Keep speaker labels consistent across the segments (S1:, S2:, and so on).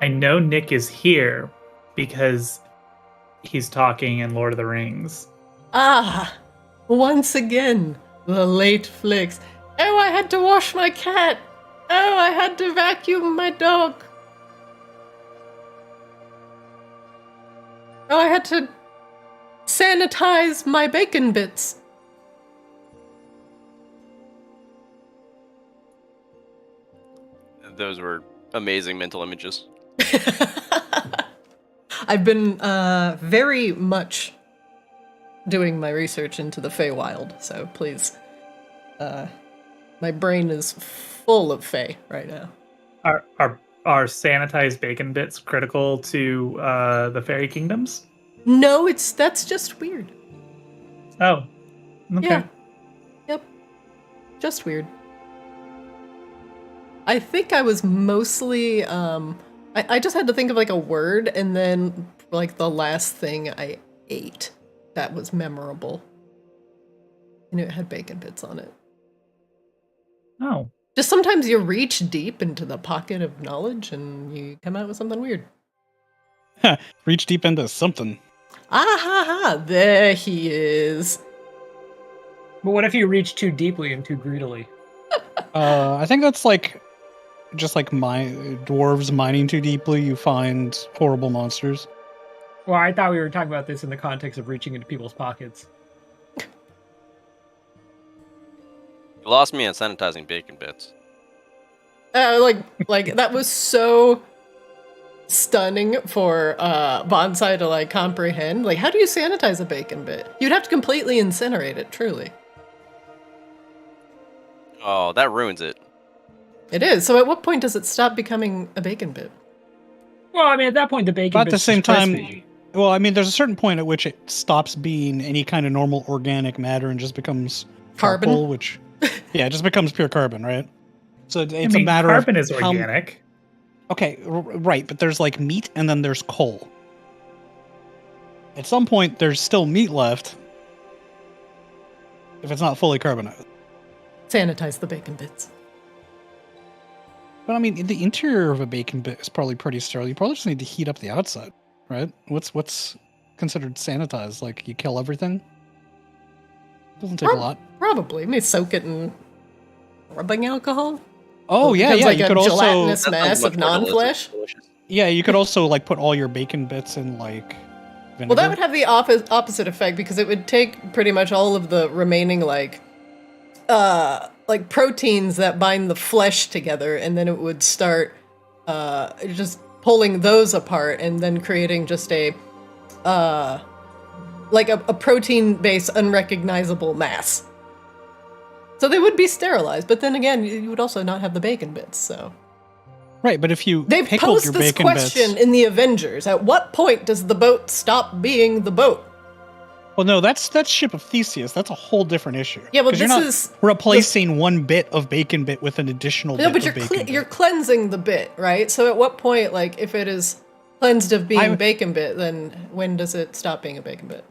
S1: I know Nick is here because he's talking in Lord of the Rings.
S2: Ah, once again, the late flicks. Oh, I had to wash my cat. Oh, I had to vacuum my dog. Oh, I had to sanitize my bacon bits.
S3: Those were amazing mental images.
S2: I've been very much doing my research into the Feywild, so please. My brain is full of Fey right now.
S1: Are sanitized bacon bits critical to the fairy kingdoms?
S2: No, that's just weird.
S1: Oh, okay.
S2: Yeah. Yep. Just weird. I think I was mostly, I just had to think of like a word, and then like the last thing I ate that was memorable. And it had bacon bits on it.
S1: Oh.
S2: Just sometimes you reach deep into the pocket of knowledge and you come out with something weird.
S4: Reach deep into something.
S2: Ah ha ha, there he is.
S5: But what if you reach too deeply and too greedily?
S4: I think that's like, just like dwarves mining too deeply, you find horrible monsters.
S5: Well, I thought we were talking about this in the context of reaching into people's pockets.
S3: You lost me at sanitizing bacon bits.
S2: Like that was so stunning for Bonsai to like comprehend. Like, how do you sanitize a bacon bit? You'd have to completely incinerate it, truly.
S3: Oh, that ruins it.
S2: It is. So at what point does it stop becoming a bacon bit?
S5: Well, I mean, at that point, the bacon
S4: But at
S5: bit's
S4: the same
S5: just
S4: time,
S5: crispy.
S4: well, I mean, there's a certain point at which it stops being any kind of normal organic matter and just becomes
S2: Carbon?
S4: charcoal, which, yeah, it just becomes pure carbon, right? So it's
S1: I mean,
S4: a matter
S1: carbon
S4: of
S1: is organic.
S4: Okay, right, but there's like meat and then there's coal. At some point, there's still meat left if it's not fully carbonized.
S2: Sanitize the bacon bits.
S4: But I mean, the interior of a bacon bit is probably pretty sterile. You probably just need to heat up the outside, right? What's considered sanitized? Like, you kill everything? Doesn't take a lot.
S2: Probably. Maybe soak it in rubbing alcohol.
S4: Oh, yeah, yeah.
S2: Like
S4: you
S2: a
S4: could also...
S2: gelatinous mass of non-flesh.
S4: Yeah, you could also, like, put all your bacon bits in, like, vinegar.
S2: Well, that would have the opposite effect, because it would take pretty much all of the remaining, like proteins that bind the flesh together, and then it would start just pulling those apart, and then creating just a protein-based unrecognizable mass. So they would be sterilized, but then again, you would also not have the bacon bits, so...
S4: Right, but if you
S2: They've
S4: pickled
S2: posed
S4: your
S2: this
S4: bacon
S2: question
S4: bits...
S2: in the Avengers. At what point does the boat stop being the boat?
S4: Well, no, that's Ship of Theseus. That's a whole different issue.
S2: Yeah, well,
S4: 'Cause you're
S2: this
S4: not
S2: is...
S4: replacing one bit of bacon bit with an additional
S2: No,
S4: bit
S2: but
S4: of bacon bit.
S2: you're cleansing the bit, right? So at what point, like, if it is cleansed of being bacon bit, then when does it stop being a bacon bit?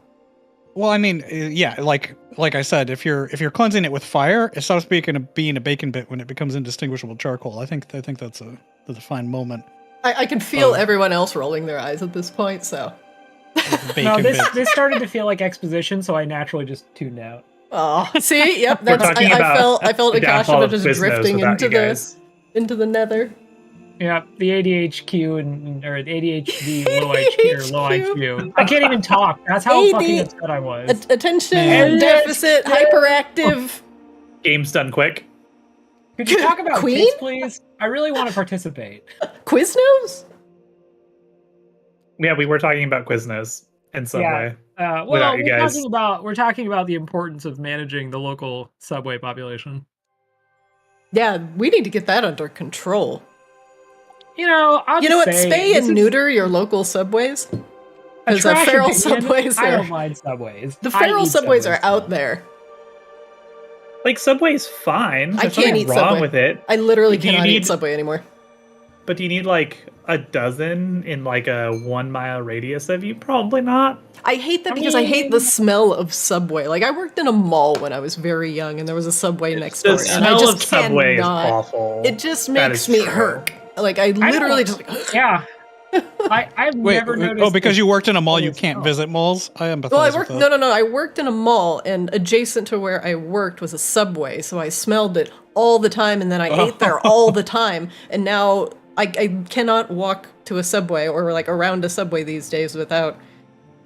S4: Well, I mean, yeah, like I said, if you're cleansing it with fire, it stops being a bacon bit when it becomes indistinguishable charcoal. I think that's a fine moment.
S2: I can feel everyone else rolling their eyes at this point, so...
S5: No, this started to feel like exposition, so I naturally just tuned out.
S2: Oh, see, yep,
S1: We're
S2: that's
S1: talking
S2: I
S1: about
S2: felt
S1: the downfall
S2: Akashima
S1: of
S2: just
S1: Quiznos
S2: drifting
S1: without you guys.
S2: into the nether.
S5: Yeah, the ADHQ or ADHD low IQ or low IQ. I can't even talk. That's how fucking upset I was.
S2: Attention
S4: Man.
S2: deficit hyperactive.
S1: Game's done quick.
S5: Could you talk about
S2: Queen?
S5: kids, please? I really want to participate.
S2: Quiznos?
S1: Yeah, we were talking about Quiznos in some way.
S5: Well,
S1: without you guys.
S5: we're talking about the importance of managing the local subway population.
S2: Yeah, we need to get that under control.
S5: You know,
S2: Spay and neuter your local subways. Because the feral subways
S5: I
S2: are...
S5: don't mind subways.
S2: The feral subways are out there.
S1: Like, Subway's fine.
S2: I
S1: There's
S2: can't
S1: nothing
S2: eat
S1: wrong
S2: Subway.
S1: with it.
S2: I literally
S1: Do you
S2: cannot eat
S1: need-
S2: Subway anymore.
S1: But do you need, like, a dozen in, like, a 1 mile radius of you? Probably not.
S2: I hate that because I hate the smell of Subway. Like, I worked in a mall when I was very young, and there was a Subway next door.
S1: The
S2: And I
S1: smell
S2: just
S1: of Subway is
S2: cannot.
S1: awful.
S2: It just
S1: That
S2: makes
S1: is
S2: me
S1: true.
S2: hurt. Like, I literally just...
S5: Yeah, I've never noticed.
S4: Oh, because you worked in a mall, you
S5: this
S4: can't
S5: smell.
S4: visit malls? I empathize
S2: Well, I
S4: with
S2: worked.
S4: that.
S2: No. I worked in a mall, and adjacent to where I worked was a Subway, so I smelled it all the time, and then I ate there all the time, and now I cannot walk to a Subway or like around a Subway these days without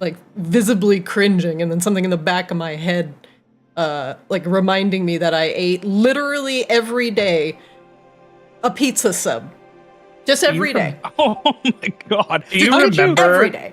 S2: like visibly cringing, and then something in the back of my head, like reminding me that I ate literally every day a pizza sub, just every day,
S4: Oh my god.
S1: Do you
S2: How did
S1: remember?
S2: every day.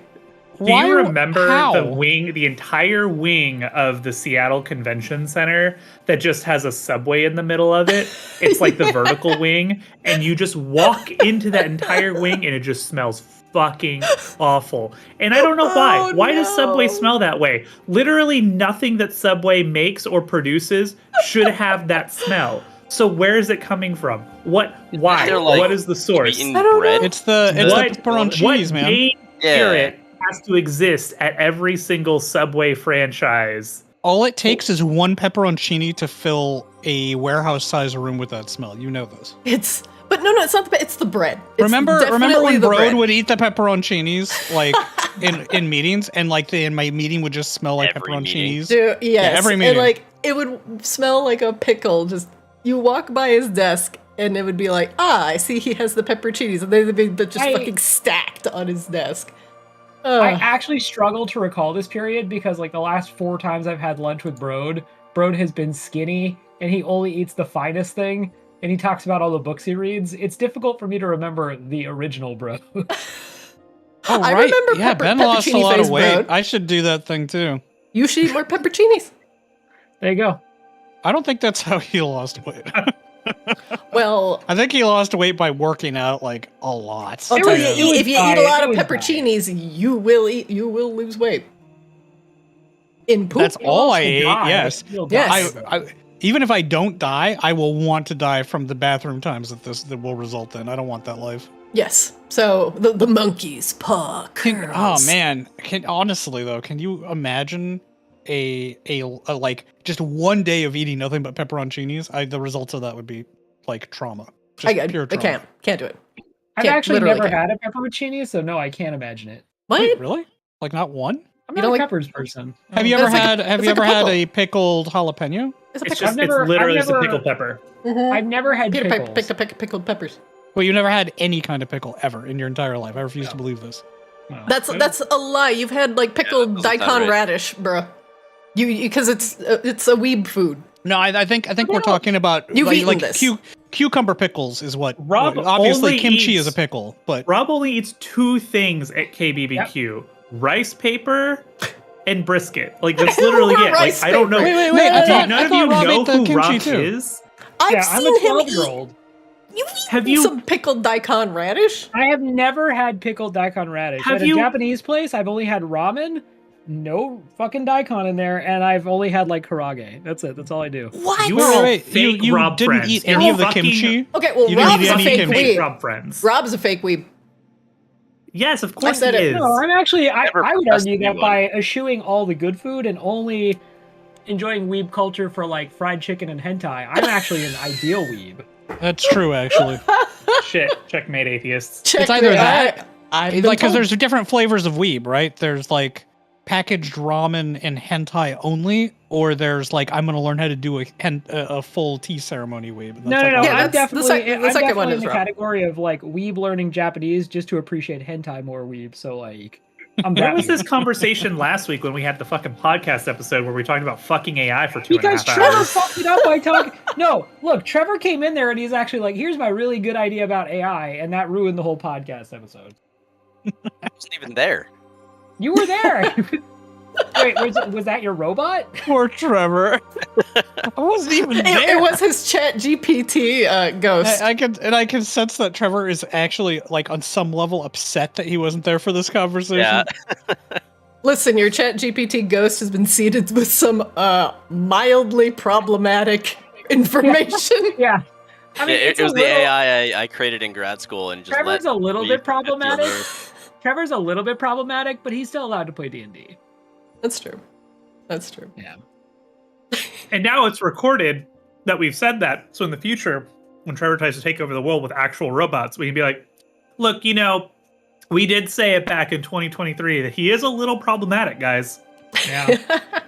S1: Do
S4: Why-
S1: you remember
S4: how?
S1: the entire wing of the Seattle Convention Center that just has a Subway in the middle of it? It's like the vertical wing, and you just walk into that entire wing, and it just smells fucking awful. And I don't know why.
S2: Oh,
S1: Why does Subway
S2: no.
S1: smell that way? Literally nothing that Subway makes or produces should have that smell. So where is it coming from? What? Why?
S3: They're, like,
S1: What is the source?
S3: Eating
S2: I don't
S3: bread.
S4: It's the pepperoncinis, man.
S1: main
S3: Yeah.
S1: spirit has to exist at every single Subway franchise?
S4: All it takes is one pepperoncini to fill a warehouse-sized room with that smell. You know this.
S2: But no, it's not it's the bread. It's
S4: Remember
S2: definitely
S4: when
S2: the
S4: Brode
S2: bread.
S4: would eat the pepperoncinis like in meetings, and like in my meeting would just smell like
S3: Every meeting.
S4: pepperoncinis.
S2: Dude, yes.
S4: every
S2: And
S4: meeting.
S2: like it would smell like a pickle. Just you walk by his desk and it would be like, I see he has the pepperoncinis, and they'd be just fucking stacked on his desk.
S5: I
S2: Ugh.
S5: actually struggle to recall this period because, like, the last 4 times I've had lunch with Brode has been skinny and he only eats the finest thing, and he talks about all the books he reads. It's difficult for me to remember the original Brode.
S4: Oh,
S2: I
S4: right.
S2: remember
S4: yeah, Ben lost a
S2: pepperoni
S4: lot of
S2: face
S4: weight.
S2: Brode.
S4: I should do that thing too.
S2: You should eat more pepperoncinis.
S5: There you go.
S4: I don't think that's how he lost weight.
S2: Well,
S4: I think he lost weight by working out like a lot.
S2: I'll
S5: It
S2: tell
S5: was-
S2: you,
S5: it was
S2: if you eat
S5: diet.
S2: a lot
S5: It
S2: of
S5: was
S2: pepperoncinis, you will lose weight. In poop.
S4: That's all I
S5: You'll
S4: ate.
S5: die.
S4: Yes.
S5: You'll
S2: Yes.
S5: die.
S4: I even if I don't die, I will want to die from the bathroom times that will result in. I don't want that life.
S2: Yes. So the monkey's paw curls.
S4: Oh man, honestly though, can you imagine a like just one day of eating nothing but pepperoncinis? The results of that would be like trauma. Just
S2: I
S4: pure trauma.
S2: can't do it.
S5: I've
S2: Can't-
S5: actually
S2: literally
S5: never
S2: can't.
S5: had a pepperoncini, so no, I can't imagine it.
S2: What?
S4: Wait, really? Like not one?
S5: I'm
S2: You
S5: not
S2: don't
S5: a
S2: like-
S5: peppers person.
S4: Have you
S2: It's
S4: ever
S2: like a-
S4: had? Have
S2: it's
S4: you
S2: like a
S4: ever had
S2: pickle.
S4: a pickled jalapeno?
S2: It's a
S1: It's
S2: pickle.
S1: just
S5: never-
S1: it's literally
S5: I've
S1: just a
S5: never-
S1: pickled pepper.
S2: Mhm.
S5: I've never had
S2: Peter
S5: pickles.
S2: picked a pickled peppers.
S4: Well, you never had any kind of pickle ever in your entire life. I refuse to believe this.
S5: No.
S2: That's a lie. You've had like pickled
S3: that doesn't sound
S2: daikon
S3: right.
S2: radish, bruh. You because it's a weeb food.
S4: No, I think we're talking about
S2: You've
S4: like,
S2: eaten
S4: like
S2: this.
S4: cucumber pickles is what.
S1: Rob
S4: obviously,
S1: only
S4: kimchi
S1: eats-
S4: is a pickle, but
S1: Rob only eats 2 things at KBBQ: rice paper and brisket. Like that's literally it. Like
S2: Rice
S1: I don't know.
S2: paper.
S4: Wait,
S1: Do
S4: I thought-
S1: none
S4: I
S1: of
S4: thought
S1: you
S4: Rob
S1: know
S4: ate the
S1: who
S4: kimchi
S1: Rob
S4: too.
S1: is?
S2: I've
S5: Yeah, I'm a
S2: seen him
S5: 12-year-old.
S2: You've
S1: Have
S2: eaten
S1: you-
S2: some pickled daikon radish?
S5: I have never had pickled daikon radish.
S1: Have
S5: At a
S1: you-
S5: Japanese place, I've only had ramen, no fucking daikon in there, and I've only had like karage. That's it. That's all I do.
S2: What?
S1: You are all
S4: Wait,
S1: fake
S4: you
S1: Rob
S4: didn't
S1: friends.
S4: eat
S1: You're
S4: any of the
S1: fucking
S4: kimchi?
S2: Okay, well,
S4: You didn't
S2: Rob's
S4: eat
S2: a
S4: any
S2: fake
S4: kimchi.
S1: fake
S2: weeb.
S1: Rob friends.
S2: Rob's a fake weeb.
S1: Yes, of course
S2: said
S1: he
S2: it.
S1: is.
S5: No, I'm actually. I
S3: Never
S5: would
S3: pressed
S5: argue that
S3: anyone.
S5: by eschewing all the good food and only enjoying weeb culture for like fried chicken and hentai, I'm actually an ideal weeb.
S4: That's true, actually.
S1: Shit, checkmate atheists.
S2: Check
S4: It's either
S2: the-
S4: that-
S2: I
S4: Like, because there's different flavors of weeb, right? There's like packaged ramen and hentai only, or there's like I'm gonna learn how to do a full tea ceremony weeb. And
S5: No,
S4: that's
S5: no, no.
S4: like-
S2: Yeah,
S5: I'm
S2: that's the
S5: definitely,
S2: sec- the
S5: I'm
S2: second one
S5: definitely in
S2: is
S5: the
S2: wrong.
S5: category of like weeb learning Japanese just to appreciate hentai more weeb. So like, I'm
S1: Where
S5: that
S1: was
S5: weeb.
S1: this conversation last week when we had the fucking podcast episode where we talked about fucking AI for 2.5
S5: Because
S1: hours?
S5: Trevor fucked it up by talking. No, look, Trevor came in there and he's actually like, "Here's my really good idea about AI," and that ruined the whole podcast episode.
S3: I wasn't even there.
S5: You were there. Wait, was that your robot?
S4: Poor Trevor. I wasn't even there.
S2: It was his chat GPT ghost.
S4: I can sense that Trevor is actually like on some level upset that he wasn't there for this conversation.
S3: Yeah.
S2: Listen, your chat GPT ghost has been seeded with some mildly problematic information.
S5: Yeah. I mean,
S3: it was the AI I created in grad school and just
S5: Trevor's
S3: let
S5: a little
S3: me
S5: bit
S3: deal
S5: problematic.
S3: with
S5: Trevor's a little bit problematic, but he's still allowed to play D&D.
S2: That's true. That's true.
S5: Yeah.
S1: And now it's recorded that we've said that. So in the future, when Trevor tries to take over the world with actual robots, we can be like, look, We did say it back in 2023 that he is a little problematic, guys.
S5: Yeah.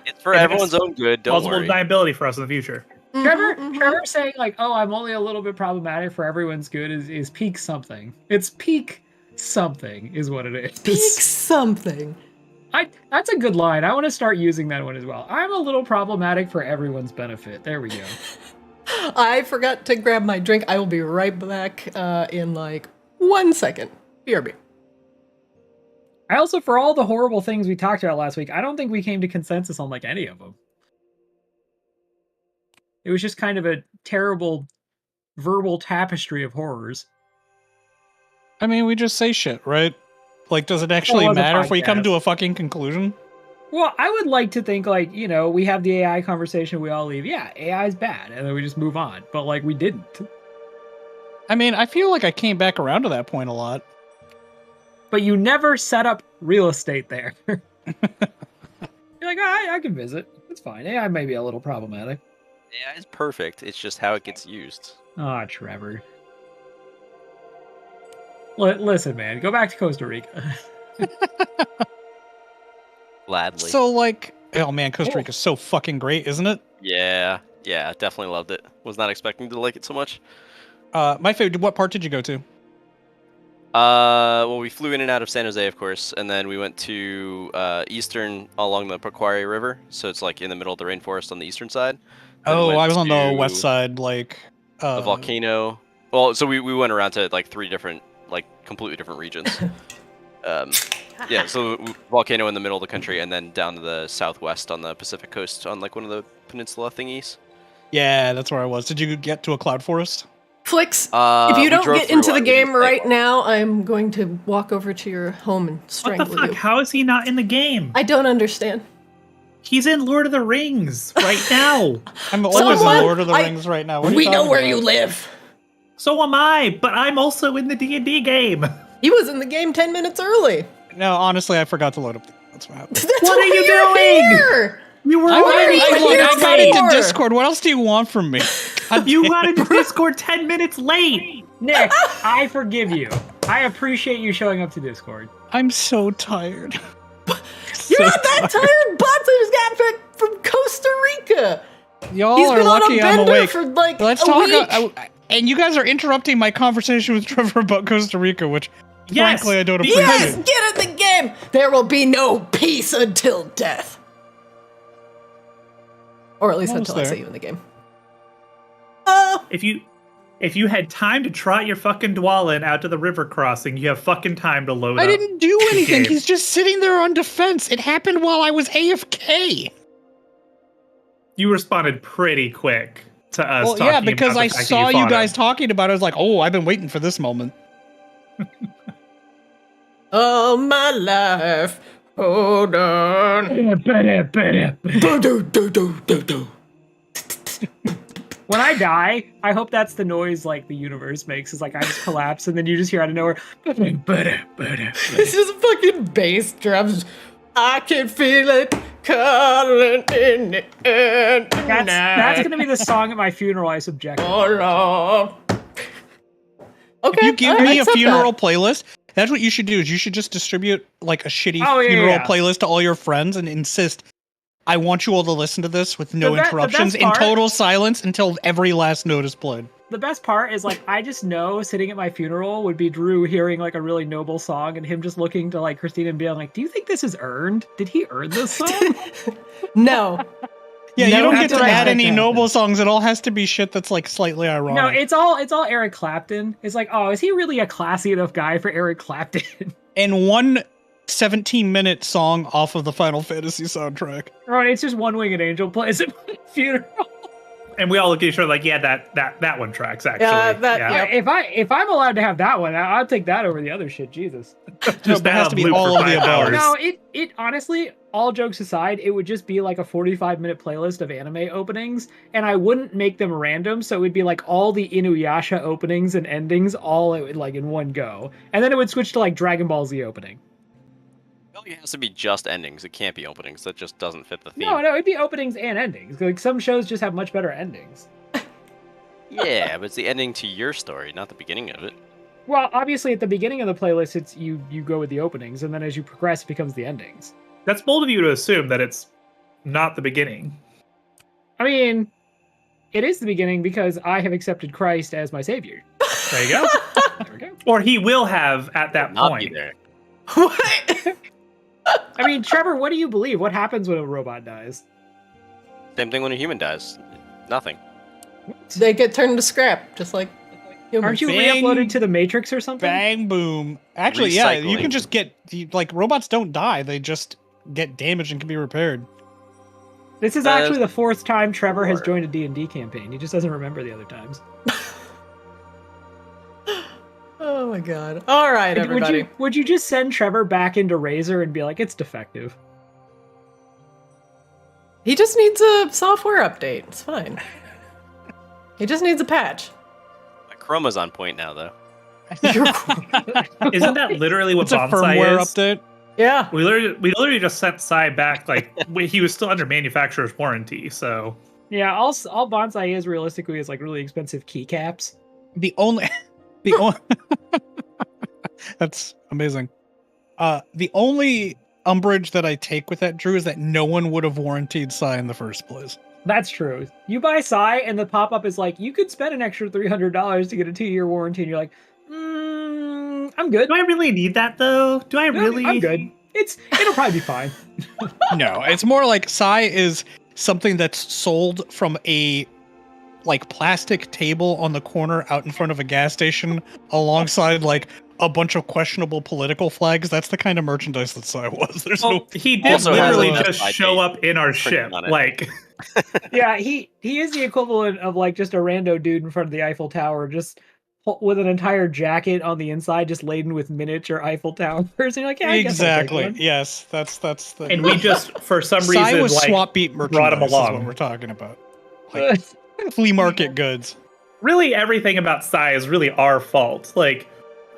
S3: It's for
S1: And
S3: everyone's own good. Don't
S1: Plausible
S3: worry.
S1: deniability for us in the future.
S5: Trevor saying like, "Oh, I'm only a little bit problematic for everyone's good" is peak something. It's peak something is what it is.
S2: Peak something.
S5: That's a good line. I want to start using that one as well. I'm a little problematic for everyone's benefit. There we go.
S2: I forgot to grab my drink. I will be right back in like 1 second. BRB.
S5: I also, for all the horrible things we talked about last week, I don't think we came to consensus on like any of them. It was just kind of a terrible verbal tapestry of horrors.
S4: I mean, we just say shit, right? Like, does it actually
S5: Well, as a
S4: matter if we come
S5: podcast.
S4: to a fucking conclusion?
S5: Well, I would like to think like, you know, we have the AI conversation, we all leave. Yeah, AI is bad, and then we just move on. But like, we didn't.
S4: I mean, I feel like I came back around to that point a lot.
S5: But you never set up real estate there. You're like, I can visit. It's fine. AI may be a little problematic.
S3: Yeah, it's perfect. It's just how it gets used.
S5: Ah, Trevor. Listen, man, go back to Costa Rica.
S3: Gladly.
S4: So, like, oh man, Costa Rica's so fucking great, isn't it?
S3: Yeah, definitely loved it. Was not expecting to like it so much.
S4: My favorite. What part did you go to?
S3: Well, we flew in and out of San Jose, of course, and then we went to eastern along the Pequari River, so it's like in the middle of the rainforest on the eastern side. Then
S4: Oh,
S3: went
S4: I was on the
S3: to
S4: west side, like
S3: a volcano. Well, so we went around to like 3 different, like completely different regions. Yeah, so volcano in the middle of the country, and then down to the southwest on the Pacific coast on like one of the peninsula thingies.
S4: Yeah, that's where I was. Did you get to a cloud forest?
S2: Flix, if
S3: We
S2: you don't
S3: drove
S2: get into
S3: through
S2: the
S3: it. We didn't
S2: game
S3: stay
S2: right
S3: long.
S2: now, I'm going to walk over to your home and
S1: What
S2: strangle
S1: the fuck?
S2: you.
S1: How is he not in the game?
S2: I don't understand.
S1: He's in Lord of the Rings right now.
S4: I'm always in
S2: Someone-
S4: Lord of the Rings right now. What are you
S2: We know
S4: talking
S2: where
S4: about?
S2: you live.
S1: So am I, but I'm also in the D&D game.
S2: He was in the game 10 minutes early.
S4: No, honestly, I forgot to load up. That's what happened.
S2: That's
S1: What are
S2: why
S1: you
S2: you're
S1: doing?
S2: here.
S1: You were
S4: I
S1: already
S4: got into
S2: for?
S4: Discord. What else do you want from me?
S1: You got into Discord 10 minutes late.
S5: Nick, I forgive you. I appreciate you showing up to Discord.
S4: I'm so tired.
S2: You're not that tired, Butts. I just got back from Costa Rica.
S4: Y'all
S2: He's
S4: are
S2: been on
S4: lucky
S2: a
S4: I'm
S2: bender
S4: awake.
S2: for like
S4: Let's
S2: a
S4: talk.
S2: week.
S4: And you guys are interrupting my conversation with Trevor about Costa Rica, which,
S1: Yes,
S4: frankly, I don't
S1: because-
S4: appreciate.
S2: Yes, get in the game. There will be no peace until death. Or at least
S4: Almost
S2: until I
S4: there.
S2: see you in the game.
S1: If you had time to trot your fucking Dwalin out to the river crossing, you have fucking time to load
S4: I
S1: up.
S4: didn't do anything.
S1: game.
S4: He's just sitting there on defense. It happened while I was AFK.
S1: You responded pretty quick to us.
S4: Well,
S1: talking
S4: yeah, because
S1: about the
S4: I
S1: fact that
S4: saw you
S1: fought
S4: guys
S1: him.
S4: talking about it. I was like, oh, I've been waiting for this moment.
S2: All my life. Hold on.
S5: When I die, I hope that's the noise like the universe makes. Is like I just collapse and then you just hear out of nowhere.
S2: It's just fucking bass drums. I can feel it calling in the air tonight.
S5: That's gonna be the song at my funeral. I subject.
S2: Oh, Lord. Okay,
S4: If you give
S2: I
S4: me a
S2: accept
S4: funeral
S2: that.
S4: playlist, that's what you should do. Is you should just distribute like a shitty
S5: Oh, yeah,
S4: funeral
S5: yeah.
S4: playlist to all your friends and insist, I want you all to listen to this with no
S5: The best
S4: interruptions in
S5: part-
S4: total silence until every last note is played.
S5: The best part is like I just know sitting at my funeral would be Drew hearing like a really noble song and him just looking to like Christina and being like, "Do you think this is earned? Did he earn this song?"
S2: No.
S4: Yeah,
S2: No,
S4: you don't get
S5: that's
S4: to
S5: what I
S4: add
S5: think
S4: any
S5: happens.
S4: noble songs. It all has to be shit that's like slightly ironic.
S5: No, it's all Eric Clapton. It's like, oh, is he really a classy enough guy for Eric Clapton?
S4: and one 17-minute song off of the Final Fantasy soundtrack.
S5: Right, it's just One Winged Angel plays at my funeral.
S1: And we all look at each other like, yeah, that one tracks actually.
S2: Yeah.
S5: If I'm allowed to have that one, I'll take that over the other shit. Jesus.
S1: Just
S4: No, but it has
S1: have
S4: to be
S1: loop
S4: all
S1: for
S4: of the
S1: 5
S4: above.
S1: hours.
S5: No, it honestly, all jokes aside, it would just be like a 45-minute playlist of anime openings, and I wouldn't make them random, so it would be like all the Inuyasha openings and endings all like in one go, and then it would switch to like Dragon Ball Z opening.
S3: It has to be just endings. It can't be openings. That just doesn't fit the theme.
S5: No, it'd be openings and endings. Like some shows just have much better endings.
S3: Yeah, but it's the ending to your story, not the beginning of it.
S5: Well, obviously at the beginning of the playlist, it's you go with the openings, and then as you progress, it becomes the endings.
S1: That's bold of you to assume that it's not the beginning.
S5: I mean, it is the beginning because I have accepted Christ as my savior.
S1: There you go.
S5: There we go.
S1: Or he will have at that
S3: Not
S1: point.
S3: be there.
S2: What?
S5: I mean, Trevor, what do you believe? What happens when a robot dies?
S3: Same thing when a human dies. Nothing.
S2: They get turned to scrap, just like humans.
S5: Aren't you
S4: Bang.
S5: re-uploaded to the Matrix or something?
S4: Bang boom. Actually, yeah, you
S3: Recycling.
S4: can just get like robots don't die; they just get damaged and can be repaired.
S5: This is actually the fourth time Trevor has joined a D&D campaign. He just doesn't remember the other times.
S2: Oh my god! All right, everybody.
S5: Would you just send Trevor back into Razor and be like, it's defective?
S2: He just needs a software update. It's fine. He just needs a patch.
S3: My chroma's on point now, though.
S1: Isn't that literally what
S4: It's a
S1: bonsai
S4: firmware
S1: is?
S4: update.
S2: Yeah.
S1: We literally just sent Sai back. Like he was still under manufacturer's warranty. So
S5: Yeah, all bonsai is realistically is like really expensive keycaps.
S4: The only that's amazing. The only umbrage that I take with that, Drew, is that no one would have warranted Psy in the first place.
S5: That's true. You buy Psy and the pop-up is like, you could spend an extra $300 to get a 2-year warranty, and you're like, I'm good.
S1: do I really need that though? Do I really?
S5: I'm good. It'll probably be fine.
S4: No, it's more like Psy is something that's sold from a like plastic table on the corner out in front of a gas station alongside like a bunch of questionable political flags. That's the kind of merchandise that Psy was. There's
S1: Well,
S4: no
S1: he did
S3: Also has
S1: literally
S3: a
S1: just
S3: Best Buy
S1: show
S3: date
S1: up in our
S3: printed
S1: ship.
S3: on it.
S1: Like
S5: Yeah, he is the equivalent of like just a rando dude in front of the Eiffel Tower, just with an entire jacket on the inside, just laden with miniature Eiffel Towers. And you're like, yeah, I guess I'll take
S4: exactly.
S5: one.
S4: Yes, that's the.
S1: and we just for some
S4: Psy
S1: reason
S4: was
S1: like
S4: swap beat
S1: brought him
S4: merchandise. Is
S1: along.
S4: what we're talking about. Like flea market goods.
S1: Really everything about Sai is really our fault. Like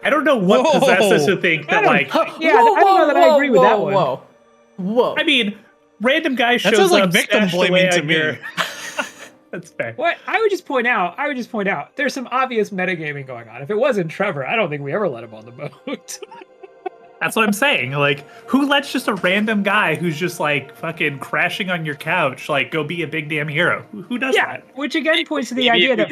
S1: I don't know what
S4: Whoa.
S1: possessed us to think that like
S5: Yeah, I don't know that I agree with that one.
S2: Whoa.
S1: I mean, random guy shows
S4: sounds like
S1: up
S4: victim
S1: stashed
S4: blaming
S1: away
S4: to
S1: on
S4: me.
S1: your- That's fair.
S5: What I would just point out, there's some obvious metagaming going on. If it wasn't Trevor, I don't think we ever let him on the boat.
S1: That's what I'm saying. Like, who lets just a random guy who's just like fucking crashing on your couch like go be a big damn hero? Who does
S5: Yeah,
S1: that?
S5: which again points to the
S3: Maybe
S5: idea
S3: if you
S5: that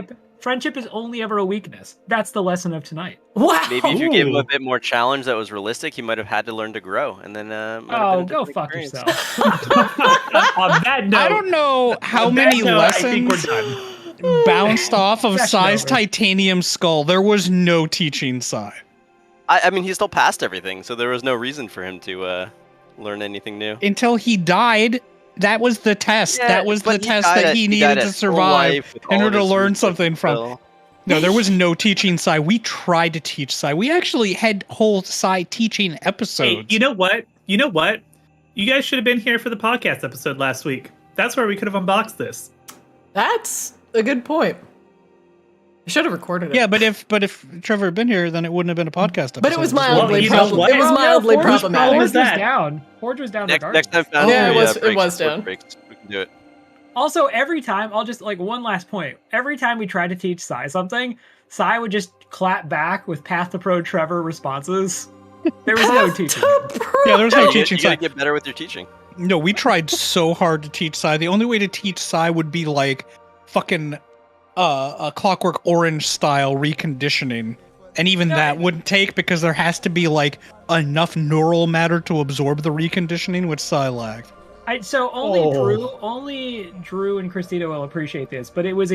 S3: give
S5: friendship is only ever a weakness. That's the lesson of tonight.
S2: Wow.
S3: Maybe if you gave him
S1: Ooh.
S3: a bit more challenge that was realistic, he might have had to learn to grow, and then might have been
S5: Oh,
S3: a
S5: go
S3: different
S5: fuck
S3: experience.
S5: yourself.
S1: On that note,
S4: I don't know how
S1: on
S4: many
S1: that note, I think we're
S4: lessons
S1: done.
S4: bounced off of
S5: Session
S4: Psy's
S5: over.
S4: titanium skull. There was no teaching Psy.
S3: I mean, he still passed everything, so there was no reason for him to learn anything new.
S4: Until he died. That was the test.
S3: Yeah,
S4: that was the
S3: but
S4: test
S3: died
S4: that
S3: at-
S4: he
S3: died
S4: needed
S3: at
S4: to
S3: full
S4: survive
S3: life with
S4: in
S3: all
S4: order to
S3: his
S4: learn
S3: roots
S4: something from.
S3: fulfilled.
S4: No, there was no teaching Psy. We tried to teach Psy. We actually had whole Psy teaching episodes.
S1: Hey, you know what? You guys should have been here for the podcast episode last week. That's where we could have unboxed this.
S2: That's a good point. I should have recorded it.
S4: Yeah, but if Trevor had been here, then it wouldn't have been a podcast episode.
S2: But it was
S1: Well,
S2: mildly
S1: you know
S2: problem-
S1: what?
S2: It was mildly
S5: Forge
S2: problematic.
S1: was
S5: was
S1: that?
S5: down. Forge was down.
S3: Next
S5: regardless.
S3: time, Foundry,
S2: Yeah, it was
S3: breaks,
S2: down.
S3: breaks, we can do it.
S5: Also, every time, I'll just like one last point. Every time we tried to teach Sai something, Sai would just clap back with Path to Pro Trevor responses. There was no teaching.
S4: Yeah, there was no
S3: You
S4: teaching
S3: gotta
S4: Psy.
S3: get better with your teaching.
S4: No, we tried so hard to teach Psy. The only way to teach Psy would be like fucking a Clockwork Orange style reconditioning. And even that wouldn't take because there has to be like enough neural matter to absorb the reconditioning, which Psy lacked.
S5: So only Drew and Christina will appreciate this, but it was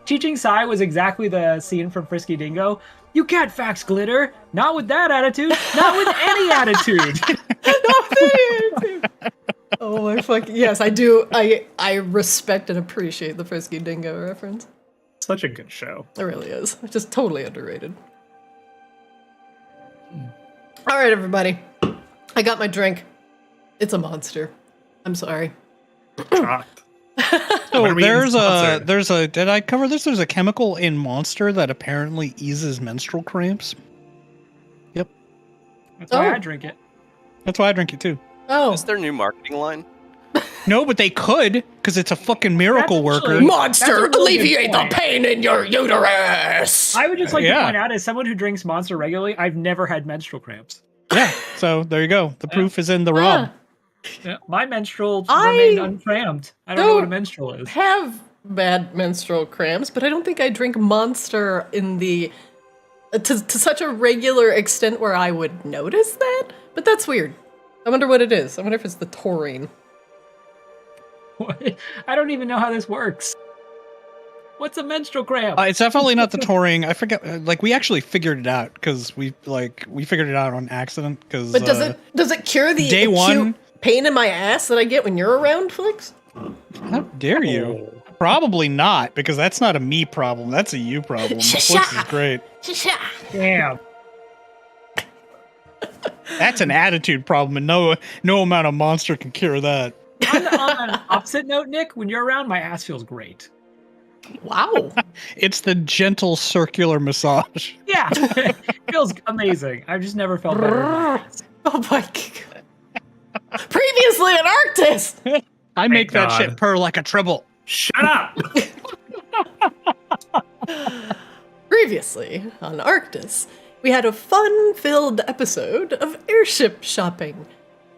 S5: teaching Sai was exactly the scene from Frisky Dingo. You can't fax glitter, not with that attitude, not with any attitude.
S2: Oh my fucking yes, I do. I respect and appreciate the Frisky Dingo reference.
S1: Such a good show.
S2: It really is. It's just totally underrated. All right, everybody. I got my drink. It's a monster. I'm sorry.
S1: Shocked.
S4: So
S1: When are we getting sponsored?
S4: there's a did I cover this? There's a chemical in Monster that apparently eases menstrual cramps.
S5: That's why
S2: Oh.
S5: I drink it.
S4: That's why I drink it too.
S2: Oh,
S3: Is their new marketing line?
S4: No, but they could, because it's a fucking miracle
S5: That's
S4: worker.
S5: actually-
S2: Monster,
S5: That's a really
S2: alleviate
S5: good
S2: the
S5: point.
S2: pain in your uterus.
S5: I would just like to
S4: Yeah.
S5: point out, as someone who drinks Monster regularly, I've never had menstrual cramps.
S4: Yeah, so there you go. The proof is in the
S2: Yeah.
S4: rub.
S5: Yeah, my menstruals
S2: I
S5: remain uncramped. I don't know what a menstrual is.
S2: Have bad menstrual cramps, but I don't think I drink Monster in the to such a regular extent where I would notice that. But that's weird. I wonder what it is. I wonder if it's the taurine.
S5: I don't even know how this works. What's a menstrual cramp?
S4: It's definitely not the touring. I forget. Like we actually figured it out because we figured it out on accident. Because
S2: But does it cure the
S4: day
S2: acute
S4: one-
S2: pain in my ass that I get when you're around, Flix?
S4: how dare you? Probably not, because that's not a me problem. That's a you problem. Flix is great.
S5: Damn.
S4: That's an attitude problem, and no amount of monster can cure that.
S5: On an opposite note, Nick, when you're around, my ass feels great.
S2: Wow.
S4: It's the gentle circular massage.
S5: Yeah, it feels amazing. I've just never felt better in my ass.
S2: Oh my god. Previously in Arctis!
S4: I make that
S1: God.
S4: shit purr like a treble.
S1: Shut up!
S2: Previously on Arctis, we had a fun-filled episode of airship shopping.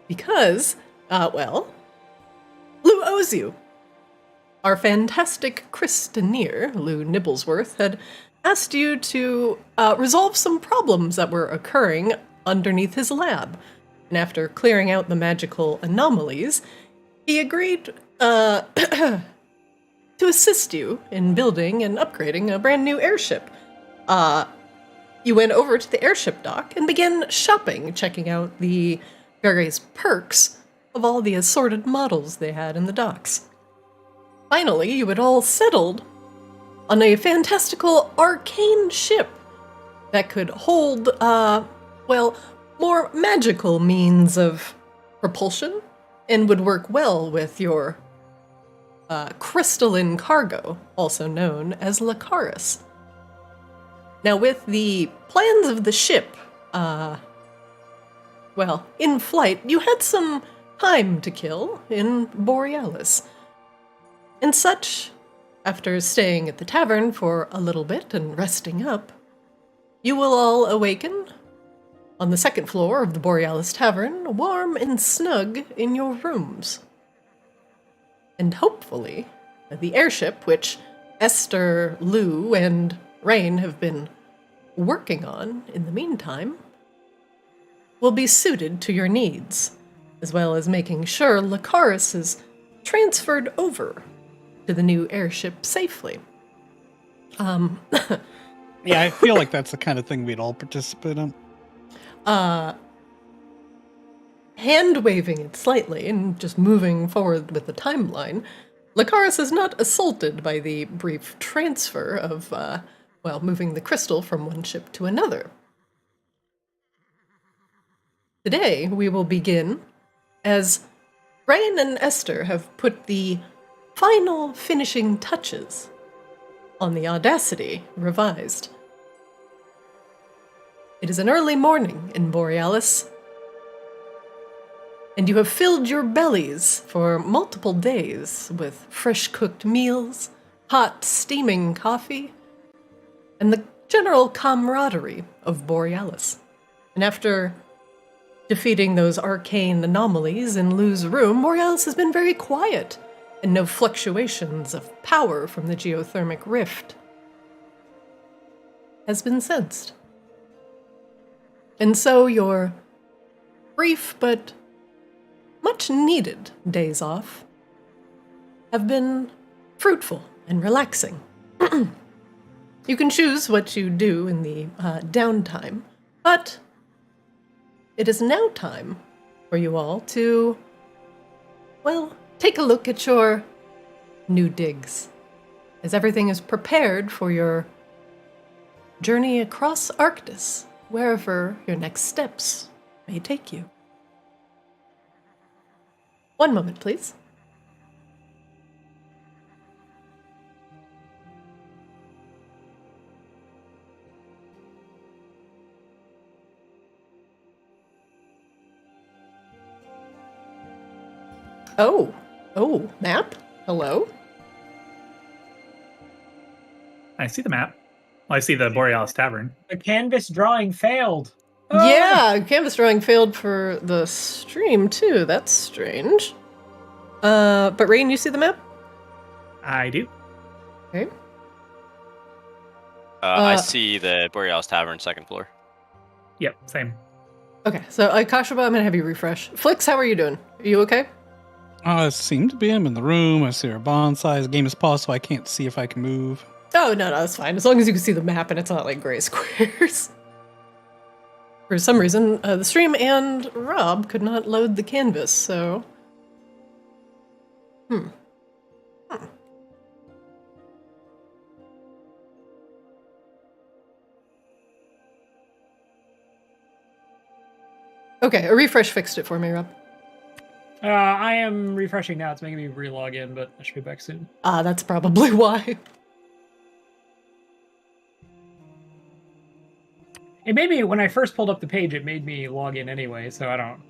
S2: Because, well, Lou owes you. Our fantastic Christineer, Lou Nibblesworth, had asked you to resolve some problems that were occurring underneath his lab. And after clearing out the magical anomalies, he agreed to assist you in building and upgrading a brand new airship. You went over to the airship dock and began shopping, checking out the various perks of all the assorted models they had in the docks. Finally, you had all settled on a fantastical arcane ship that could hold, well, more magical means of propulsion and would work well with your crystalline cargo, also known as Lacaris. Now, with the plans of the ship, well, in flight, you had some time to kill in Borealis. And such, after staying at the tavern for a little bit and resting up, you will all awaken on the second floor of the Borealis Tavern, warm and snug in your rooms. And hopefully, the airship, which Esther, Lou, and Rain have been working on in the meantime, will be suited to your needs, as well as making sure Lacaris is transferred over to the new airship safely.
S4: Yeah, I feel like that's the kind of thing we'd all participate in.
S2: Hand-waving it slightly and just moving forward with the timeline, Lacaris is not assaulted by the brief transfer of, well, moving the crystal from one ship to another. Today, we will begin as Rain and Esther have put the final finishing touches on the Audacity revised. It is an early morning in Borealis, and you have filled your bellies for multiple days with fresh-cooked meals, hot, steaming coffee, and the general camaraderie of Borealis. And after defeating those arcane anomalies in Lou's room, Borealis has been very quiet, and no fluctuations of power from the geothermic rift has been sensed. And so your brief but much needed days off have been fruitful and relaxing. You can choose what you do in the downtime, but it is now time for you all to, well, take a look at your new digs, as everything is prepared for your journey across Arctis, wherever your next steps may take you. One moment, please. Oh, Oh, map? Hello?
S1: I see the map. Well, I see the Borealis Tavern.
S5: The canvas drawing failed.
S2: Yeah, canvas drawing failed for the stream too. That's strange. But Rain, you see the map?
S1: I do.
S2: Okay.
S3: I see the Borealis Tavern, second floor.
S1: Yep, same.
S2: Okay, so Kashaba, I'm gonna have you refresh. Flix, how are you doing? Are you okay?
S4: I seem to be. I'm in the room. I see our bonsai. The game is paused, so I can't see if I can move.
S2: Oh, no, that's fine. As long as you can see the map and it's not like gray squares. For some reason, the stream and Rob could not load the canvas, so... Okay, a refresh fixed it for me, Rob.
S5: I am refreshing now. It's making me re-log in, but I should be back soon.
S2: Ah, that's probably why.
S5: It made me, when I first pulled up the page, it made me log in anyway, so I don't...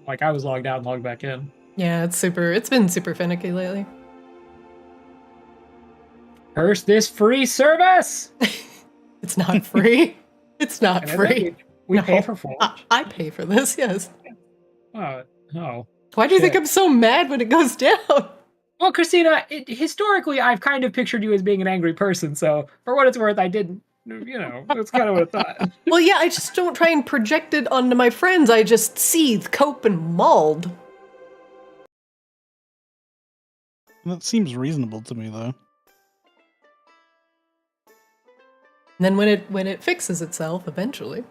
S5: Like, I was logged out and logged back in.
S2: Yeah, it's been super finicky lately.
S5: Curse this free service!
S2: It's not free. It's not
S5: And I
S2: free.
S5: think we
S2: No.
S5: pay for full.
S2: I pay for this, yes.
S5: No.
S2: Why do you think
S5: Shit.
S2: I'm so mad when it goes down?
S5: Well, Christina, historically, I've kind of pictured you as being an angry person, so for what it's worth, I didn't, that's kind of what I thought.
S2: Well, yeah, I just don't try and project it onto my friends. I just seethe, cope, and mauled.
S4: That seems reasonable to me, though.
S2: And then when it fixes itself eventually.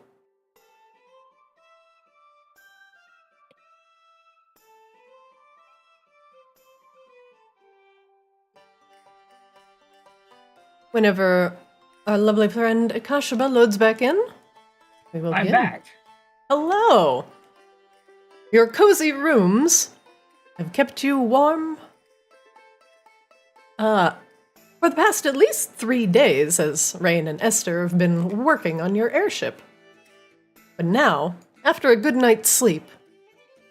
S2: Whenever our lovely friend Akashaba loads back in, we will
S5: I'm
S2: begin.
S5: back.
S2: Hello. Your cozy rooms have kept you warm. For the past at least 3 days, as Rain and Esther have been working on your airship. But now, after a good night's sleep,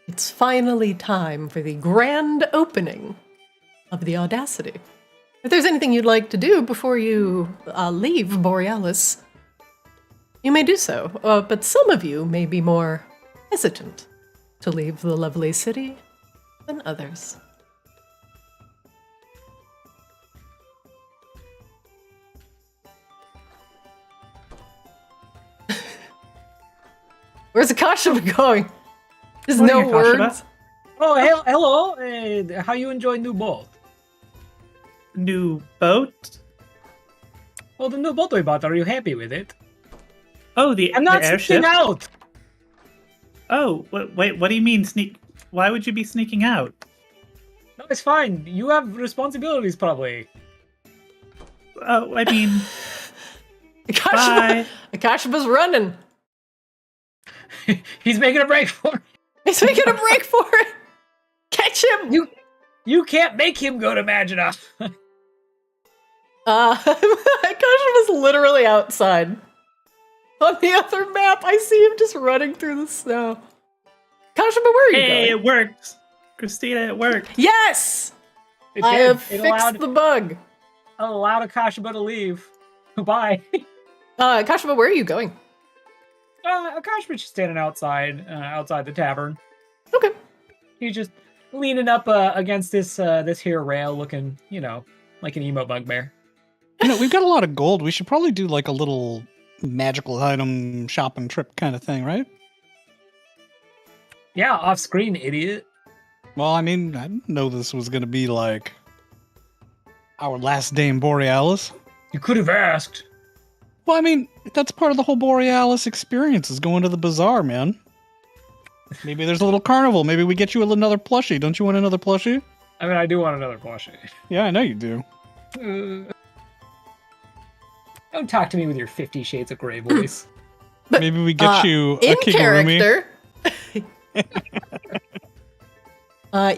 S2: it's finally time for the grand opening of the Audacity. If there's anything you'd like to do before you leave Borealis, you may do so. But some of you may be more hesitant to leave the lovely city than others. Where's Akashaba going? There's no
S1: Morning, Akashaba.
S2: words.
S5: Oh, hello. How you enjoy new boat?
S1: New boat?
S5: Well, the new boat we bought, are you happy with it?
S1: Oh, the
S5: I'm not
S1: the airship.
S5: sneaking out!
S1: Oh, wait. What do you mean sneak? Why would you be sneaking out?
S5: No, it's fine. You have responsibilities, probably.
S1: Oh, I mean, bye.
S2: Akashaba's running.
S5: He's making a break for it.
S2: He's making a break for it. Catch him.
S5: You can't make him go to Magina.
S2: Akashaba's literally outside. On the other map, I see him just running through the snow. Akashaba, where are you
S1: Hey,
S2: going?
S1: it worked, Christina. It worked.
S2: Yes!
S5: It
S2: I
S5: did.
S2: have
S5: It
S2: fixed the bug.
S5: allowed Akashaba to leave. Bye.
S2: Akashaba, where are you going?
S5: Akashaba's just standing outside the tavern.
S2: Okay.
S5: He's just leaning up against this here rail, looking, like an emo bugbear.
S4: We've got a lot of gold. We should probably do like a little magical item shopping trip kind of thing, right?
S5: Yeah, off screen, idiot.
S4: Well, I mean, I didn't know this was going to be like our last day in Borealis.
S5: You could have asked.
S4: Well, I mean, that's part of the whole Borealis experience is going to the bazaar, man. Maybe there's a little carnival. Maybe we get you another plushie. Don't you want another plushie?
S5: I mean, I do want another plushie.
S4: Yeah, I know you do.
S5: Don't talk to me with your 50 Shades of Grey voice.
S4: Maybe we get you a
S2: In
S4: kigurumi.
S2: character.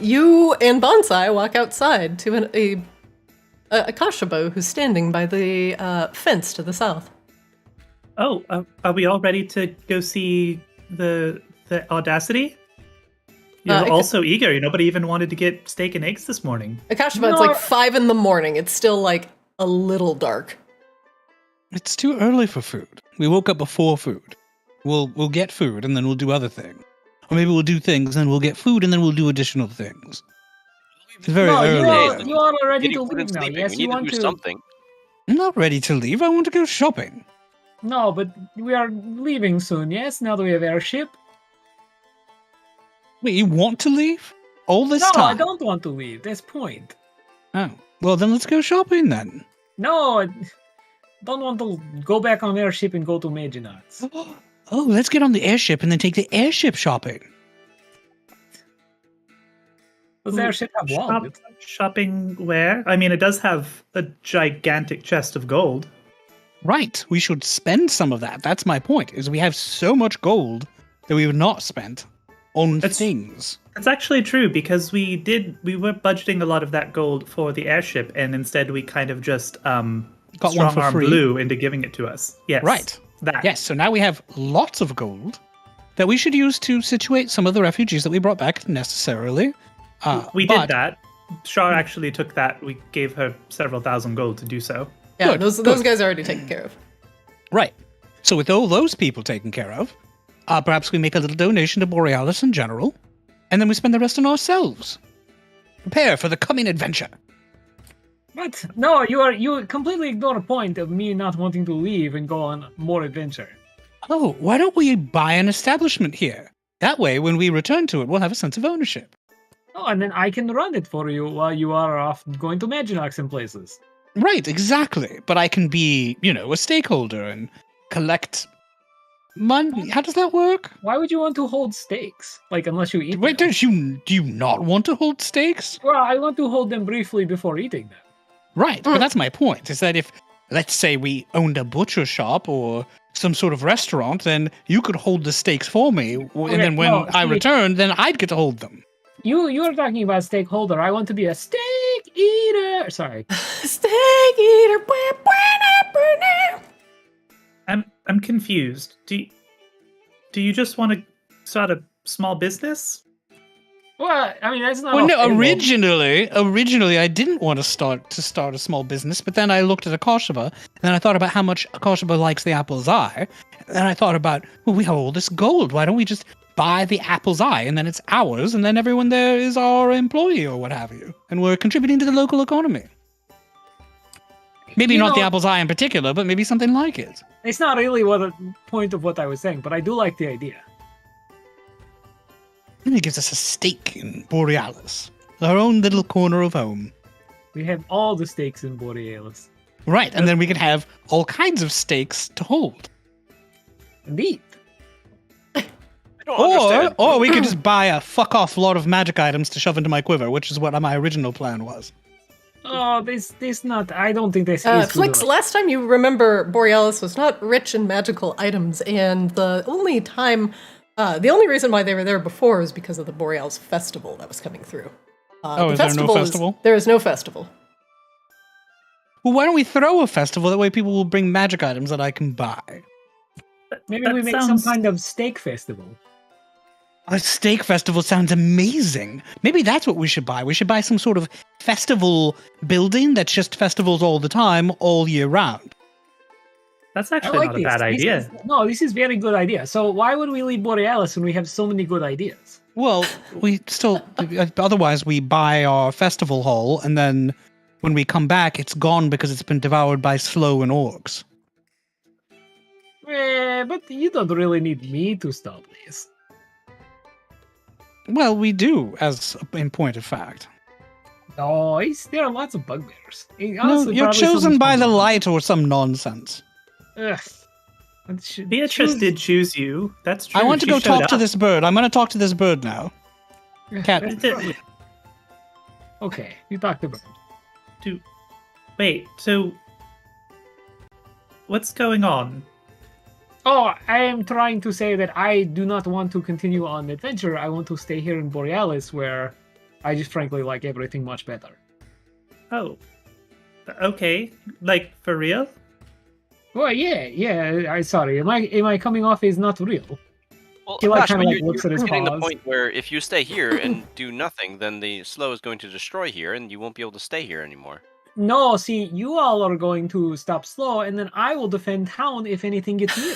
S2: You and Bonsai walk outside to a Kashabo who's standing by the fence to the south.
S1: Oh, are we all ready to go see the Audacity? You're also eager. Nobody even wanted to get steak and eggs this morning.
S2: Akashima, it's like 5 a.m. It's still like a little dark.
S4: It's too early for food. We woke up before food. We'll get food and then we'll do other things. Or maybe we'll do things and we'll get food and then we'll do additional things. It's very early.
S5: You are ready to
S3: Food and
S5: leave now.
S3: sleeping.
S5: Yes,
S3: We
S5: you
S3: need to
S5: want
S3: do
S5: to.
S3: something.
S4: I'm not ready to leave. I want to go shopping.
S5: No, but we are leaving soon. Yes, now that we have airship.
S4: Wait, you want to leave? All this
S5: No,
S4: time?
S5: I don't want to leave. That's point.
S4: Oh, well then let's go shopping then.
S5: No, I don't want to go back on airship and go to Maginox.
S4: Oh, let's get on the airship and then take the airship shopping.
S5: Does the airship have wallet?
S1: Shopping where? I mean, it does have a gigantic chest of gold.
S4: Right, we should spend some of that. That's my point, is we have so much gold that we have not spent on things.
S1: It's actually true, because we were budgeting a lot of that gold for the airship, and instead we kind of just
S4: Got one
S1: strong
S4: for
S1: arm
S4: free.
S1: Blue into giving it to us. Yes.
S4: Right.
S1: That.
S4: Yes, so now we have lots of gold that we should use to situate some of the refugees that we brought back necessarily.
S1: We did that. Shar actually took that. We gave her several thousand gold to do so.
S2: Yeah,
S4: Good,
S2: those guys are already taken care of.
S4: Right. So with all those people taken care of, perhaps we make a little donation to Borealis in general, and then we spend the rest on ourselves. Prepare for the coming adventure.
S5: What? No, you completely ignore the point of me not wanting to leave and go on more adventure.
S4: Oh, why don't we buy an establishment here? That way, when we return to it, we'll have a sense of ownership.
S5: Oh, and then I can run it for you while you are off going to Maginox and places.
S4: Right, exactly. But I can be, a stakeholder and collect money. How does that work?
S5: Why would you want to hold stakes? Like, unless you eat
S4: Wait,
S5: them.
S4: do you not want to hold stakes?
S5: Well, I want to hold them briefly before eating them.
S4: Right, but that's my point, is that if, let's say, we owned a butcher shop or some sort of restaurant, then you could hold the steaks for me, and then when I return, then I'd get to hold them.
S5: You're talking about stakeholder. I want to be a steak eater. Sorry.
S2: Steak eater.
S1: I'm confused. Do you just want to start a small business?
S5: Well, I mean, that's not.
S4: Well, no,
S5: off-table.
S4: originally, I didn't want to start a small business, but then I looked at Akashima, and then I thought about how much Akashima likes the apple's eye, and I thought about, well, we have all this gold. Why don't we just buy the apple's eye, and then it's ours, and then everyone there is our employee or what have you, and we're contributing to the local economy. Maybe not the apple's eye in particular, but maybe something like it.
S5: It's not really what the point of what I was saying, but I do like the idea.
S4: And it gives us a stake in Borealis, our own little corner of home.
S5: We have all the stakes in Borealis.
S4: Right, and then we could have all kinds of stakes to hold.
S5: Indeed.
S3: I don't understand.
S4: Or we could just buy a fuck-off lot of magic items to shove into my quiver, which is what my original plan was.
S5: Oh, this not. I don't think this is.
S2: Flix,
S5: good.
S2: last time you remember, Borealis was not rich in magical items, and the only reason why they were there before is because of the Borealis festival that was coming through.
S4: Is there no festival?
S2: There is no festival.
S4: Well, why don't we throw a festival? That way people will bring magic items that I can buy.
S5: Maybe
S1: That
S5: we make
S1: sounds-
S5: some kind of steak festival.
S4: A steak festival sounds amazing. Maybe that's what we should buy. We should buy some sort of festival building that's just festivals all the time, all year round.
S1: That's
S5: I
S1: actually
S5: like
S1: not a
S5: this.
S1: bad idea.
S5: This is very good idea. So why would we leave Borealis when we have so many good ideas?
S4: Well, we still... otherwise, we buy our festival hall, and then when we come back, it's gone because it's been devoured by slow and orcs.
S5: But you don't really need me to stop this.
S4: Well, we do, in point of fact.
S5: No, there are lots of bugbears.
S4: No, you're chosen by the light or some nonsense.
S5: Ugh.
S1: Beatrice did choose you. That's true.
S4: I want to
S1: She
S4: go
S1: showed
S4: talk to
S1: up.
S4: this bird. I'm going to talk to this bird now. Cat.
S5: Okay, you talked about it.
S1: Wait, so what's going on?
S5: Oh, I am trying to say that I do not want to continue on the adventure. I want to stay here in Borealis, where I just frankly like everything much better.
S1: Oh, okay. Like for real?
S5: Well, yeah. I sorry. Am I coming off as not real?
S3: Well,
S5: He, like,
S3: Akash,
S5: kinda,
S3: but
S5: like, looks at his
S3: you're getting the
S5: paws.
S3: point where if you stay here and do nothing, then the slow is going to destroy here, and you won't be able to stay here anymore.
S5: No, see, you all are going to stop slow, and then I will defend town if anything gets near.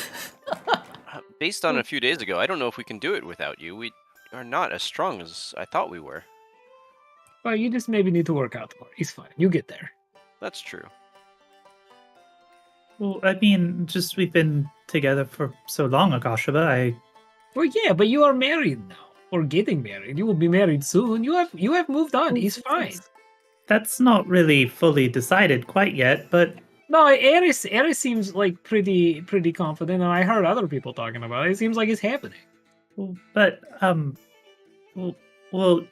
S3: Based on a few days ago, I don't know if we can do it without you. We are not as strong as I thought we were.
S5: Well, you just maybe need to work out more. He's fine. You get there.
S3: That's true.
S1: Well, I mean, just we've been together for so long, Akashaba.
S5: Well, yeah, but you are married now, or getting married. You will be married soon. You have moved on. He's fine.
S1: That's not really fully decided quite yet, but
S5: No, Ares seems like pretty confident, and I heard other people talking about it. It seems like it's happening.
S1: but well,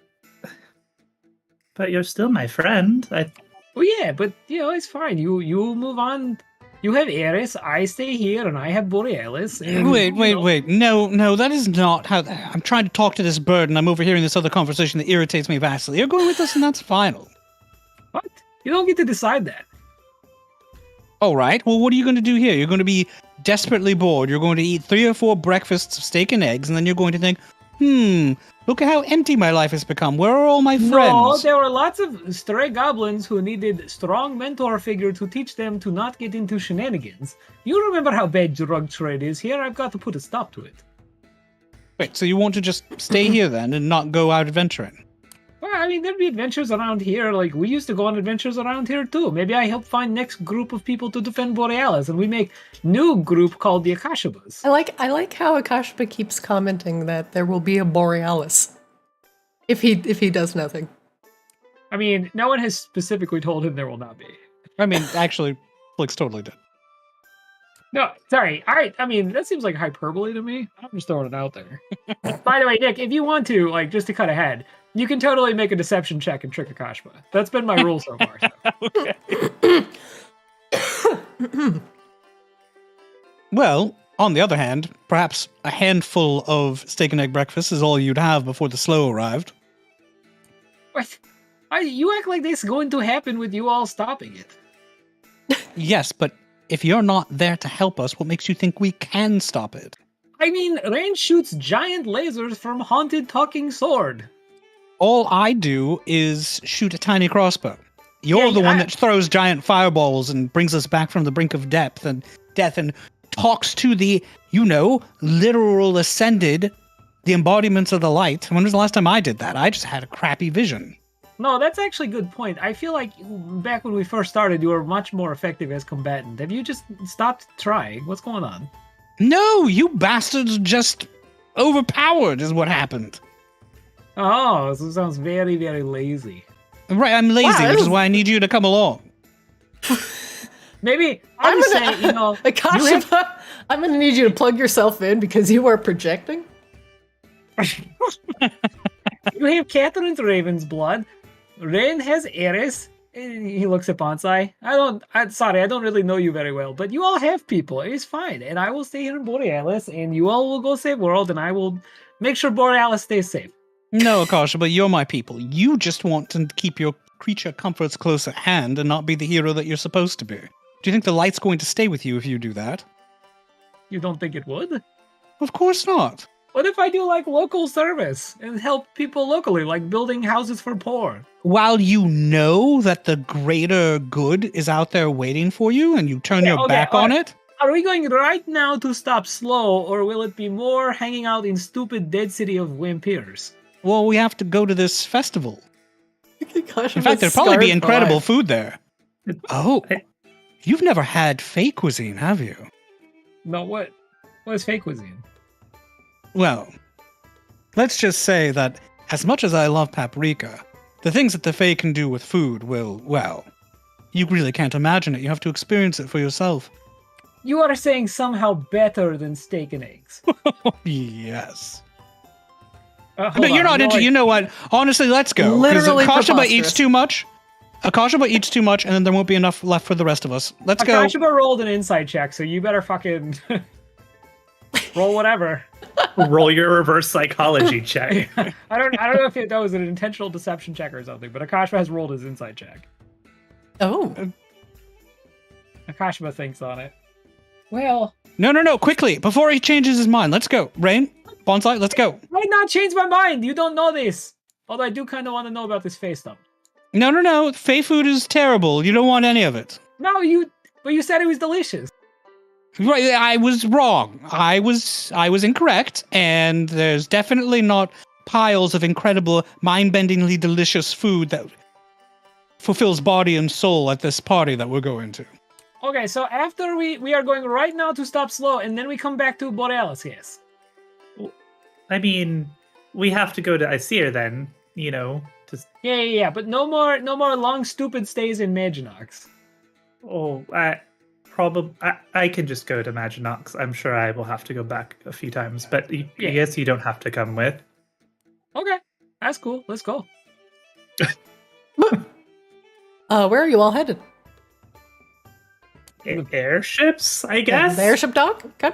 S1: but you're still my friend.
S5: Well, yeah, but it's fine. You move on. You have Ares, I stay here, and I have Borealis. And,
S4: Wait. No, that is not how. I'm trying to talk to this bird, and I'm overhearing this other conversation that irritates me vastly. You're going with us, and that's final.
S5: What? You don't get to decide that.
S4: All right. Well, what are you going to do here? You're going to be desperately bored. You're going to eat 3 or 4 breakfasts of steak and eggs, and then you're going to think, look at how empty my life has become. Where are all my friends?
S5: No, there were lots of stray goblins who needed strong mentor figure to teach them to not get into shenanigans. You remember how bad drug trade is here? I've got to put a stop to it.
S4: Wait, so you want to just stay here then and not go out adventuring?
S5: Well, I mean, there'd be adventures around here. Like, we used to go on adventures around here, too. Maybe I help find next group of people to defend Borealis, and we make new group called the Akashabas.
S2: I like how Akashba keeps commenting that there will be a Borealis if he does nothing.
S5: I mean, no one has specifically told him there will not be.
S4: I mean, actually, Flix totally did.
S5: No, sorry. I mean, that seems like hyperbole to me. I'm just throwing it out there. By the way, Nick, if you want to, like, just to cut ahead, you can totally make a deception check and trick Akashba. That's been my rule so far. So.
S4: Well, on the other hand, perhaps a handful of steak and egg breakfast is all you'd have before the slow arrived.
S5: What? You act like this is going to happen with you all stopping it.
S4: Yes, but if you're not there to help us, what makes you think we can stop it?
S5: I mean, Rain shoots giant lasers from Haunted Talking Sword.
S4: All I do is shoot a tiny crossbow. You're the one that throws giant fireballs and brings us back from the brink of death and talks to the, literal ascended, the embodiments of the light. When was the last time I did that? I just had a crappy vision.
S5: No, that's actually a good point. I feel like back when we first started, you were much more effective as combatant. Have you just stopped trying? What's going on?
S4: No, you bastards just overpowered is what happened.
S5: Oh, this sounds very, very lazy.
S4: Right, I'm lazy, which is why I need you to come along.
S5: Maybe, I'm just saying,
S2: Akashba, I'm going to need you to plug yourself in because you are projecting.
S5: You have Catherine's Raven's blood. Rain has Ares. He looks at Bonsai. Sorry, I don't really know you very well, but you all have people. It's fine. And I will stay here in Borealis, and you all will go save world, and I will make sure Borealis stays safe.
S4: No, Akasha, but you're my people. You just want to keep your creature comforts close at hand and not be the hero that you're supposed to be. Do you think the light's going to stay with you if you do that?
S5: You don't think it would?
S4: Of course not.
S5: What if I do, like, local service and help people locally, like building houses for poor?
S4: While you know that the greater good is out there waiting for you and you turn your back on it?
S5: Are we going right now to stop slow, or will it be more hanging out in stupid dead city of Wampirs?
S4: Well, we have to go to this festival.
S2: Gosh,
S4: in fact, there'd probably be incredible food there. Oh, you've never had fake cuisine, have you?
S5: No, what? What is fake cuisine?
S4: Well, let's just say that as much as I love paprika, the things that the Fae can do with food well, you really can't imagine it. You have to experience it for yourself.
S5: You are saying somehow better than steak and eggs.
S4: Yes.
S5: But
S4: you're not into. You know what? Honestly, let's go. Because Akashba eats too much. Akashba eats too much, and then there won't be enough left for the rest of us. Let's go.
S5: Akashba rolled an insight check, so you better fucking roll whatever.
S1: Roll your reverse psychology check.
S5: I don't know if that was an intentional deception check or something, but Akashba has rolled his insight check.
S2: Oh.
S5: Akashba thinks on it. Well.
S4: No. Quickly, before he changes his mind, let's go. Rain? Bonsai, let's go.
S5: Might not change my mind. You don't know this. Although I do kind of want to know about this Fey stuff.
S4: No. Fey food is terrible. You don't want any of it.
S5: No, but you said it was delicious.
S4: Right, I was wrong. I was incorrect, and there's definitely not piles of incredible, mind-bendingly delicious food that fulfills body and soul at this party that we're going to.
S5: Okay, so after we are going right now to stop slow, and then we come back to Borealis, yes.
S1: I mean, we have to go to Aesir then, you know.
S5: Yeah, but no more long stupid stays in Maginox.
S1: Oh, I can just go to Maginox. I'm sure I will have to go back a few times, but I guess you don't have to come with.
S5: Okay, that's cool. Let's go.
S2: Where are you all headed?
S1: Airships, I
S2: Yeah,
S1: guess.
S2: the airship dock? Okay.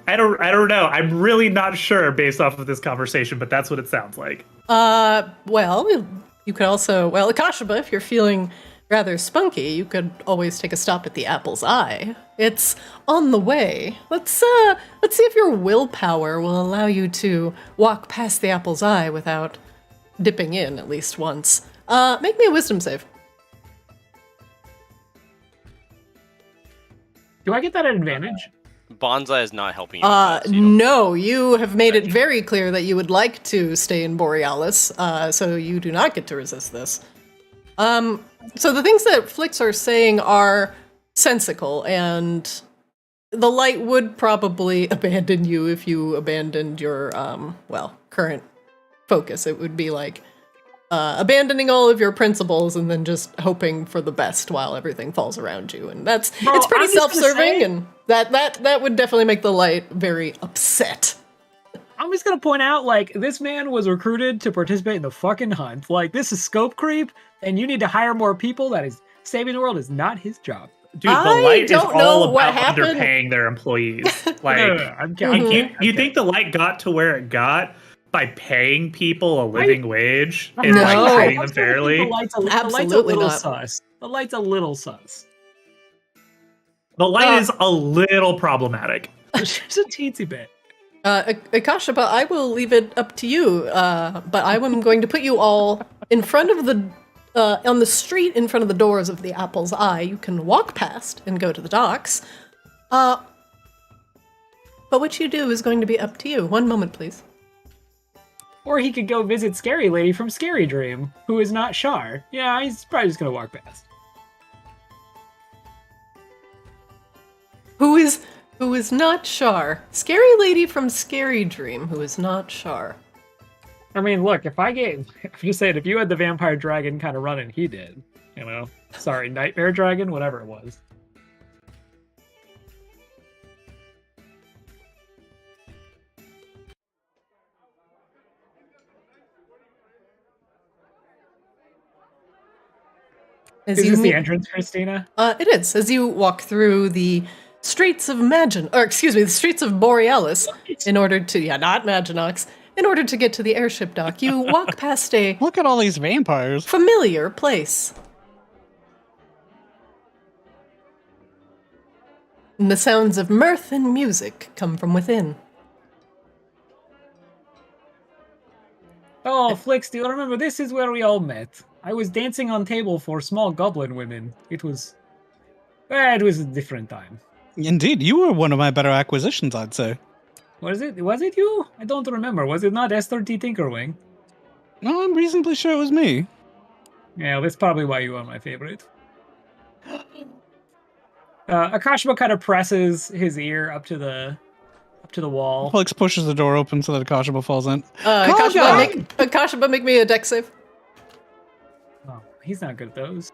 S1: I don't know. I'm really not sure based off of this conversation, but that's what it sounds like.
S2: Well, you could also, Akashaba, if you're feeling rather spunky, you could always take a stop at the Apple's Eye. It's on the way. Let's see if your willpower will allow you to walk past the Apple's Eye without dipping in at least once. Make me a wisdom save.
S5: Do I get that advantage?
S3: Bonsai is not helping you. With that, so you
S2: No, you have made it very clear that you would like to stay in Borealis, so you do not get to resist this. So the things that Flicks are saying are sensical, and the light would probably abandon you if you abandoned your, current focus. It would be like abandoning all of your principles and then just hoping for the best while everything falls around you. And it's pretty self-serving, and that would definitely make the light very upset.
S5: I'm just gonna point out, like, this man was recruited to participate in the fucking hunt. Like, this is scope creep, and you need to hire more people. That is, saving the world is not his job.
S1: Dude, the
S2: I
S1: light is
S2: don't know
S1: all
S2: what
S1: about
S2: happened.
S1: underpaying their employees. Like,
S5: I'm kidding.
S1: you think the light got to where it got by paying people a living wage and
S2: No.
S1: like treating them
S5: The
S1: fairly?
S5: light's a
S2: Absolutely
S5: little
S2: not.
S5: sus. The light's a little sus.
S1: The light is a little problematic.
S5: Just a teensy bit.
S2: Akashaba, I will leave it up to you, but I am going to put you all in front of on the street in front of the doors of the Apple's Eye. You can walk past and go to the docks. But what you do is going to be up to you. One moment, please.
S5: Or he could go visit Scary Lady from Scary Dream, who is not Shar. Yeah, he's probably just gonna walk past.
S2: Who is not Shar? Scary Lady from Scary Dream, who is not Shar.
S5: I mean, look, I'm just saying, if you had the vampire dragon kind of running, he did. You know? Sorry, nightmare dragon, whatever it was.
S2: As
S5: Is
S2: you
S5: this the
S2: meet-
S5: entrance, Christina?
S2: It is. As you walk through the streets of the streets of Borealis, in order to, not Maginox, in order to get to the airship dock, you walk past a
S4: Look at all these vampires.
S2: familiar place. And the sounds of mirth and music come from within.
S5: Oh, Flix, do you remember? This is where we all met. I was dancing on table for small goblin women. It was a different time.
S4: Indeed, you were one of my better acquisitions, I'd say.
S5: Was it you? I don't remember. Was it not Esther T. Tinkerwing?
S4: No, I'm reasonably sure it was me.
S5: Yeah, that's probably why you are my favorite. Akashima kind of presses his ear up to the wall.
S4: Felix pushes the door open so that Akashima falls in.
S2: Akashaba, make me a dex save.
S5: Oh, he's not good at those.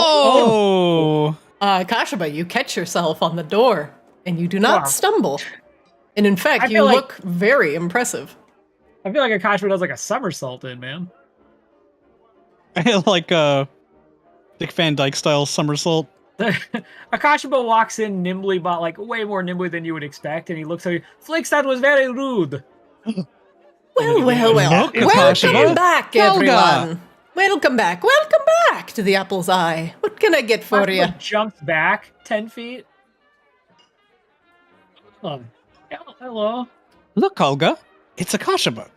S4: Oh!
S2: Akashaba, you catch yourself on the door, and you do not
S5: Wow.
S2: stumble. And in fact,
S5: I
S2: you
S5: feel like-
S2: look very impressive.
S5: I feel like Akashima does like a somersault in, man.
S4: Like a Dick Van Dyke style somersault.
S5: Akashima walks in nimbly, but like way more nimbly than you would expect, and he looks at you. Flix, that was very rude.
S2: Well.
S4: Look,
S2: Welcome
S4: Akashima.
S2: back,
S4: Helga.
S2: everyone. Welcome back to the Apple's Eye. What can I get for you?
S5: Akashima jumps back 10 feet. Hello.
S4: Look, Olga, it's a Kashaba.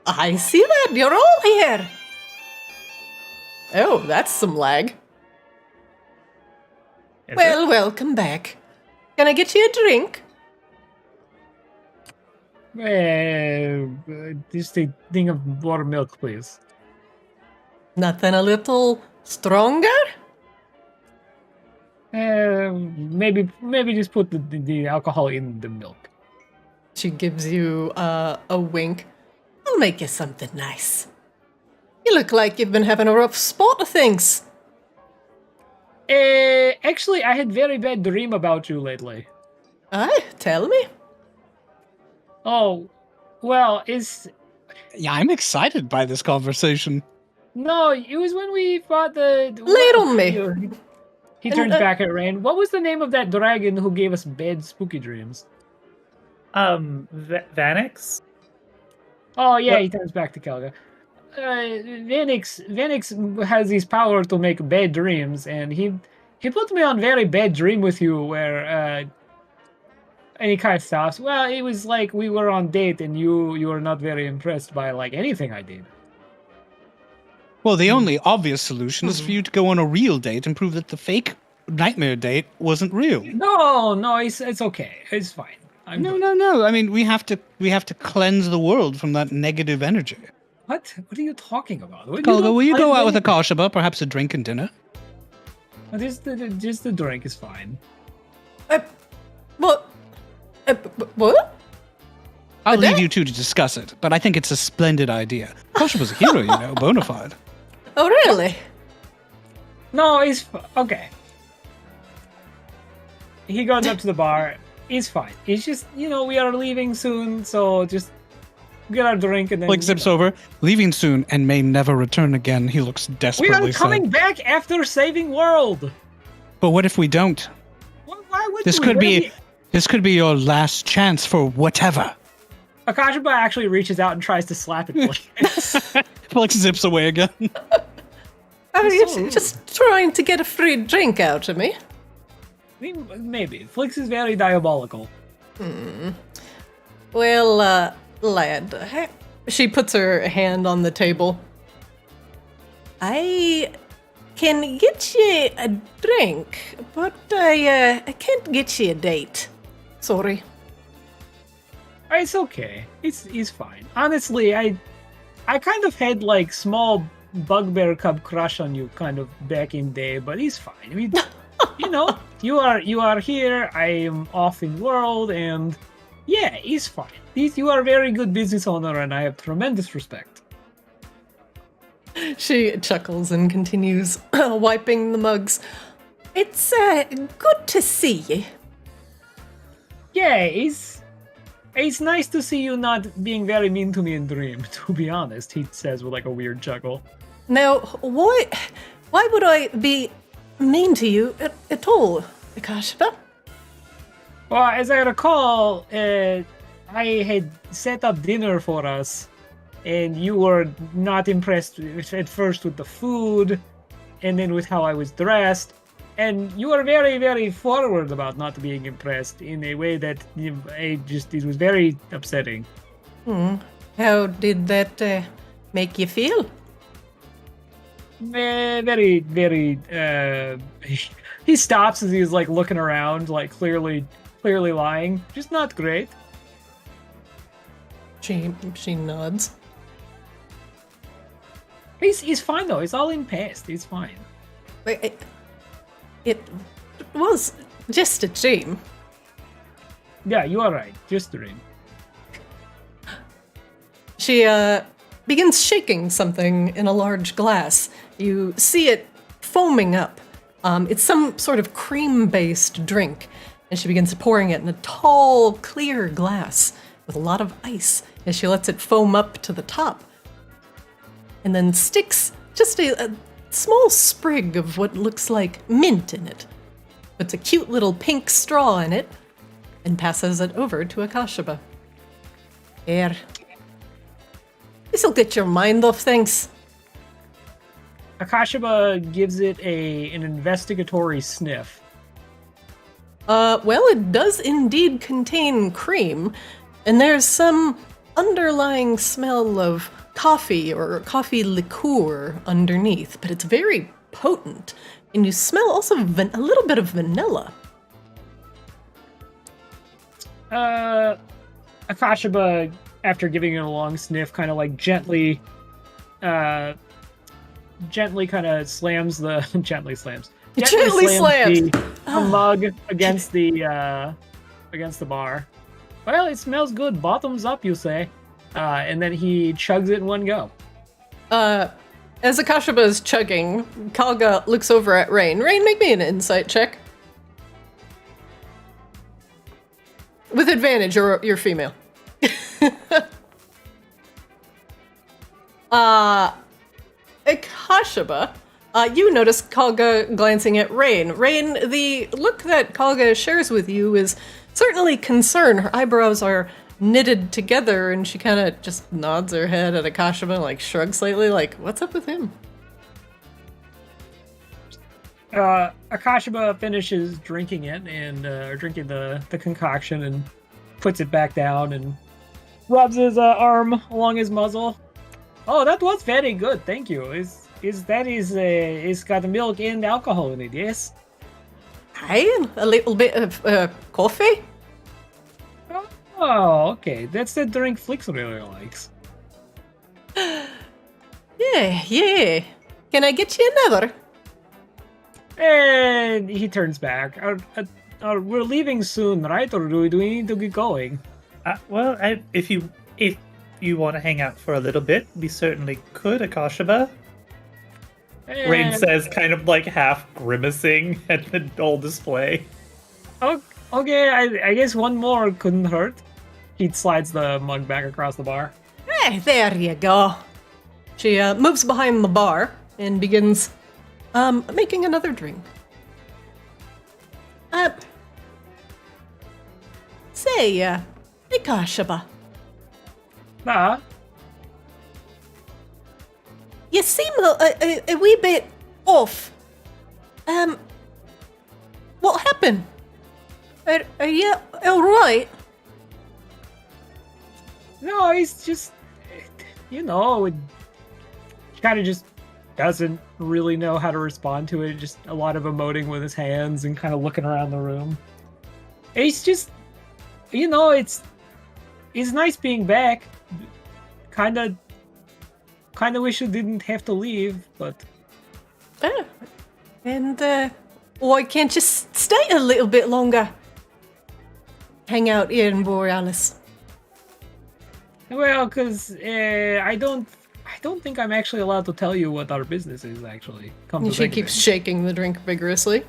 S2: I see that. You're all here. Oh, that's some lag.
S1: Is
S2: Well, welcome back. Can I get you a drink?
S5: Just a thing of water milk, please.
S2: Nothing a little stronger?
S5: Maybe just put the alcohol in the milk.
S2: She gives you a wink. I'll make you something nice. You look like you've been having a rough spot of things.
S5: Actually, I had very bad dream about you lately.
S2: Aye, tell me.
S5: Oh, well,
S4: Yeah, I'm excited by this conversation.
S5: no, it was when we fought the...
S2: Lay on me.
S5: He turns back at Rain. What was the name of that dragon who gave us bad spooky dreams?
S1: Vanix?
S5: Oh, yeah,
S1: What?
S5: he turns back to Kelga. Vanix has this power to make bad dreams, and he put me on very bad dream with you where and he kind of stops. Well, it was like we were on date and you were not very impressed by like anything I did.
S4: Well, the only obvious solution is for you to go on a real date and prove that the fake nightmare date wasn't real.
S5: No, it's okay. It's fine.
S4: No. I mean, we have to cleanse the world from that negative energy.
S5: What are you talking about?
S4: Olga, will you go out with a Kashaba, perhaps a drink and dinner?
S5: Just the drink is fine.
S2: What? What?
S4: I'll leave you two to discuss it, but I think it's a splendid idea. Kashaba's a hero, bona fide.
S2: Oh, really?
S5: No, it's okay. He goes up to the bar. It's fine. It's just, we are leaving soon, so just get our drink and then...
S4: Blake zips over, leaving soon and may never return again. He looks
S5: We
S4: desperately
S5: are coming
S4: sad.
S5: back after saving world.
S4: But what if we don't?
S5: Why would
S4: This
S5: we?
S4: could be your last chance for whatever.
S5: Akashaba actually reaches out and tries to slap it.
S4: Blake zips away again.
S2: Are you just trying to get a free drink out of me?
S5: Maybe. Flix is very diabolical.
S2: Well, lad, she puts her hand on the table. I can get you a drink, but I can't get you a date. Sorry.
S5: It's okay. It's fine. Honestly, I kind of had like small bugbear cub crush on you kind of back in day, but it's fine. I mean, you are here, I am off in world, and yeah, it's fine. You are a very good business owner, and I have tremendous respect.
S2: She chuckles and continues wiping the mugs. It's good to see you.
S5: Yeah, it's nice to see you not being very mean to me in dream, to be honest, he says with like a weird chuckle.
S2: Now, why would I be mean to you at all, Akashba?
S5: Well, as I recall, I had set up dinner for us, and you were not impressed at first with the food, and then with how I was dressed, and you were very, very forward about not being impressed in a way that it was very upsetting.
S2: How did that make you feel?
S5: Very, very. He stops as he's like looking around, like clearly lying. Just not great.
S2: She nods.
S5: He's fine though. It's all in past. He's fine.
S2: It was just a dream.
S5: Yeah, you are right. Just a dream.
S2: She begins shaking something in a large glass. You see it foaming up. It's some sort of cream-based drink, and she begins pouring it in a tall, clear glass with a lot of ice as she lets it foam up to the top, and then sticks just a small sprig of what looks like mint in it. Puts a cute little pink straw in it, and passes it over to Akashaba. Here. This'll get your mind off things.
S5: Akashaba gives it an investigatory sniff.
S2: Well, it does indeed contain cream, and there's some underlying smell of coffee or coffee liqueur underneath, but it's very potent. And you smell also a little bit of vanilla.
S5: Akashaba, after giving it a long sniff, kind of like gently kind of slams the gently slams the mug against the bar. Well, it smells good. Bottoms up, you say? And then he chugs it in one go.
S2: As Akashaba is chugging, Kalga looks over at Rain. Rain, make me an insight check. With advantage, you're female. Akashaba, you notice Kalga glancing at Rain. Rain, the look that Kalga shares with you is certainly concern. Her eyebrows are knitted together, and she kind of just nods her head at Akashaba, like shrugs slightly, like, what's up with him?
S5: Akashaba finishes drinking it and drinking the concoction and puts it back down and rubs his arm along his muzzle. Oh, that was very good, thank you. It's got milk and alcohol in it, yes?
S2: Aye, a little bit of coffee.
S5: Oh, okay. That's the drink Flix really likes.
S2: Yeah. Can I get you another?
S5: And he turns back. We're leaving soon, right? Or do we need to get going?
S1: Well, if you want to hang out for a little bit, we certainly could, Akashaba. Rain says, kind of like half grimacing at the old display.
S5: Okay, I guess one more couldn't hurt. He slides the mug back across the bar.
S2: Hey, there you go. She moves behind the bar and begins making another drink. Say, Akashaba. You seem a wee bit off. What happened? Are you alright?
S5: No, he's just, kind of just doesn't really know how to respond to it. Just a lot of emoting with his hands and kind of looking around the room. He's just, it's nice being back. Kind of wish you didn't have to leave, but...
S2: And why can't you stay a little bit longer? Hang out here in Borealis.
S5: Well, because I don't think I'm actually allowed to tell you what our business is, actually.
S2: She keeps shaking the drink vigorously.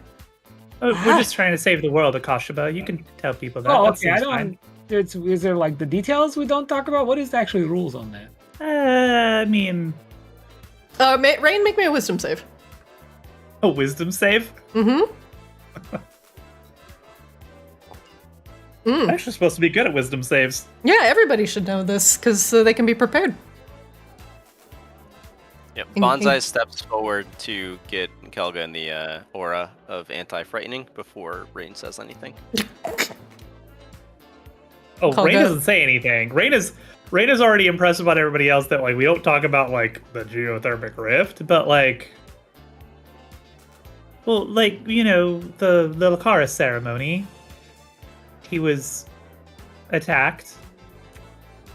S1: Oh, we're just trying to save the world, Akashaba. You can tell people that.
S5: Oh,
S1: That
S5: okay.
S1: seems fine.
S5: Is there, like, the details we don't talk about? What is the actual rules on that?
S1: I mean...
S2: Rain, make me a wisdom save.
S1: A wisdom save?
S2: Mm-hmm.
S1: I'm actually supposed to be good at wisdom saves.
S2: Yeah, everybody should know this, because they can be prepared.
S3: Yep. Bonsai steps forward to get Kelga in the aura of anti-frightening before Rain says anything.
S1: Oh, Rain doesn't say anything. Rain is already impressed about everybody else that, like, we don't talk about, like, the geothermic rift, but, like... Well, like, the Lakara ceremony. He was attacked.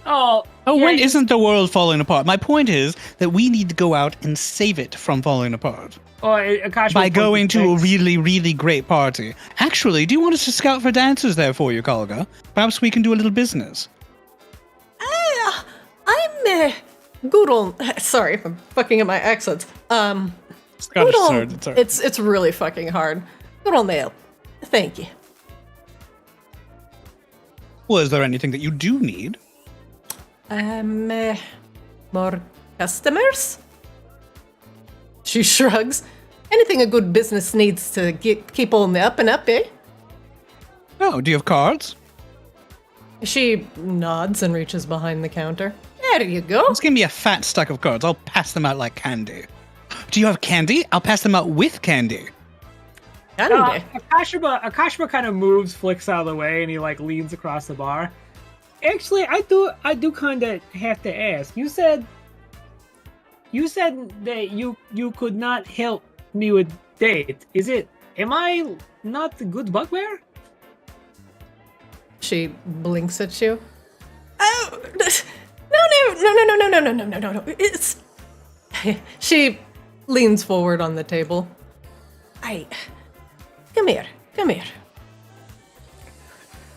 S5: Oh,
S4: when isn't the world falling apart? My point is that we need to go out and save it from falling apart. By going to a really, really great party. Actually, do you want us to scout for dancers there for you, Kalga? Perhaps we can do a little business.
S2: I'm good on... Sorry, I'm fucking up my accents.
S4: Scottish sword, it's all right.
S2: It's really fucking hard. Good on nail. Thank you.
S4: Well, is there anything that you do need?
S2: More customers? She shrugs. Anything a good business needs to keep on the up and up, eh?
S4: Oh, do you have cards?
S2: She nods and reaches behind the counter. There you go.
S4: Just give me a fat stack of cards. I'll pass them out like candy. Do you have candy? I'll pass them out with candy.
S2: Andy.
S5: Akashima kind of moves, flicks out of the way, and he like leans across the bar. Actually, I do kind of have to ask. You said that you could not help me with date. Am I not a good bugbear?
S2: She blinks at you. Oh, no. It's. She leans forward on the table. Come here.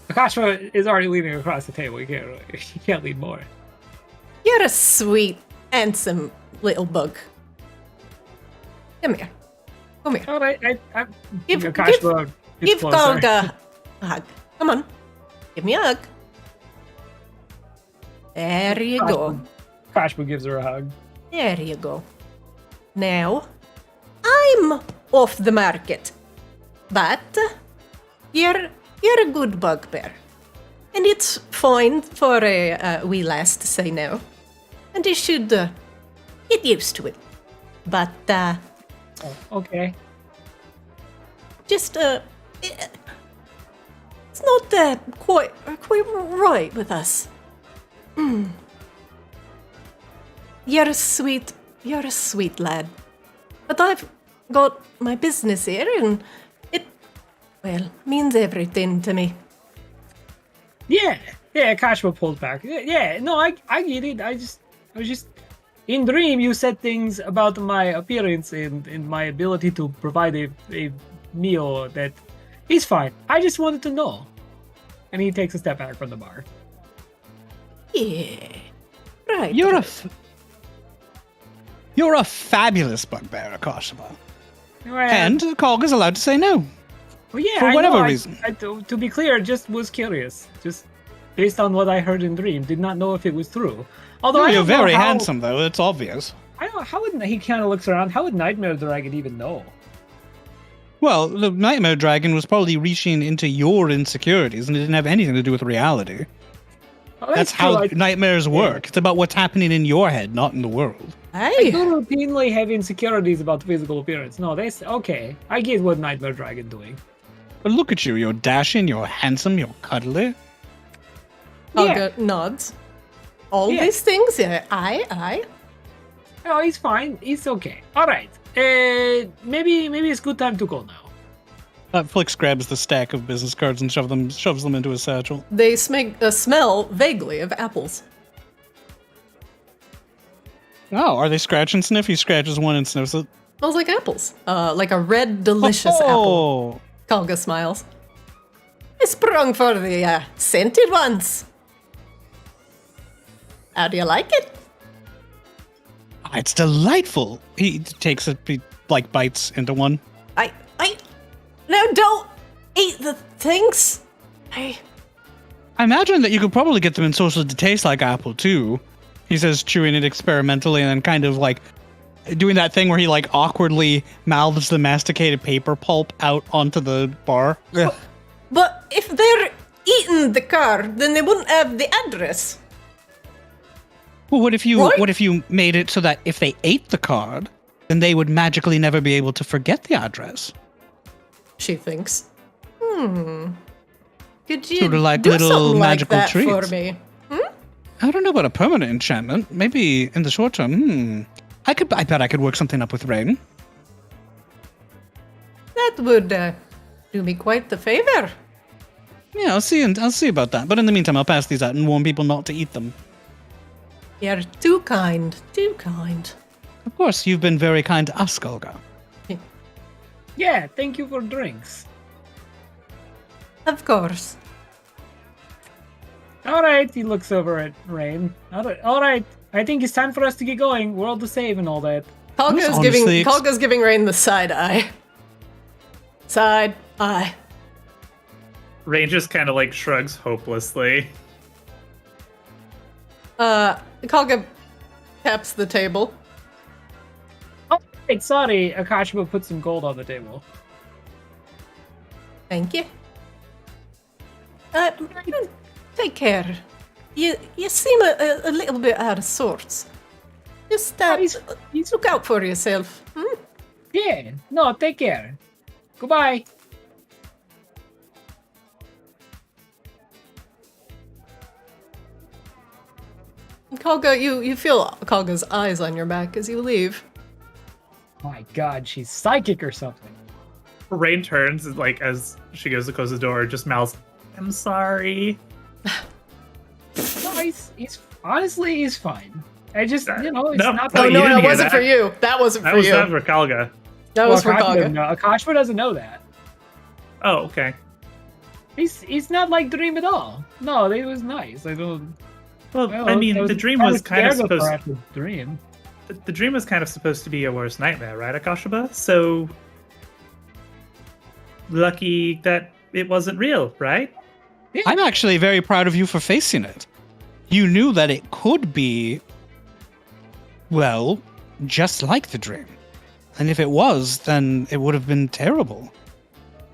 S5: Akashima is already leaning across the table. He can't lean more.
S2: You're a sweet, handsome little bug. Come here.
S5: All right, I
S2: Give
S5: Akashima gets closer.
S2: Golga a hug. Come on. Give me a hug. There you go.
S5: Akashima gives her a hug.
S2: There you go. Now, I'm off the market. But you're a good bugbear. And it's fine for a wee lass to say no. And you should get used to it. But,
S5: Okay.
S2: just, it's not quite right with us. You're a sweet lad. But I've got my business here, and it, well, means everything to me.
S5: Yeah, Akashima pulled back. Yeah, no, I get it. I was just in Dream. You said things about my appearance and my ability to provide a meal that is fine. I just wanted to know. And he takes a step back from the bar.
S2: Yeah. Right.
S4: You're a fabulous bugbear, Akashima.
S5: Well,
S4: And Kog is allowed to say no.
S5: well, yeah,
S4: for
S5: I
S4: whatever
S5: know,
S4: reason.
S5: To be clear, just was curious. Just based on what I heard in Dream, did not know if it was true. Although I
S4: You're
S5: don't know
S4: very
S5: how-
S4: handsome, though. It's obvious.
S5: I don't know, how would he kind of looks around? How would Nightmare Dragon even know?
S4: Well, the Nightmare Dragon was probably reaching into your insecurities, and it didn't have anything to do with reality.
S5: Oh,
S4: That's
S5: true.
S4: how nightmares work. It's about what's happening in your head, not in the world.
S5: I
S2: Hey.
S5: do routinely have insecurities about physical appearance. No, that's okay. I get what Nightmare Dragon doing.
S4: But look at you. You're dashing, you're handsome, you're cuddly.
S2: Olga nods. All
S5: Yeah.
S2: these things, yeah, aye.
S5: Oh, he's fine. It's okay. All right. Maybe it's good time to go now.
S4: Flix grabs the stack of business cards and shoves them into his satchel.
S2: They smell vaguely of apples.
S4: Oh, are they scratch and sniff? He scratches one and sniffs it.
S2: Smells like apples. Like a red, delicious apple.
S4: Oh,
S2: Kalga smiles. I sprung for the scented ones. How do you like it?
S4: it's delightful. He takes it, he bites into one.
S2: No, don't eat the things.
S4: I imagine that you could probably get them in sauces to taste like apple too. He says, chewing it experimentally and then kind of doing that thing where he awkwardly mouths the masticated paper pulp out onto the bar. Ugh.
S2: But if they're eating the card, then they wouldn't have the address.
S4: Well, what if you
S2: Right?
S4: what if you made it so that if they ate the card, then they would magically never be able to forget the address?
S2: She thinks. Could you
S4: Sort of like
S2: do
S4: little
S2: something
S4: magical
S2: like that for
S4: treats.
S2: me?
S4: I don't know about a permanent enchantment. Maybe in the short term. I bet I could work something up with Rain.
S2: That would do me quite the favor.
S4: Yeah, I'll see about that. But in the meantime, I'll pass these out and warn people not to eat them.
S2: You're too kind. Too kind.
S4: Of course, you've been very kind to us, Golga.
S5: Yeah, thank you for drinks.
S2: Of course.
S5: All right, he looks over at Rain. All right, I think it's time for us to get going. World to save and all that.
S2: Kalga's giving Rain the side eye. Side eye.
S1: Rain just kind of shrugs hopelessly.
S2: Kalga taps the table.
S5: Oh, right, sorry. Akashima put some gold on the table.
S2: Thank you. Take care. You seem a little bit out of sorts. Just
S5: He's
S2: look out for yourself.
S5: Yeah, no, take care. Goodbye.
S2: Kalga, you feel Kalga's eyes on your back as you leave.
S5: My God, she's psychic or something.
S1: Rain turns, like, as she goes to close the door, just mouths, I'm sorry.
S5: No, he's honestly, he's fine. I just, it's
S1: No,
S5: not.
S1: no,
S2: Oh
S1: you
S2: no,
S1: didn't
S2: that
S1: hear
S2: wasn't
S1: that.
S2: for you. That wasn't
S1: That
S2: for
S1: was
S2: you.
S1: not for Kalga.
S2: That was for
S5: Akashima doesn't
S2: Kalga.
S5: know. Akashima doesn't know that.
S1: Oh, okay.
S5: He's not like Dream at all. No, it was nice. I don't.
S1: Well,
S5: Well,
S1: I mean, the dream was kind of supposed.
S5: Dream.
S1: The dream was kind of supposed to be your worst nightmare, right, Akashima? So lucky that it wasn't real, right?
S4: I'm actually very proud of you for facing it. You knew that it could be, well, just like the dream. And if it was, then it would have been terrible.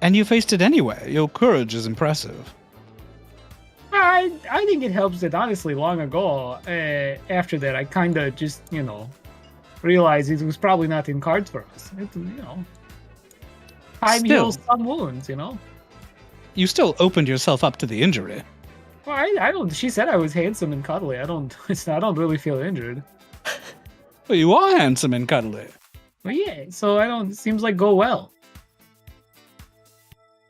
S4: And you faced it anyway. Your courage is impressive.
S5: I think it helps that honestly, long ago, after that, I kind of just realized it was probably not in cards for us. Time heals some wounds,
S4: You still opened yourself up to the injury.
S5: Well, I don't. She said I was handsome and cuddly. I don't really feel injured.
S4: Well, you are handsome and cuddly.
S5: Well, yeah. So I don't. It seems like go well.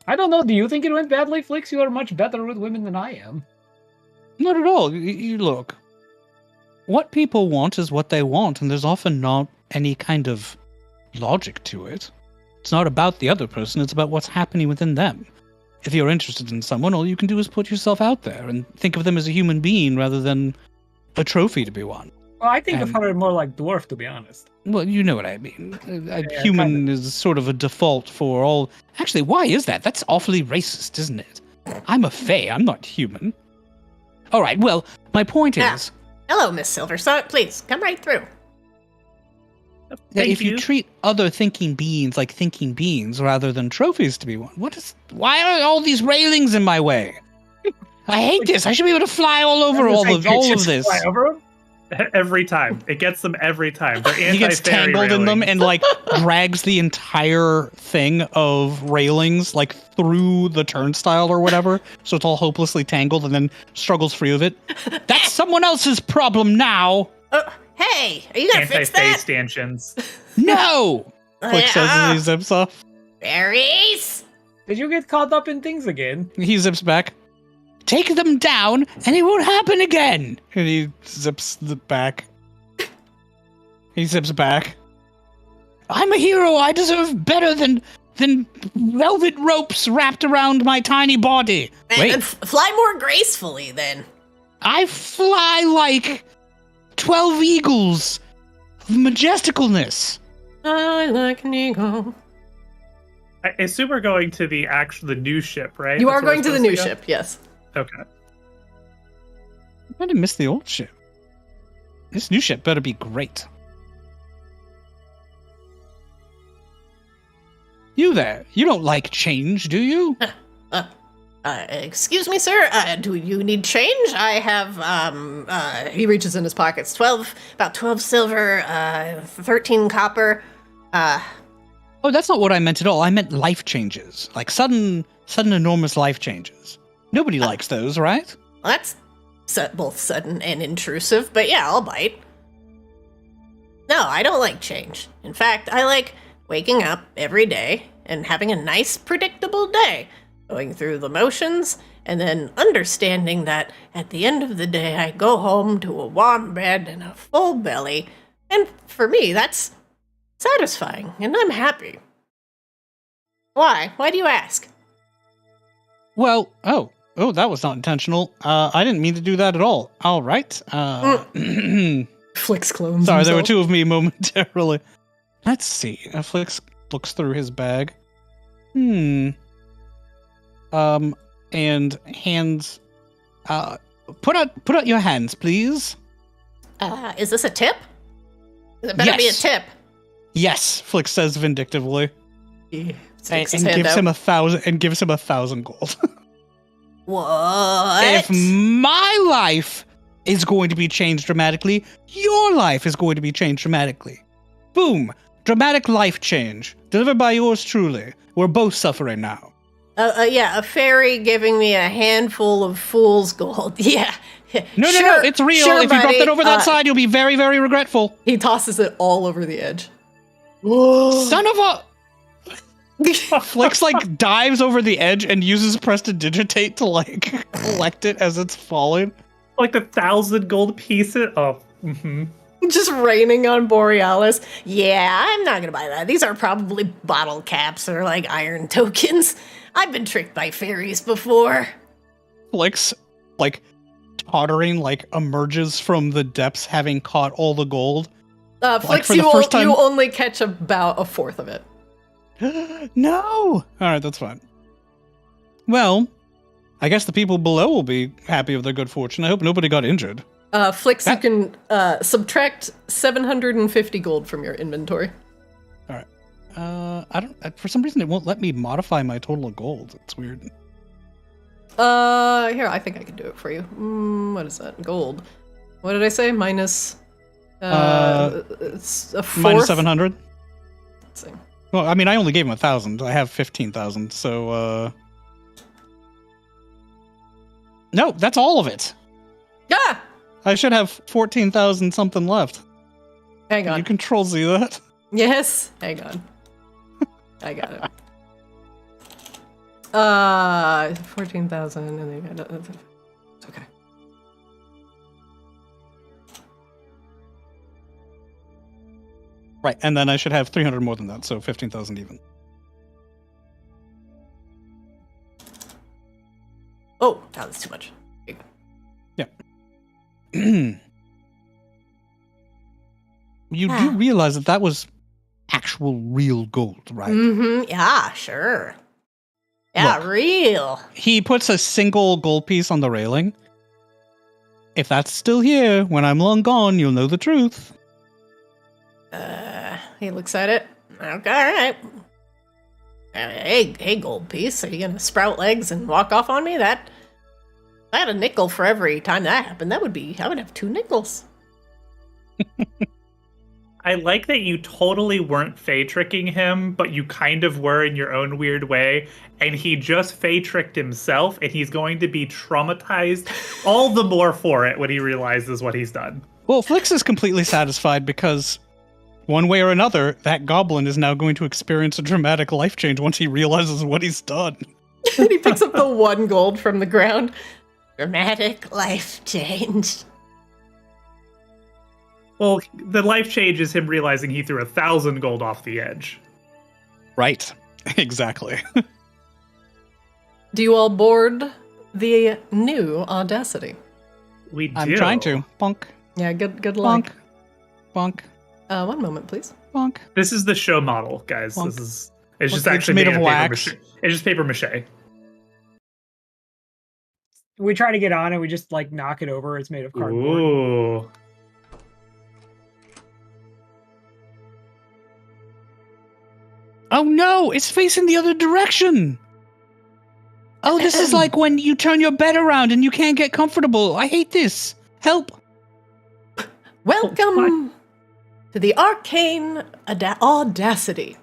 S5: I don't know. Do you think it went badly, Flix? You are much better with women than I am.
S4: Not at all. You look. What people want is what they want, and there's often not any kind of logic to it. It's not about the other person, it's about what's happening within them. If you're interested in someone, all you can do is put yourself out there and think of them as a human being rather than a trophy to be won.
S5: Well, I think of her more like dwarf, to be honest.
S4: Well, you know what I mean.
S5: Yeah,
S4: Human is sort of a default for all... Actually, why is that? That's awfully racist, isn't it? I'm a fae, I'm not human. All right, well, my point is...
S6: Hello, Miss Silverstone. Please, come right through.
S4: that
S1: Thank
S4: if you treat other thinking beings like thinking beings rather than trophies to be won, why are all these railings in my way? I hate this. I should be able to fly all over all of this.
S5: Fly over him?
S1: Every time. It gets them every time. They're
S4: He gets
S1: anti-fairy
S4: tangled in them
S1: railings.
S4: and like drags the entire thing of railings like through the turnstile or whatever, so it's all hopelessly tangled and then struggles free of it. That's someone else's problem now.
S6: Hey, are you gonna fix
S1: Anti-fey
S6: that?
S1: stanchions.
S4: No! Flick says as he zips off.
S6: Berries?
S5: Did you get caught up in things again?
S4: He zips back. Take them down, and it won't happen again. And he zips back. He zips back. I'm a hero. I deserve better than velvet ropes wrapped around my tiny body.
S6: Then
S4: Wait,
S6: fly more gracefully, then.
S4: I fly like 12 eagles of majesticalness.
S2: I like an eagle.
S1: I assume we're going to the new ship, right?
S2: You
S1: That's
S2: are
S1: where we're
S2: going to the
S1: supposed
S2: new
S1: go?
S2: ship, yes.
S1: Okay.
S4: I might have missed the old ship. This new ship better be great. You there? You don't like change, do you?
S6: Excuse me, sir. Do you need change? I have,
S2: He reaches in his pockets.
S6: about 12 silver, 13 copper.
S4: Oh, that's not what I meant at all. I meant life changes. Like sudden enormous life changes. Nobody likes those, right?
S6: Well, that's both sudden and intrusive, but yeah, I'll bite. No, I don't like change. In fact, I like waking up every day and having a nice, predictable day. Going through the motions, and then understanding that at the end of the day, I go home to a warm bed and a full belly. And for me, that's satisfying, and I'm happy. Why? Why do you ask?
S4: Well, oh, that was not intentional. I didn't mean to do that at all. All right.
S2: Flicks clones
S4: Sorry, there were
S2: himself.
S4: two of me momentarily. Let's see. Flix looks through his bag. And hands. Put out your hands, please.
S6: Is this a tip? It better be a
S4: Yes.
S6: tip.
S4: Yes, Flix says vindictively,
S2: He
S4: and,
S2: sticks his
S4: and
S2: hand
S4: gives
S2: out.
S4: him 1,000 gold.
S6: What?
S4: If my life is going to be changed dramatically, your life is going to be changed dramatically. Boom. Dramatic life change. Delivered by yours truly. We're both suffering now.
S6: Yeah, a fairy giving me a handful of fool's gold. Yeah.
S4: No, it's real.
S6: Sure,
S4: if you drop
S6: buddy.
S4: that over that side, you'll be very, very regretful.
S2: He tosses it all over the edge.
S4: Son of a... Flicks, like, dives over the edge and uses prestidigitate to, like, collect it as it's falling.
S1: Like 1,000 gold pieces. Oh, mm-hmm.
S2: Just raining on Borealis.
S6: Yeah, I'm not gonna buy that. These are probably bottle caps or like iron tokens. I've been tricked by fairies before.
S4: Flicks, like, tottering, like, emerges from the depths having caught all the gold.
S2: Flix,
S4: for the first time-
S2: you only catch about a fourth of it.
S4: No! Alright, that's fine. Well, I guess the people below will be happy of their good fortune. I hope nobody got injured.
S2: Flix, you can subtract 750 gold from your inventory.
S4: Alright. For some reason it won't let me modify my total of gold. It's weird.
S2: Here, I think I can do it for you. What is that? Gold. What did I say? Minus... it's a fourth?
S4: Minus 700?
S2: Let's see.
S4: Well, I mean, I only gave him 1,000. I have 15,000, so, No, that's all of it!
S2: Ah!
S4: I should have 14,000 something left.
S2: Hang
S4: Can
S2: on.
S4: you control-Z that?
S2: Yes. Hang on. I got it. 14,000, and then you got it. It's okay.
S4: Right, and then I should have 300 more than that, so 15,000 even.
S6: Oh, that's too much. There you go.
S4: You do realize that was actual real gold, right?
S6: Mm-hmm. Yeah, sure. Yeah,
S4: Look.
S6: real.
S4: He puts a single gold piece on the railing. If that's still here, when I'm long gone, you'll know the truth.
S6: He looks at it. Okay, all right. Hey, gold piece. Are you gonna sprout legs and walk off on me? That I had a nickel for every time that happened. I would have 2 nickels.
S1: I like that you totally weren't Fey tricking him, but you kind of were in your own weird way, and he just Fey tricked himself, and he's going to be traumatized all the more for it when he realizes what he's done.
S4: Well, Flix is completely satisfied because, one way or another, that goblin is now going to experience a dramatic life change once he realizes what he's done.
S2: He picks up the 1 gold from the ground.
S6: Dramatic life change.
S1: Well, the life change is him realizing he threw 1,000 gold off the edge.
S4: Right. Exactly.
S2: Do you all board the new Audacity?
S1: We do.
S4: I'm trying to. Bonk.
S2: Yeah, good luck.
S4: Bonk. Bonk.
S2: 1 moment, please.
S4: Bonk.
S1: This is the show model, guys.
S4: Bonk.
S1: It's
S4: Bonk.
S1: just
S4: It's
S1: actually
S4: made
S1: made
S4: of
S1: of
S4: wax.
S1: paper mache. It's just paper mache.
S5: We try to get on and we just like knock it over. It's made of cardboard.
S1: Ooh.
S4: Oh no, it's facing the other direction. Oh, this is like when you turn your bed around and you can't get comfortable. I hate this. Help.
S2: Welcome to the Arcane Audacity,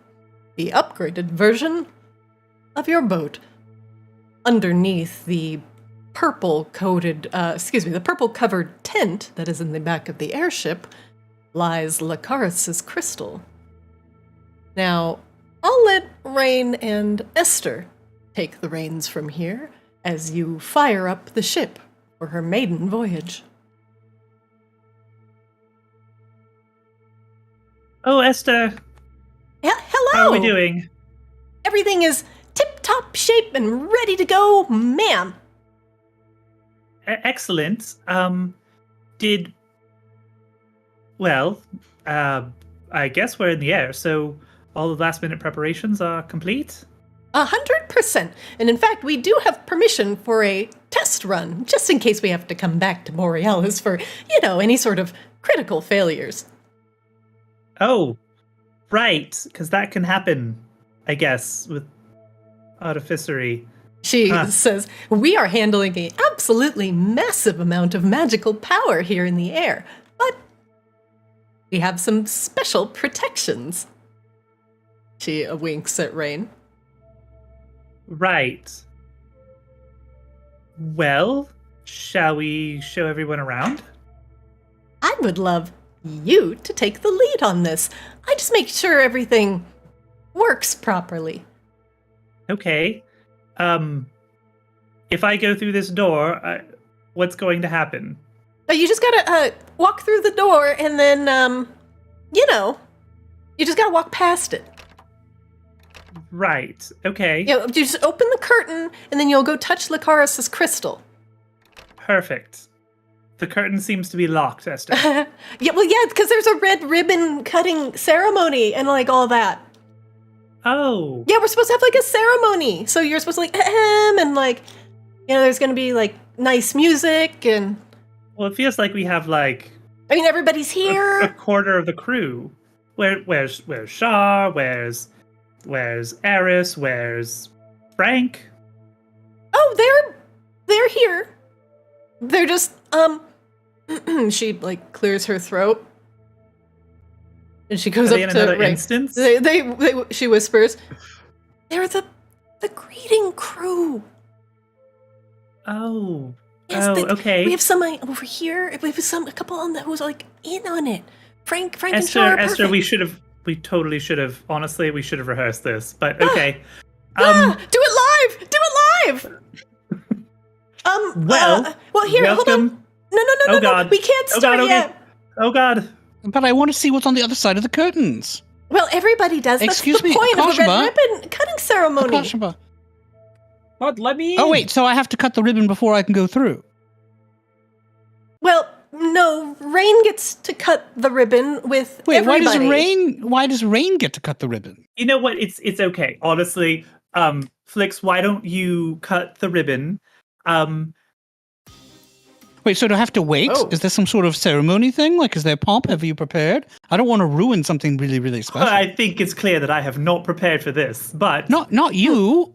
S2: the upgraded version of your boat. Underneath the the purple-covered tent that is in the back of the airship lies Lacaris's crystal. Now, I'll let Rain and Esther take the reins from here as you fire up the ship for her maiden voyage.
S1: Oh, Esther,
S6: Hello.
S1: how are we doing?
S6: Everything is tip-top shape and ready to go, ma'am.
S1: Excellent. I guess we're in the air, so all the last-minute preparations are complete?
S6: 100%. And in fact, we do have permission for a test run, just in case we have to come back to Borealis for, any sort of critical failures.
S1: Oh, right, because that can happen, I guess, with artificery.
S2: She says, we are handling an absolutely massive amount of magical power here in the air, but we have some special protections. She winks at Rain.
S1: Right. Well, shall we show everyone around?
S2: I would love you to take the lead on this. I just make sure everything works properly.
S1: Okay. If I go through this door, what's going to happen?
S2: You just gotta walk through the door and then, you just gotta walk past it.
S1: Right. Okay.
S2: You just open the curtain and then you'll go touch Lucaris's crystal.
S1: Perfect. The curtain seems to be locked, Esther.
S2: Yeah, because there's a red ribbon cutting ceremony and like all that.
S1: Oh.
S2: Yeah, we're supposed to have like a ceremony. So you're supposed to like ahem, and like, there's gonna be like nice music and.
S1: Well, it feels like we have like.
S2: I mean, everybody's here.
S1: A quarter of the crew. Where's Shar? Where's Eris? Where's Frank?
S2: Oh, they're here. They're just she like clears her throat. And she goes
S1: Are
S2: up
S1: they in
S2: to
S1: another
S2: Ray.
S1: instance?
S2: She whispers, "They're the greeting crew."
S1: Oh.
S2: Yes,
S1: Okay.
S2: We have some over here. We have a couple on that who's like in on it. Frank and
S1: Esther,
S2: Shar are
S1: Esther,
S2: perfect.
S1: we totally should have. Honestly, we should have rehearsed this. But okay.
S2: Do it live. Do it live. Well, here, hold on.
S1: welcome.
S2: No,
S1: God.
S2: we can't start
S1: okay.
S2: yet.
S1: Oh God.
S4: But I want to see what's on the other side of the curtains.
S2: Well, everybody does.
S4: Excuse
S2: That's the
S4: me,
S2: point of the red
S4: Akashima?
S2: ribbon cutting ceremony.
S4: Akashima.
S5: What? Let me in.
S4: Oh wait, so I have to cut the ribbon before I can go through.
S2: Well, no, Rain gets to cut the ribbon with
S4: Wait,
S2: everybody.
S4: why does Rain get to cut the ribbon?
S1: You know what? It's okay. Honestly, Flix, why don't you cut the ribbon?
S4: Wait, so do I have to wait?
S2: Oh.
S4: Is there some sort of ceremony thing? Like, is there pomp? Have you prepared? I don't want to ruin something really, really special.
S1: I think it's clear that I have not prepared for this, but
S4: Not you,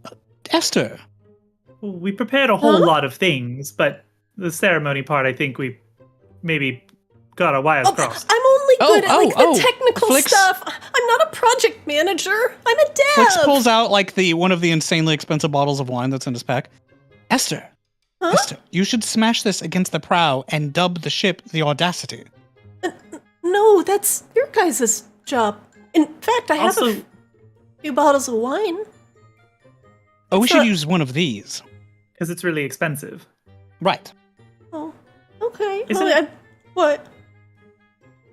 S4: Esther.
S1: we prepared a whole lot of things. But the ceremony part, I think we maybe got our wires crossed.
S2: I'm only good at like the technical
S4: Flix-
S2: stuff. I'm not a project manager. I'm a dev.
S4: Flix pulls out like one of the insanely expensive bottles of wine that's in his pack. Esther, Esther, you should smash this against the prow and dub the ship the Audacity.
S2: No, that's your guys' job. In fact, I have
S1: Also-
S2: a few bottles of wine.
S4: Oh, we
S2: It's
S4: should
S2: not-
S4: use one of these.
S1: Because it's really expensive.
S4: Right.
S2: Oh, okay.
S1: Isn't
S2: Well,
S1: it-
S2: what?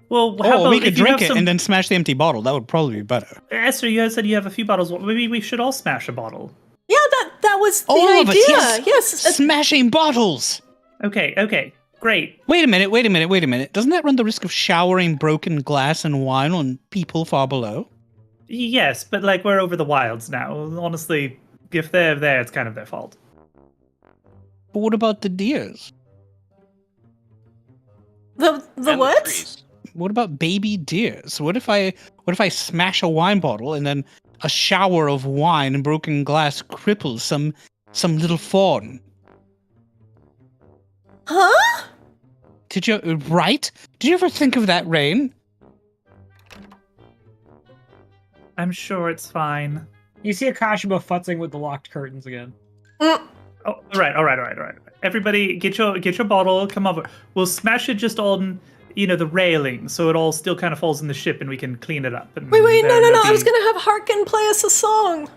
S1: Well, how
S4: Oh,
S1: about
S4: we
S1: if
S4: could
S1: you
S4: drink
S1: have
S4: it and then smash the empty bottle. That would probably be better.
S1: Esther, you said you have a few bottles. Maybe we should all smash a bottle.
S2: Yeah, that was the
S4: All
S2: idea.
S4: of us,
S2: Yes.
S4: Smashing bottles!
S1: Okay, great.
S4: Wait a minute. Doesn't that run the risk of showering broken glass and wine on people far below?
S1: Yes, but like we're over the wilds now. Honestly, if they're there, it's kind of their fault.
S4: But what about the deers?
S2: The
S3: And the
S2: what?
S3: trees.
S4: What about baby deers? What if I smash a wine bottle and then a shower of wine and broken glass cripples some little fawn?
S2: Huh?
S4: Did you ever think of that, Rain?
S1: I'm sure it's fine.
S5: You see Akashima futzing with the locked curtains again.
S1: Oh, all right. Everybody, get your bottle. Come over. We'll smash it just on, the railing, so it all still kind of falls in the ship, and we can clean it up. And
S2: Wait,
S1: then
S2: no.
S1: there'll
S2: I was
S1: be-
S2: gonna have Harkin play us a song.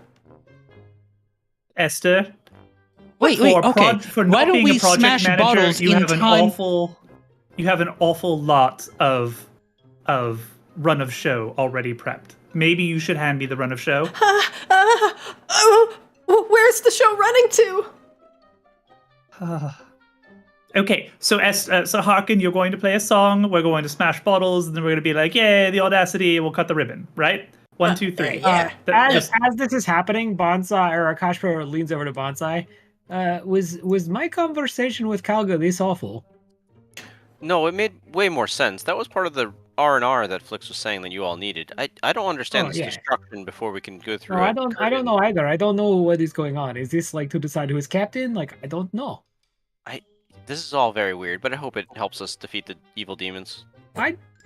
S1: Esther.
S4: Wait, okay.
S1: For
S4: Why
S1: not
S4: don't
S1: being
S4: we
S1: a project
S4: smash
S1: manager,
S4: bottles
S1: you
S4: in
S1: have an
S4: time?
S1: awful lot of run of show already prepped. Maybe you should hand me the run of show.
S2: Where's the show running to?
S1: Okay, so Harkin, you're going to play a song. We're going to smash bottles, and then we're going to be like, "Yay, the Audacity!" And we'll cut the ribbon, right? 1, 2, 3.
S2: yeah.
S5: As this is happening, Bonsai or Akashima leans over to Bonsai. Was my conversation with Kalga this awful?
S3: No, it made way more sense. That was part of the R&R that Flix was saying that you all needed. I don't understand this
S5: yeah.
S3: destruction before we can go through
S5: No,
S3: it.
S5: I don't know either. I don't know what is going on. Is this like to decide who is captain? Like, I don't know.
S3: This is all very weird, but I hope it helps us defeat the evil demons.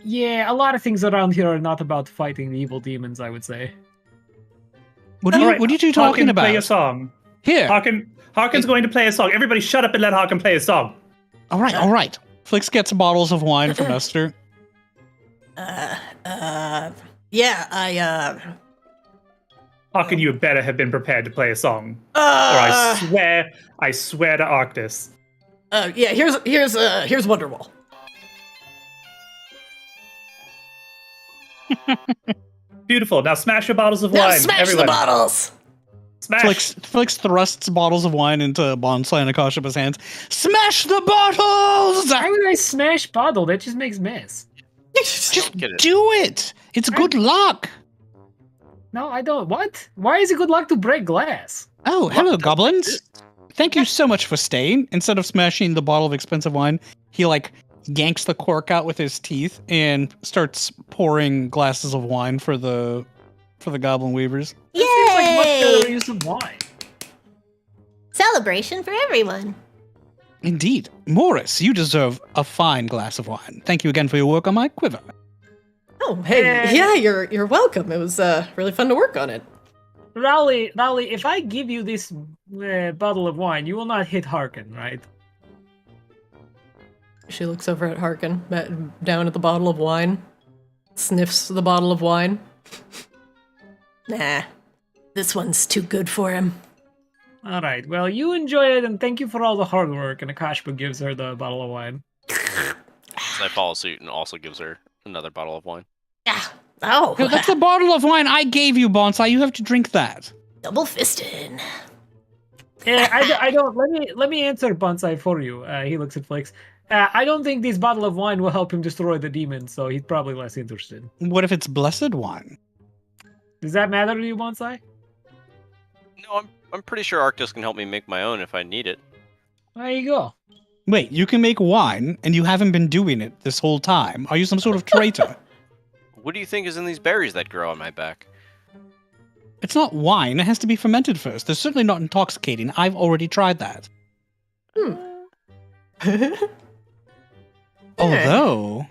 S5: Yeah, a lot of things around here are not about fighting the evil demons, I would say.
S4: What are you two talking
S1: Hawken,
S4: about?
S1: play a song.
S4: Here.
S1: Hawken's going to play a song. Everybody shut up and let Hawken play a song.
S4: All right. Flix gets bottles of wine from Esther.
S6: Yeah,
S1: Hawken, you better have been prepared to play a song. Or I swear to Arctis.
S6: yeah, here's Wonderwall.
S1: Beautiful. Now smash your bottles of
S6: Now
S1: wine.
S6: smash
S1: everyone.
S6: the bottles!
S1: Smash.
S4: Flix thrusts bottles of wine into Bonsai and Akasha's hands. Smash the bottles!
S5: Why would I smash bottle? That just makes mess.
S4: Just
S3: Get it.
S4: do it! It's good luck!
S5: No, I don't. What? Why is it good luck to break glass?
S4: Oh, hello, goblins. Thank you so much for staying. Instead of smashing the bottle of expensive wine, he, yanks the cork out with his teeth and starts pouring glasses of wine for the goblin weavers.
S5: This seems like much better
S6: Yay!
S5: use of wine.
S6: Celebration for everyone.
S4: Indeed. Morris, you deserve a fine glass of wine. Thank you again for your work on my quiver.
S2: Oh, hey, yeah, you're welcome. It was really fun to work on it.
S5: Rowley, if I give you this bottle of wine, you will not hit Harkin, right?
S2: She looks over at Harkin, down at the bottle of wine, sniffs the bottle of wine.
S6: Nah, this one's too good for him.
S5: All right. Well, you enjoy it, and thank you for all the hard work. And Akashpa gives her the bottle of wine.
S3: So I follow suit and also gives her another bottle of wine.
S6: Ah, oh,
S4: No, that's the bottle of wine I gave you, Bonsai. You have to drink that.
S6: double fisted.
S5: Yeah, I don't. Let me answer Bonsai for you. He looks at Flix. I don't think this bottle of wine will help him destroy the demon, so he's probably less interested.
S4: What if it's blessed wine?
S5: Does that matter to you, Bonsai?
S3: No, I'm pretty sure Arctis can help me make my own if I need it.
S5: There you go.
S4: Wait, you can make wine, and you haven't been doing it this whole time. Are you some sort of traitor?
S3: What do you think is in these berries that grow on my back?
S4: It's not wine. It has to be fermented first. They're certainly not intoxicating. I've already tried that. Although,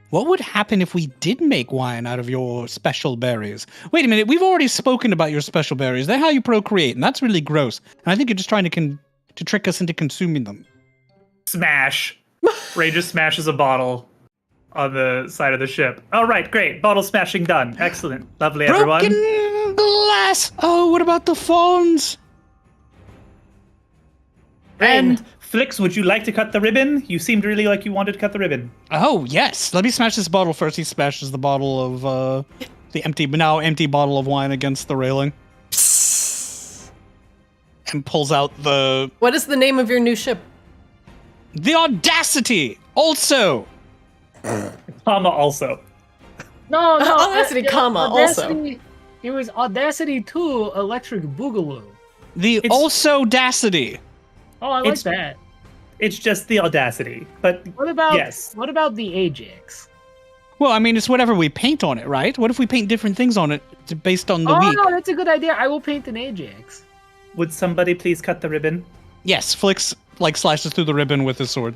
S4: what would happen if we did make wine out of your special berries? Wait a minute, we've already spoken about your special berries. They're how you procreate, and that's really gross. And I think you're just trying to trick us into consuming them.
S1: Smash. Ray just smashes a bottle on the side of the ship. All right, great. Bottle smashing done. Excellent. Lovely, everyone.
S4: Broken glass! Oh, what about the fawns?
S1: And Flix, would you like to cut the ribbon? You seemed really like you wanted to cut the ribbon.
S4: Oh, yes. Let me smash this bottle first. He smashes the bottle of, the now empty bottle of wine against the railing. And pulls out the
S2: What is the name of your new ship?
S4: Audacity! Also!
S1: Comma also.
S5: No,
S2: Audacity, comma,
S5: Audacity, it was Audacity 2 Electric Boogaloo.
S4: The also Audacity.
S5: Oh, I like
S1: It's-
S5: that.
S1: It's just the Audacity. But
S5: What about
S1: yes.
S5: What about the Ajax?
S4: Well, I mean, it's whatever we paint on it, right? What if we paint different things on it based on the
S5: Oh
S4: week?
S5: no, that's a good idea. I will paint an Ajax.
S1: Would somebody please cut the ribbon?
S4: Yes, Flix, slashes through the ribbon with his sword.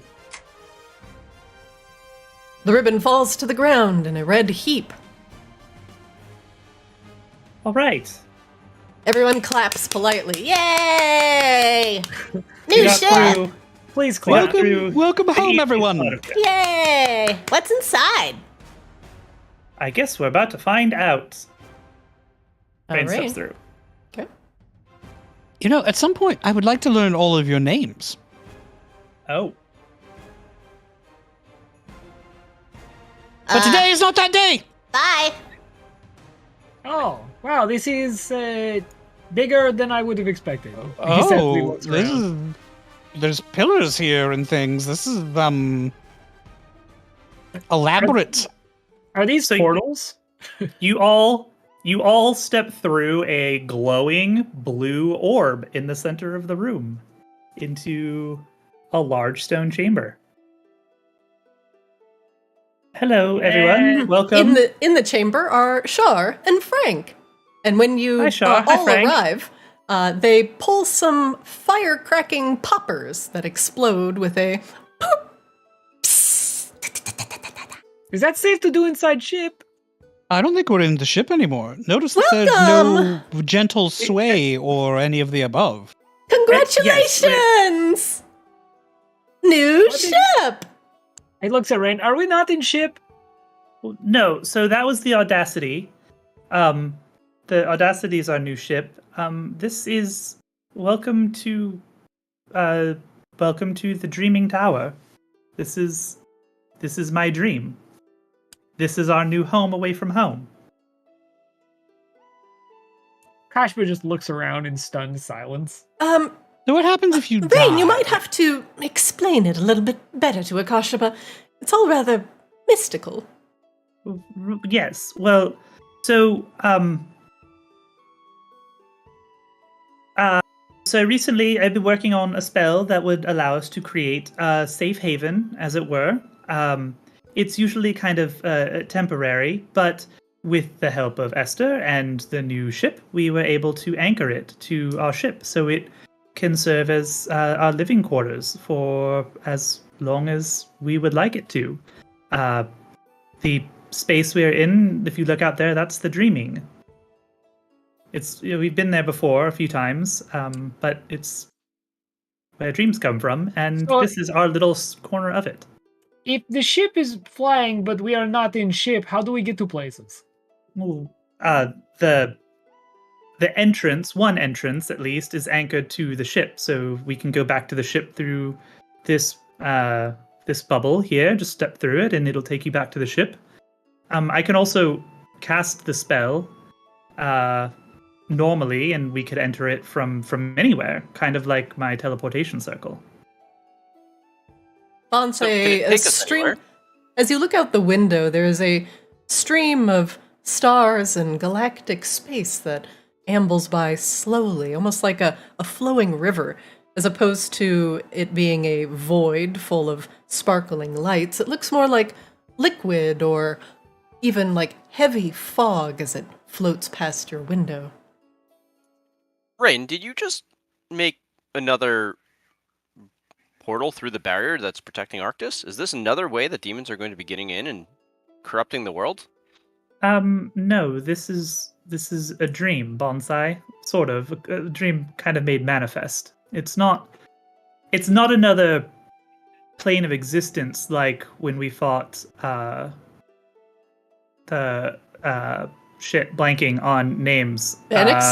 S2: The ribbon falls to the ground in a red heap.
S1: All right.
S2: Everyone claps politely.
S6: Yay!
S1: We
S6: New
S1: got
S6: ship!
S1: through-
S5: Please
S1: we got
S5: clap.
S1: through
S4: Welcome
S1: the
S4: home,
S1: easiest
S4: everyone.
S1: part of this.
S6: Yay! What's inside?
S1: I guess we're about to find out. Rain
S2: All right.
S1: steps through.
S2: Okay.
S4: You know, at some point, I would like to learn all of your names.
S1: Oh.
S4: But today is not that day!
S6: Bye!
S5: Oh, wow, this is bigger than I would have expected. He
S4: Oh,
S5: sadly looks
S4: this
S5: around.
S4: is... There's pillars here and things. This is, elaborate.
S5: Are these
S1: So you-
S5: portals?
S1: You all step through a glowing blue orb in the center of the room into a large stone chamber. Hello, everyone. Welcome.
S2: In the chamber are Shar and Frank. And when you
S1: Hi, Shar. Hi,
S2: all
S1: Frank.
S2: arrive, they pull some fire-cracking poppers that explode with a
S5: Is that safe to do inside ship?
S4: I don't think we're in the ship anymore. Notice that there's no gentle sway or any of the above.
S6: Congratulations! New ship!
S5: He looks at Rain. Are we not in ship?
S1: Well, no, so that was the Audacity. The Audacity is our new ship. This is welcome to the Dreaming Tower. This is my dream. This is our new home away from home.
S5: Kashba just looks around in stunned silence.
S4: So what happens if you die?
S6: Rain, you might have to explain it a little bit better to Akashaba. It's all rather mystical.
S1: Yes. Well, so so recently I've been working on a spell that would allow us to create a safe haven, as it were. It's usually kind of temporary, but with the help of Esther and the new ship, we were able to anchor it to our ship, so it can serve as our living quarters for as long as we would like it to. The space we're in, if you look out there, that's the Dreaming. It's we've been there before a few times, but it's where dreams come from, and
S5: So-
S1: this is our little corner of it.
S5: If the ship is flying, but we are not in ship, how do we get to places?
S1: Well, the entrance, one entrance at least, is anchored to the ship, so we can go back to the ship through this this bubble here. Just step through it, and it'll take you back to the ship. I can also cast the spell normally, and we could enter it from anywhere, kind of like my teleportation circle.
S6: Bonse,
S3: So can it
S6: a
S3: take us
S6: stream.
S3: anywhere?
S6: As you look out the window, there is a stream of stars and galactic space that ambles by slowly, almost like a flowing river. As opposed to it being a void full of sparkling lights, it looks more like liquid or even like heavy fog as it floats past your window.
S3: Rain, did you just make another portal through the barrier that's protecting Arctis? Is this another way that demons are going to be getting in and corrupting the world?
S1: No, this is a dream, Bonsai. Sort of a dream, kind of made manifest. It's not another plane of existence like when we fought the blanking on names.
S6: Phoenix?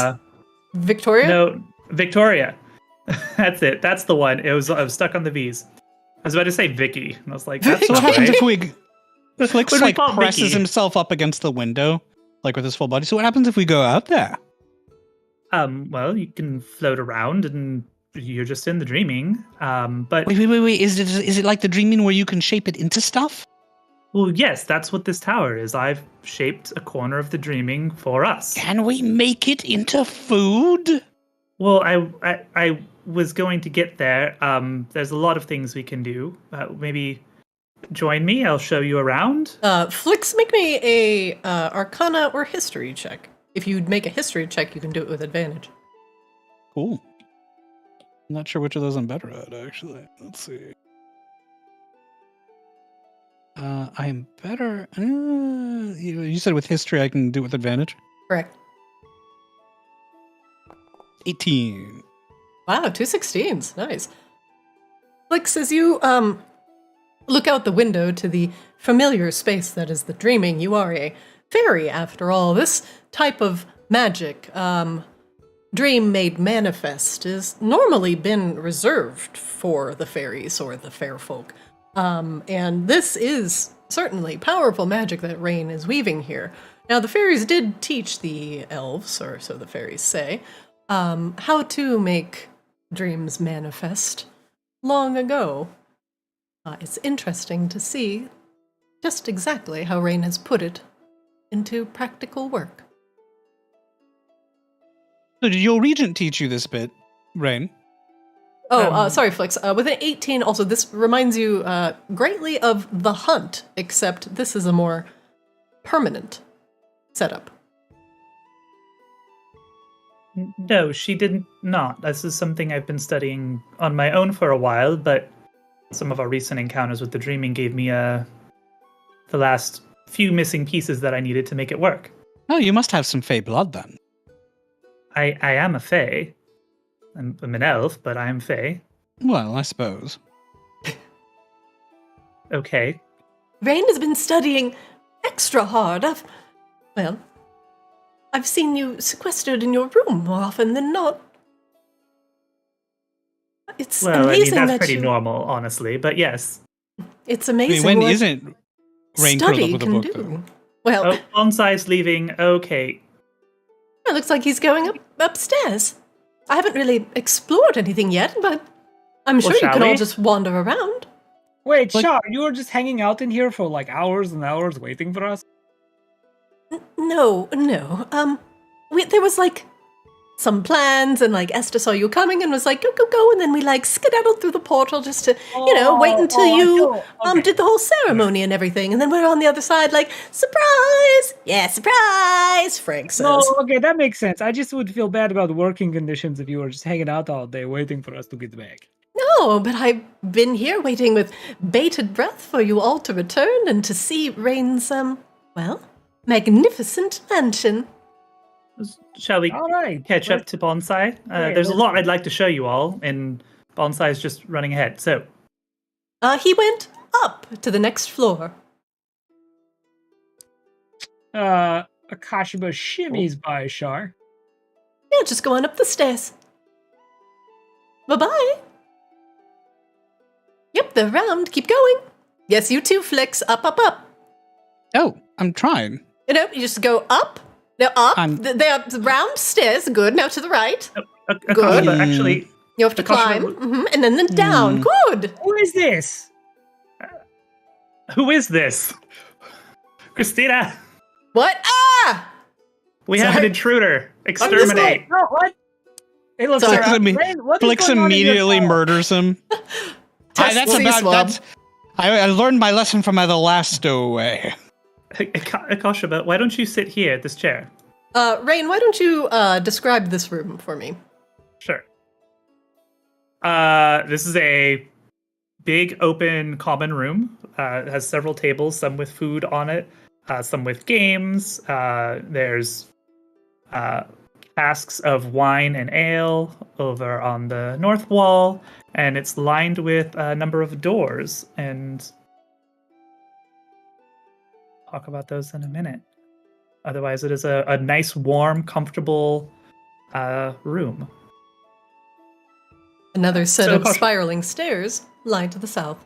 S6: Victoria?
S1: No, Victoria. That's it. That's the one. I was stuck on the V's. I was about to say Vicky, and I was like, that's
S4: So what
S1: not
S4: happens
S1: right.
S4: if we Flix
S1: What do we
S4: like
S1: call
S4: presses
S1: Vicky?
S4: himself up against the window, like with his full body? So what happens if we go out there?
S1: Well, you can float around and you're just in the dreaming. But
S4: Wait. Is it like the dreaming where you can shape it into stuff?
S1: well, yes, that's what this tower is. I've shaped a corner of the dreaming for us.
S4: Can we make it into food?
S1: Well, I was going to get there. There's a lot of things we can do. Maybe join me. I'll show you around.
S6: Flix, make me a Arcana or History check. If you make a History check, you can do it with advantage.
S4: Cool. I'm not sure which of those I'm better at, actually. Let's see. I am better. You said with history I can do it with advantage.
S6: Correct.
S4: 18.
S6: Wow, 2 16s. Nice. Flix, as you look out the window to the familiar space that is the dreaming, you are a fairy after all. This type of magic, dream made manifest, is normally been reserved for the fairies or the fair folk. And this is certainly powerful magic that Rain is weaving here. Now, the fairies did teach the elves, or so the fairies say, how to make dreams manifest long ago. It's interesting to see just exactly how Rain has put it into practical work.
S4: So did your regent teach you this bit, Rain?
S6: Oh, sorry, Flix. With an 18, also, this reminds you greatly of The Hunt, except this is a more permanent setup.
S1: No, she did not. This is something I've been studying on my own for a while, but some of our recent encounters with the dreaming gave me the last few missing pieces that I needed to make it work.
S4: Oh, you must have some Fey blood then.
S1: I am a Fey. I'm an elf, but I am Fey.
S4: Well, I suppose.
S1: Okay.
S6: Rain has been studying extra hard. I've seen you sequestered in your room more often than not. It's amazing
S1: that's
S6: that
S1: pretty
S6: you...
S1: normal, honestly, but yes.
S6: It's
S4: I
S6: amazing
S4: mean, when
S6: what
S4: isn't Rain curled up
S6: study
S4: with a
S6: can
S4: book,
S6: do.
S4: though?
S6: Well,
S1: Oh, Bonsai's leaving. Okay.
S6: it looks like he's going upstairs. I haven't really explored anything yet, but I'm sure you
S1: shall
S6: can all
S1: we?
S6: just wander around.
S5: Wait,
S4: Like-
S5: Shar, you were just hanging out in here for like hours and hours waiting for us?
S6: No. There was like some plans, and like Esther saw you coming and was like, go, and then we like skedaddled through the portal just to, wait until you did the whole ceremony and everything, and then we're on the other side like, surprise! Yeah, surprise! Frank says.
S5: No, okay, that makes sense. I just would feel bad about working conditions if you were just hanging out all day waiting for us to get back.
S6: No, but I've been here waiting with bated breath for you all to return and to see Rain's, magnificent mansion.
S1: Shall we
S5: All right.
S1: catch up to Bonsai? There's a lot I'd like to show you all, and Bonsai's just running ahead. So,
S6: He went up to the next floor.
S5: Akashiba shimmies by Shar.
S6: Yeah, just going up the stairs. Bye-bye. Yep, they're round. Keep going. Yes, you too, Flicks. Up, up, up.
S4: Oh, I'm trying.
S6: You just go up. They're up.
S4: I'm-
S6: They're round stairs. Good. Now to the right.
S1: Akashiba, actually,
S6: You have to climb. And then down. Good.
S5: Who is this?
S1: who is this? Christina,
S6: What? Ah!
S1: we have an
S6: Sorry.
S1: intruder. Exterminate.
S5: No, what? Hey, look,
S6: Sorry.
S5: Sarah,
S4: Flix
S5: Rain, what is
S4: Flix
S5: going on in your
S4: immediately
S5: tower?
S4: murders him.
S6: Test C-swab.
S4: I learned my lesson from the last stowaway.
S1: Akashiba, why don't you sit here at this chair?
S6: Rain, why don't you describe this room for me?
S1: Sure. This is a big open common room. It has several tables, some with food on it, some with games. There's casks of wine and ale over on the north wall, and it's lined with a number of doors. And talk about those in a minute. Otherwise, it is a nice, warm, comfortable room.
S6: Another set
S1: So
S6: of
S1: Akash-
S6: spiraling stairs lie to the south.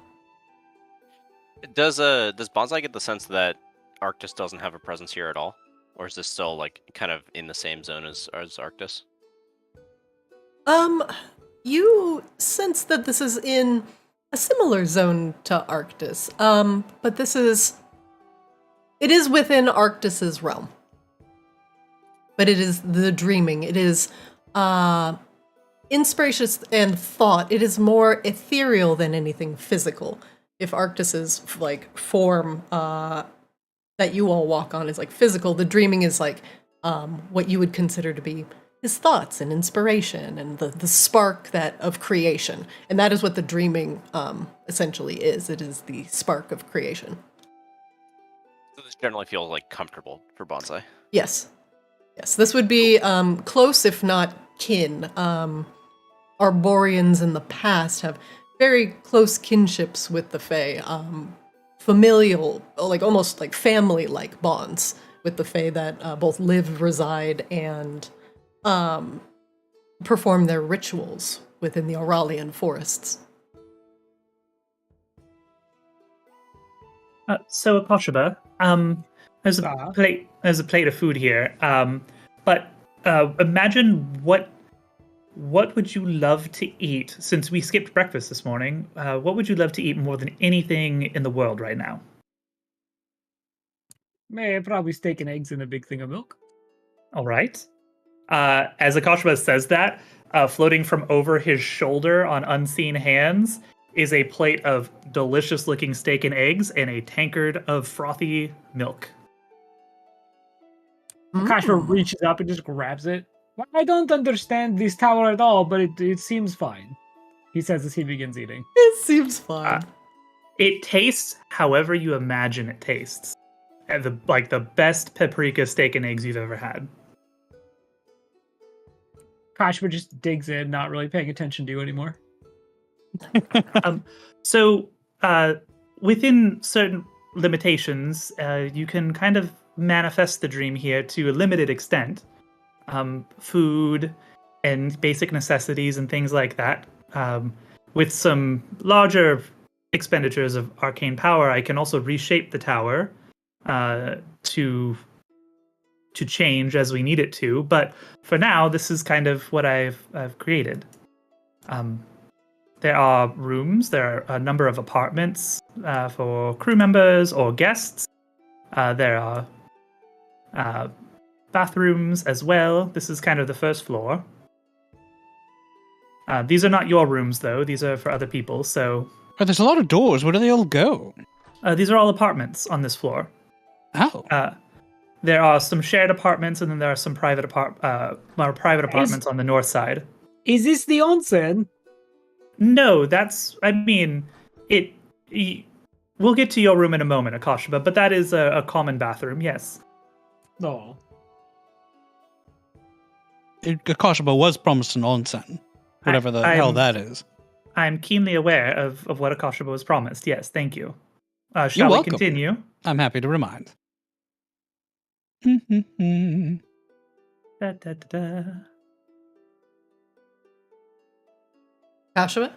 S3: Does Bonsai get the sense that Arctis doesn't have a presence here at all, or is this still like kind of in the same zone as Arctis?
S6: You sense that this is in a similar zone to Arctis, but it is within Arctis's realm. But it is the dreaming. It is inspiration and thought. It is more ethereal than anything physical. If Arctis's like form that you all walk on is like physical, the dreaming is like what you would consider to be his thoughts and inspiration and the spark of creation. And that is what the dreaming essentially is. It is the spark of creation.
S3: So this generally feels like comfortable for Bonsai.
S6: Yes. Yes, this would be close, if not kin. Arboreans in the past have very close kinships with the Fae. Familial, like almost like family-like bonds with the Fae that both live, reside, and perform their rituals within the Auralian forests.
S1: So Akashiba, there's a plate of food here. But imagine what would you love to eat? Since we skipped breakfast this morning, what would you love to eat more than anything in the world right now?
S5: Probably steak and eggs and a big thing of milk.
S1: All right. As Akashiba says that, floating from over his shoulder on unseen hands is a plate of delicious-looking steak and eggs and a tankard of frothy milk.
S5: Akashiba reaches up and just grabs it. Well, I don't understand this tower at all, but it seems fine, he says as he begins eating.
S6: It seems fine.
S1: It tastes however you imagine it tastes. the best paprika steak and eggs you've ever had.
S5: Kashima just digs in, not really paying attention to you anymore.
S1: So within certain limitations, you can kind of manifest the dream here to a limited extent. Food and basic necessities and things like that. With some larger expenditures of arcane power, I can also reshape the tower to change as we need it to. But for now, this is kind of what I've created. There are rooms. There are a number of apartments for crew members or guests. There are bathrooms as well. This is kind of the first floor. These are not your rooms, though. These are for other people. So
S4: there's a lot of doors. Where do they all go?
S1: these are all apartments on this floor.
S4: Oh.
S1: There are some shared apartments, and then there are some private apartments on the north side.
S5: Is this the onsen?
S1: No, we'll get to your room in a moment, Akashima, but that is a common bathroom, yes.
S5: No.
S4: Akashima was promised an onsen. Whatever the hell that is.
S1: I'm keenly aware of what Akashima was promised. Yes, thank you.
S4: You're
S1: Shall we
S4: welcome.
S1: continue?
S4: I'm happy to remind.
S1: Da, da, da, da.
S2: Kashima?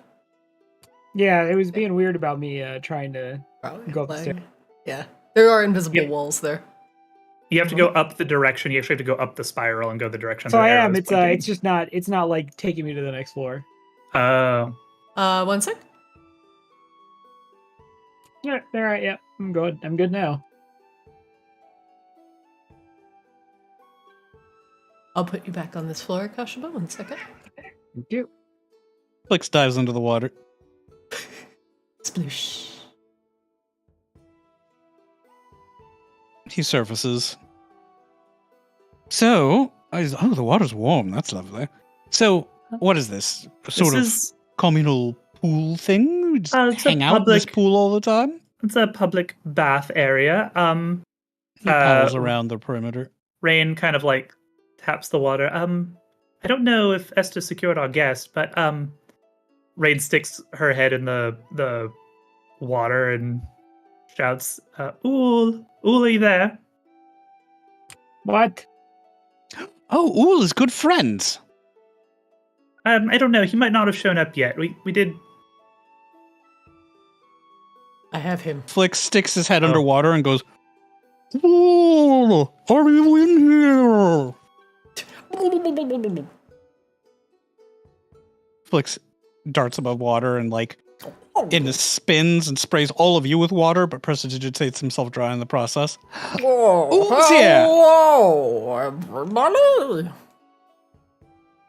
S5: Yeah, it was being weird about me trying to go up the stairs.
S2: Yeah. There are invisible
S1: Yep.
S2: walls there.
S1: You have to go up the direction. You actually have to go up the spiral and go the direction.
S5: So
S1: the
S5: I
S1: arrow
S5: am.
S1: is
S5: It's
S1: pointing.
S5: just not. It's not like taking me to the next floor.
S1: Oh.
S2: 1 sec.
S5: Yeah, all right. Yeah, I'm good. I'm good now.
S2: I'll put you back on this floor, Kashima. 1 second.
S5: Thank you.
S4: Flix dives into the water.
S2: Sploosh.
S4: He surfaces. So, the water's warm. That's lovely. So, what is this? Sort of
S1: is
S4: communal pool thing? We just
S1: it's a
S4: hang out in this
S1: public-
S4: pool all the time?
S1: it's a public bath area.
S4: He paddles around the perimeter.
S1: Rain kind of like taps the water. I don't know if Esther secured our guest, but Rain sticks her head in the water and shouts, "Ool, Ool, are you there?"
S5: What?
S4: Oh, Ool is good friends.
S1: I don't know. He might not have shown up yet. We did.
S2: I have him.
S4: Flix sticks his head underwater and goes, "Ool, are you in here?" Flix darts above water and spins and sprays all of you with water, but prestidigitates himself dry in the process. Ool's here.
S6: Hello, everybody.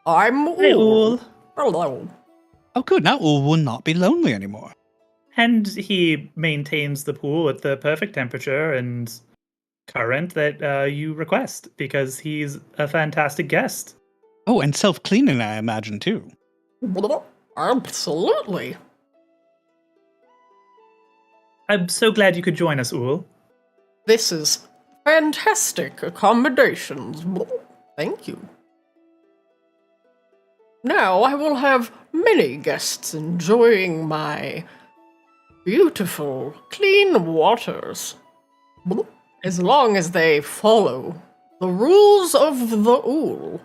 S6: I'm Ool.
S1: Hey, Ool.
S6: Hello.
S4: Oh, good. Now Ool will not be lonely anymore.
S1: And he maintains the pool at the perfect temperature and current that you request because he's a fantastic guest.
S4: Oh, and self-cleaning, I imagine, too.
S6: Absolutely.
S1: I'm so glad you could join us, Ool.
S6: This is fantastic accommodations. Thank you. Now I will have many guests enjoying my beautiful, clean waters. As long as they follow the rules of the Ool.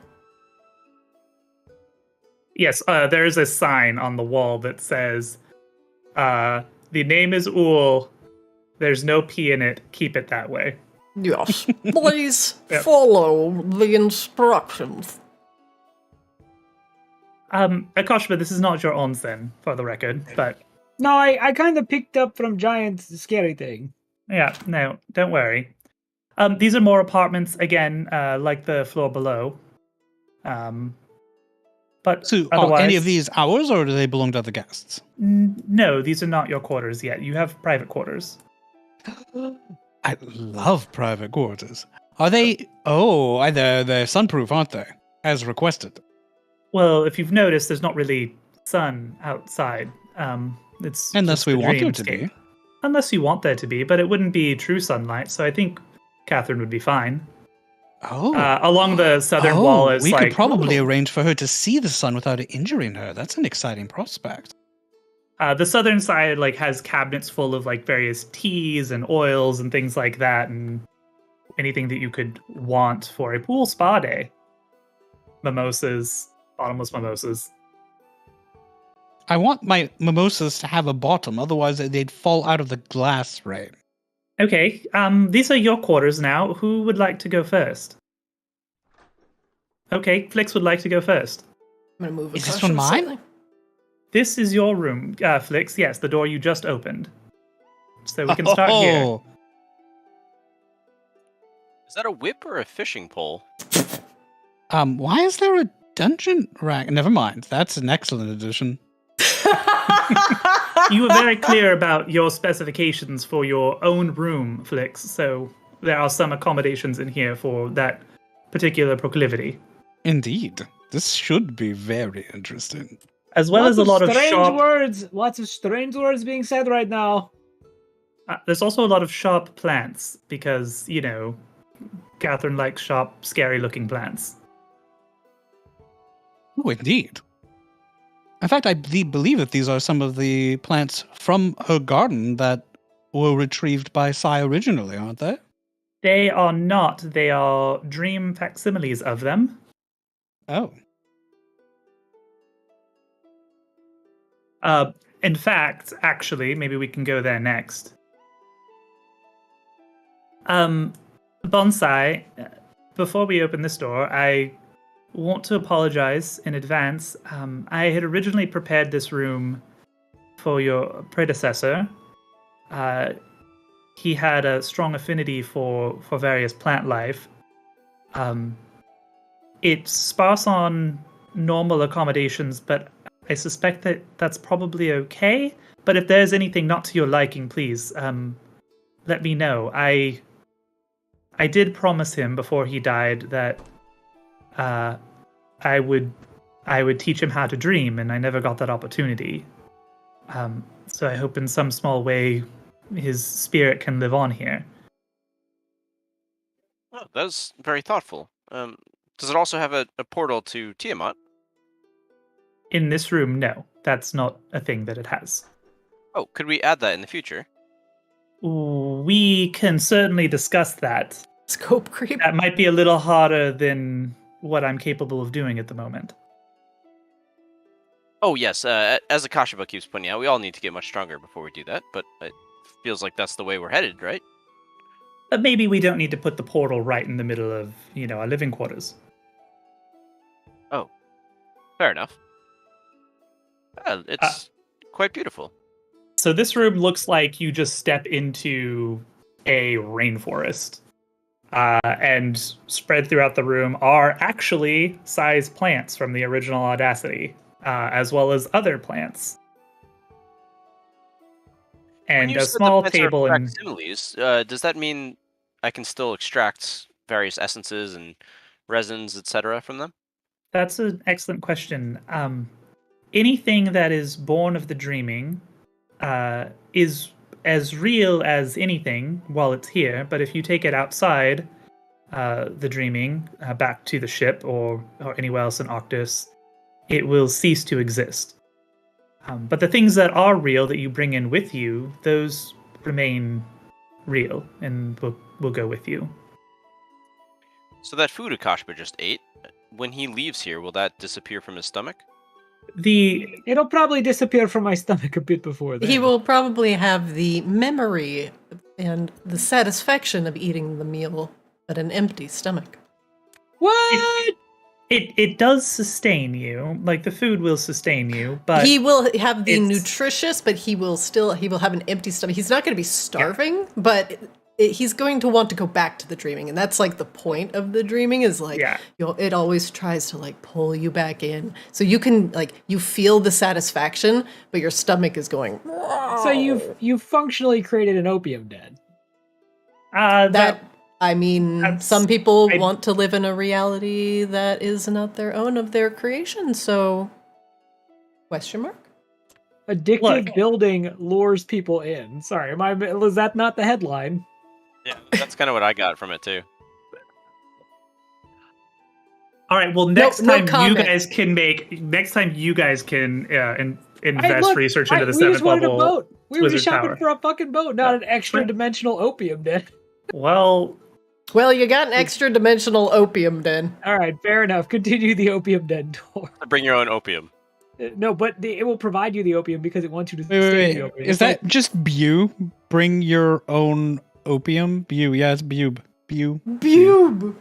S1: Yes, there is a sign on the wall that says, the name is Ool. There's no P in it. Keep it that way.
S6: Yes, please
S1: Yep.
S6: follow the instructions.
S1: Akashima, this is not your onsen, for the record, but
S5: No, I kind of picked up from Giant's scary thing.
S1: yeah, no, don't worry. These are more apartments, again, like the floor below. But
S4: So, are
S1: otherwise,
S4: any of these ours, or do they belong to other guests?
S1: No, these are not your quarters yet. You have private quarters.
S4: I love private quarters. Are they? Oh, they're sunproof, aren't they? As requested.
S1: Well, if you've noticed, there's not really sun outside. It's
S4: Unless
S1: just
S4: we
S1: the
S4: want there to
S1: dreamscape.
S4: be.
S1: Unless you want there to be, but it wouldn't be true sunlight. So I think Catherine would be fine.
S4: Oh.
S1: Along the southern wall is
S4: we
S1: like...
S4: could probably arrange for her to see the sun without it injuring her. That's an exciting prospect.
S1: The southern side like has cabinets full of like various teas and oils and things like that, and anything that you could want for a pool spa day. Mimosas, bottomless mimosas.
S4: I want my mimosas to have a bottom, otherwise they'd fall out of the glass, right?
S1: Okay, these are your quarters now. Who would like to go first? Okay, Flix would like to go first.
S2: I'm gonna move.
S4: Is this
S2: across
S4: one mine?
S2: slightly.
S1: This is your room, Flix. Yes, the door you just opened. So we can start here.
S4: Oh.
S3: Is that a whip or a fishing pole?
S4: Why is there a dungeon rack? Never mind. That's an excellent addition.
S1: You were very clear about your specifications for your own room, Flix, so there are some accommodations in here for that particular proclivity.
S4: Indeed. This should be very interesting.
S1: As well as a lot of shop...
S5: words. Lots of strange words being said right now.
S1: there's also a lot of sharp plants, because, you know, Catherine likes sharp, scary-looking plants.
S4: Oh, indeed. In fact, I believe that these are some of the plants from her garden that were retrieved by Sai originally, aren't they?
S1: They are not. They are dream facsimiles of them.
S4: Oh.
S1: In fact, actually, maybe we can go there next. Bonsai, before we open this door, I want to apologize in advance. I had originally prepared this room for your predecessor. He had a strong affinity for various plant life. It's sparse on normal accommodations, but I suspect that that's probably okay. But if there's anything not to your liking, please let me know. I did promise him before he died that I would teach him how to dream, and I never got that opportunity. So I hope in some small way his spirit can live on here.
S3: Oh, that's very thoughtful. Does it also have a portal to Tiamat?
S1: In this room, no. That's not a thing that it has.
S3: Oh, could we add that in the future?
S1: We can certainly discuss that.
S2: Scope creep.
S1: That might be a little harder than what I'm capable of doing at the moment.
S3: Oh, yes. As Akashiba keeps pointing out, we all need to get much stronger before we do that, but it feels like that's the way we're headed, right?
S1: But maybe we don't need to put the portal right in the middle of, you know, our living quarters.
S3: Oh, fair enough. It's quite beautiful.
S1: So this room looks like you just step into a rainforest. And spread throughout the room are actually size plants from the original Audacity, as well as other plants. And a small table and
S3: facsimiles, does that mean I can still extract various essences and resins, etc., from them?
S1: That's an excellent question. Anything that is born of the dreaming is as real as anything while it's here, but if you take it outside the dreaming, back to the ship or anywhere else in Arctis, it will cease to exist. But the things that are real that you bring in with you, those remain real and will go with you.
S3: So that food Akashba just ate, when he leaves here, will that disappear from his stomach?
S5: It'll probably disappear from my stomach a bit before then.
S2: He will probably have the memory and the satisfaction of eating the meal at an empty stomach.
S5: What?
S1: It does sustain you. Like, the food will sustain you, but
S2: He will have the nutritious, but he will have an empty stomach. He's not going to be starving, but he's going to want to go back to the dreaming, and that's like the point of the dreaming is like it always tries to like pull you back in, so you can like you feel the satisfaction, but your stomach is going.
S5: So you've functionally created an opium den.
S2: Some people want to live in a reality that is not their own of their creation. So, question mark?
S5: Addictive building lures people in. Sorry, was that not the headline?
S3: Yeah, that's kind of what I got from it too.
S1: All right. Well, next
S2: no
S1: time you
S2: comment.
S1: guys can invest
S5: Look,
S1: research into the
S5: we just
S1: seventh
S5: wanted a
S1: level
S5: boat. We were
S1: wizard
S5: just shopping
S1: tower.
S5: for a fucking boat, not an extra dimensional opium den.
S1: Well,
S2: Well, you got an extra dimensional opium den.
S5: All right, fair enough. Continue the opium den tour.
S3: Bring your own opium.
S5: No, but it will provide you the opium because it wants you to
S4: Wait,
S5: stay
S4: wait,
S5: the
S4: wait.
S5: opium.
S4: Is
S5: It's
S4: that
S5: like-
S4: just Bew? Bring your own opium? Bew, yeah, it's Bube. Bew.
S2: Bube.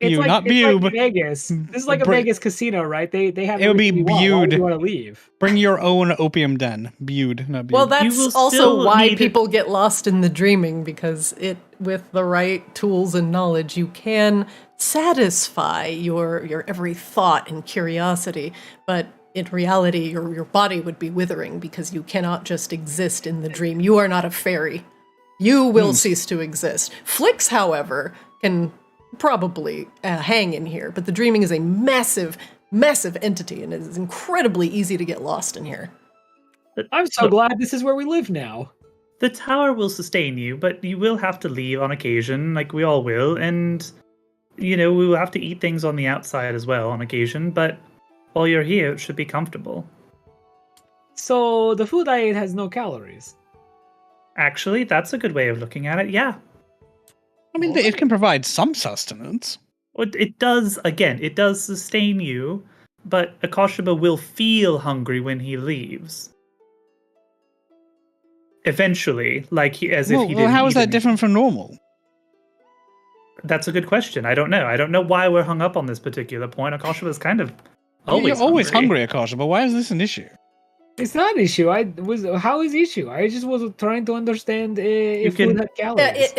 S5: It's
S4: Bew,
S5: like,
S4: not
S5: it's
S4: Bube.
S5: like Vegas. This is like a
S4: Bring-
S5: Vegas casino, right? They have
S4: It would be
S5: everything you want. Why would
S4: Bewed.
S5: you want to leave?
S4: Bring your own opium den. Bewed, not Bewed.
S2: Well,
S1: You
S2: that's
S1: will
S2: also
S1: still
S2: why
S1: need-
S2: people get lost in the dreaming, because with the right tools and knowledge, you can satisfy your every thought and curiosity. But in reality, your body would be withering because you cannot just exist in the dream. You are not a fairy. You will cease to exist. Flicks, however, can probably hang in here, but the dreaming is a massive, massive entity, and it is incredibly easy to get lost in here.
S5: I'm so glad this is where we live now.
S1: the tower will sustain you, but you will have to leave on occasion, like we all will, and we will have to eat things on the outside as well on occasion, but while you're here, it should be comfortable.
S5: So the food I ate has no calories.
S1: Actually, that's a good way of looking at it, yeah.
S4: I mean, it can provide some sustenance.
S1: It does sustain you, but Akashiba will feel hungry when he leaves. Eventually, like if he didn't
S4: how is
S1: eat
S4: that
S1: anything.
S4: different from normal?
S1: That's a good question. I don't know. I don't know why we're hung up on this particular point. Akashiba is kind of
S4: You're always hungry, Akasha, but why is this an issue?
S5: It's not an issue. How is the issue? I just was trying to understand if food had calories.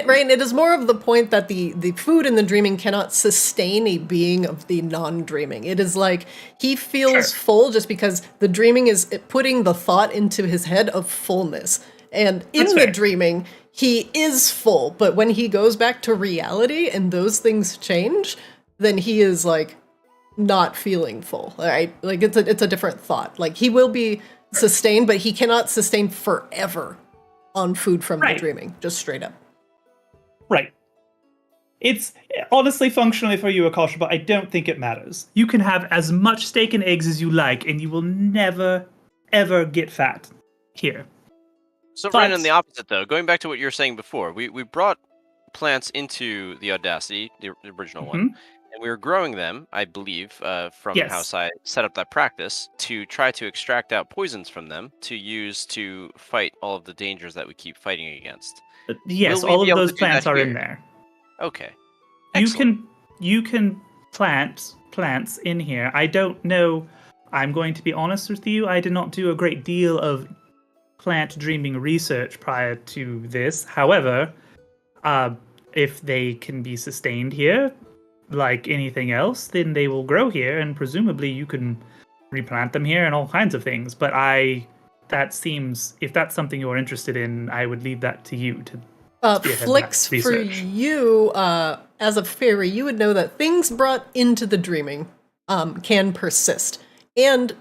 S2: Rain, it is more of the point that the food in the dreaming cannot sustain a being of the non-dreaming. It is like he feels full just because the dreaming is putting the thought into his head of fullness. And in
S1: That's
S2: the
S1: fair.
S2: dreaming, he is full, but when he goes back to reality and those things change, then he is like not feeling full, right? Like it's a different thought. Like he will be sustained, but he cannot sustain forever on food from the
S1: Right.
S2: dreaming, just straight up.
S1: Right. It's honestly functionally for you, Akashiba, I don't think it matters. You can have as much steak and eggs as you like, and you will never, ever get fat here.
S3: So
S1: But-
S3: Brandon, the opposite though. Going back to what you were saying before, we brought plants into the Audacity, the original one, and we were growing them, I believe, from
S1: Yes.
S3: how I set up that practice to try to extract out poisons from them to use to fight all of the dangers that we keep fighting against.
S1: Yes,
S3: Will we
S1: all
S3: be
S1: of
S3: able
S1: those
S3: to do that
S1: plants are in
S3: here?
S1: there.
S3: Okay.
S1: You can plant plants in here. I don't know. I'm going to be honest with you. I did not do a great deal of plant dreaming research prior to this. However, if they can be sustained here, like anything else, then they will grow here, and presumably you can replant them here and all kinds of things. But if that's something you're interested in, I would leave that to you to spearhead that
S2: Flicks, for
S1: research.
S2: you, as a fairy, you would know that things brought into the dreaming can persist. And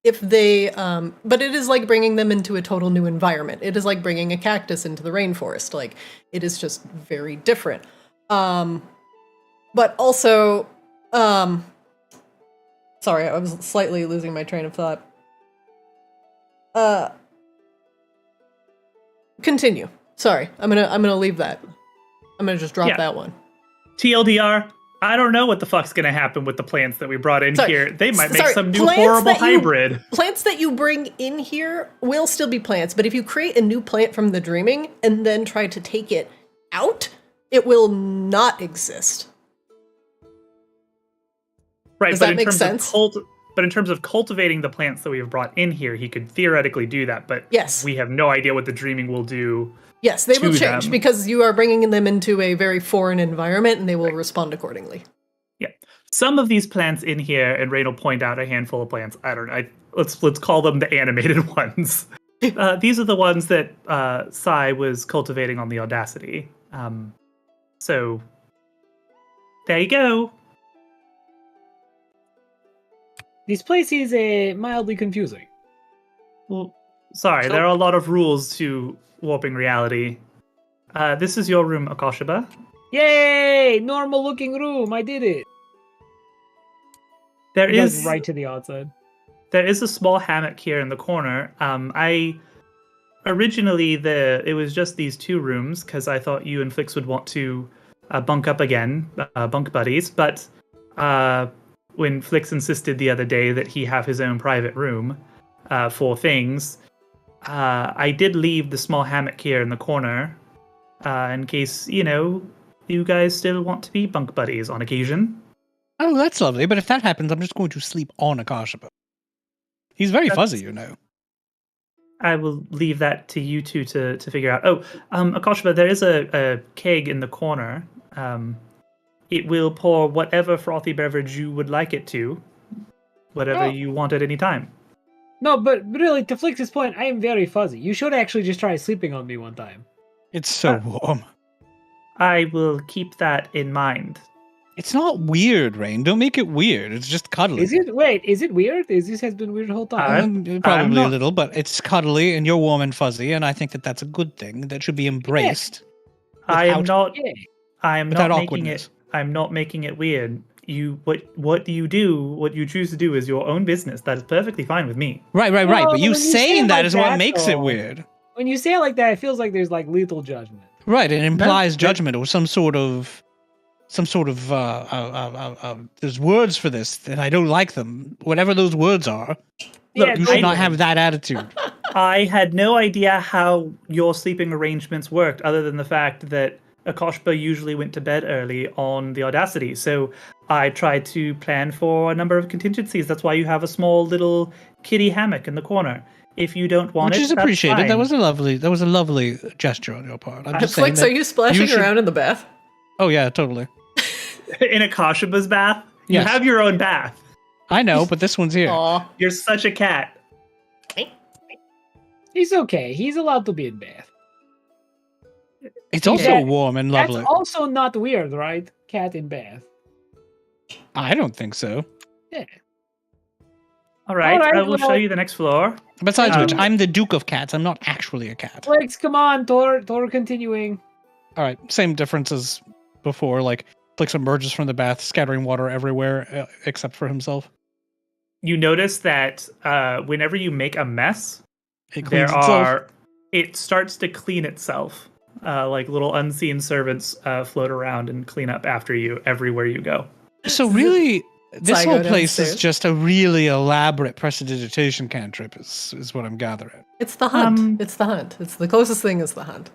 S2: if they, but it is like bringing them into a total new environment. It is like bringing a cactus into the rainforest. Like, it is just very different. But also, sorry, I was slightly losing my train of thought. Continue. Sorry, I'm gonna leave that. I'm gonna just drop
S1: Yeah.
S2: that one.
S1: TLDR, I don't know what the fuck's gonna happen with the plants that we brought in
S2: Sorry,
S1: here. They might make
S2: sorry,
S1: some new
S2: plants
S1: horrible
S2: that you-
S1: hybrid.
S2: Plants that you bring in here will still be plants, but if you create a new plant from the dreaming and then try to take it out, it will not exist.
S1: Right,
S2: Does
S1: but
S2: that
S1: in
S2: make
S1: terms
S2: sense?
S1: but in terms of cultivating the plants that we have brought in here, he could theoretically do that, but
S2: Yes.
S1: we have no idea what the dreaming will do.
S2: Yes, they will
S1: To
S2: change
S1: them.
S2: because you are bringing them into a very foreign environment and they will respond accordingly.
S1: Yeah. Some of these plants in here, and Rain will point out a handful of plants. I don't know. Let's call them the animated ones. These are the ones that Sai was cultivating on the Audacity. So there you go.
S5: This place is mildly confusing.
S1: Well, sorry,
S3: So-
S1: there are a lot of rules to warping reality. This is your room, Akoshiba.
S5: Yay! Normal looking room. I did it.
S1: There
S5: It goes
S1: is
S5: right to the outside.
S1: There is a small hammock here in the corner. Originally it was just these 2 rooms because I thought you and Flix would want to bunk up again, bunk buddies. But when Flix insisted the other day that he have his own private room for things, I did leave the small hammock here in the corner in case you guys still want to be bunk buddies on occasion.
S4: Oh, that's lovely. But if that happens, I'm just going to sleep on Akashiba. He's very fuzzy, you know.
S1: I will leave that to you two to figure out. Oh, Akoshiba, there is a keg in the corner. It will pour whatever frothy beverage you would like it to, whatever you want at any time.
S5: No, but really, to Flix's point, I am very fuzzy. You should actually just try sleeping on me one time.
S4: It's so warm.
S1: I will keep that in mind.
S4: It's not weird, Rain. Don't make it weird. It's just cuddly.
S5: Is it? Wait, is it weird? This has been weird the whole time.
S4: Probably a little, but it's cuddly and you're warm and fuzzy, and I think that that's a good thing that should be embraced.
S1: I am not.
S5: Yeah.
S1: I am
S4: Without
S1: not making
S4: awkwardness.
S1: it. I'm not making it weird. What you do, what you choose to do, is your own business. That is perfectly fine with me.
S4: Right.
S5: Well,
S4: But you
S5: when you say
S4: saying
S5: it
S4: that
S5: like
S4: is what
S5: that,
S4: makes it
S5: though.
S4: weird.
S5: When you say it like that, it feels like there's like lethal judgment.
S4: Right. It implies
S1: that-
S4: judgment or some sort of. There's words for this, and I don't like them. Whatever those words are,
S5: Yeah,
S4: you should not have that attitude.
S1: I had no idea how your sleeping arrangements worked, other than the fact that Akoshiba usually went to bed early on the Audacity. So I tried to plan for a number of contingencies. That's why you have a small little kitty hammock in the corner. If you don't want
S4: Which
S1: it,
S4: is
S1: that's
S4: appreciated.
S1: fine.
S4: That was a lovely gesture on your part. I'm just saying
S2: Flix,
S4: that
S2: are you splashing
S4: should-
S2: around in the bath?
S4: Oh yeah, totally.
S1: In Akoshiba's bath. You
S4: Yes.
S1: have your own bath.
S4: I know, but this one's here.
S2: Aw.
S1: You're such a cat.
S5: He's okay. He's allowed to be in bath.
S4: It's also
S5: Yeah.
S4: warm and lovely.
S5: That's also not weird, right? Cat in bath.
S4: I don't think so.
S5: Yeah.
S1: All right,
S5: All right,
S1: I will show
S5: well-
S1: you the next floor.
S4: Besides which,
S1: Um,
S4: I'm the Duke of Cats. I'm not actually a cat.
S5: Flix, come on, Thor continuing.
S4: All right, same difference as before. Like, Flix emerges from the bath, scattering water everywhere except for himself.
S1: You notice that whenever you make a mess,
S4: It cleans
S1: it starts to clean itself. Like little unseen servants float around and clean up after you everywhere you go.
S4: So really, this
S2: I
S4: whole
S2: go
S4: place is
S2: downstairs.
S4: just a really elaborate prestidigitation cantrip, is what I'm gathering.
S2: It's the hunt.
S1: Um,
S2: It's the hunt. It's the closest thing is the hunt.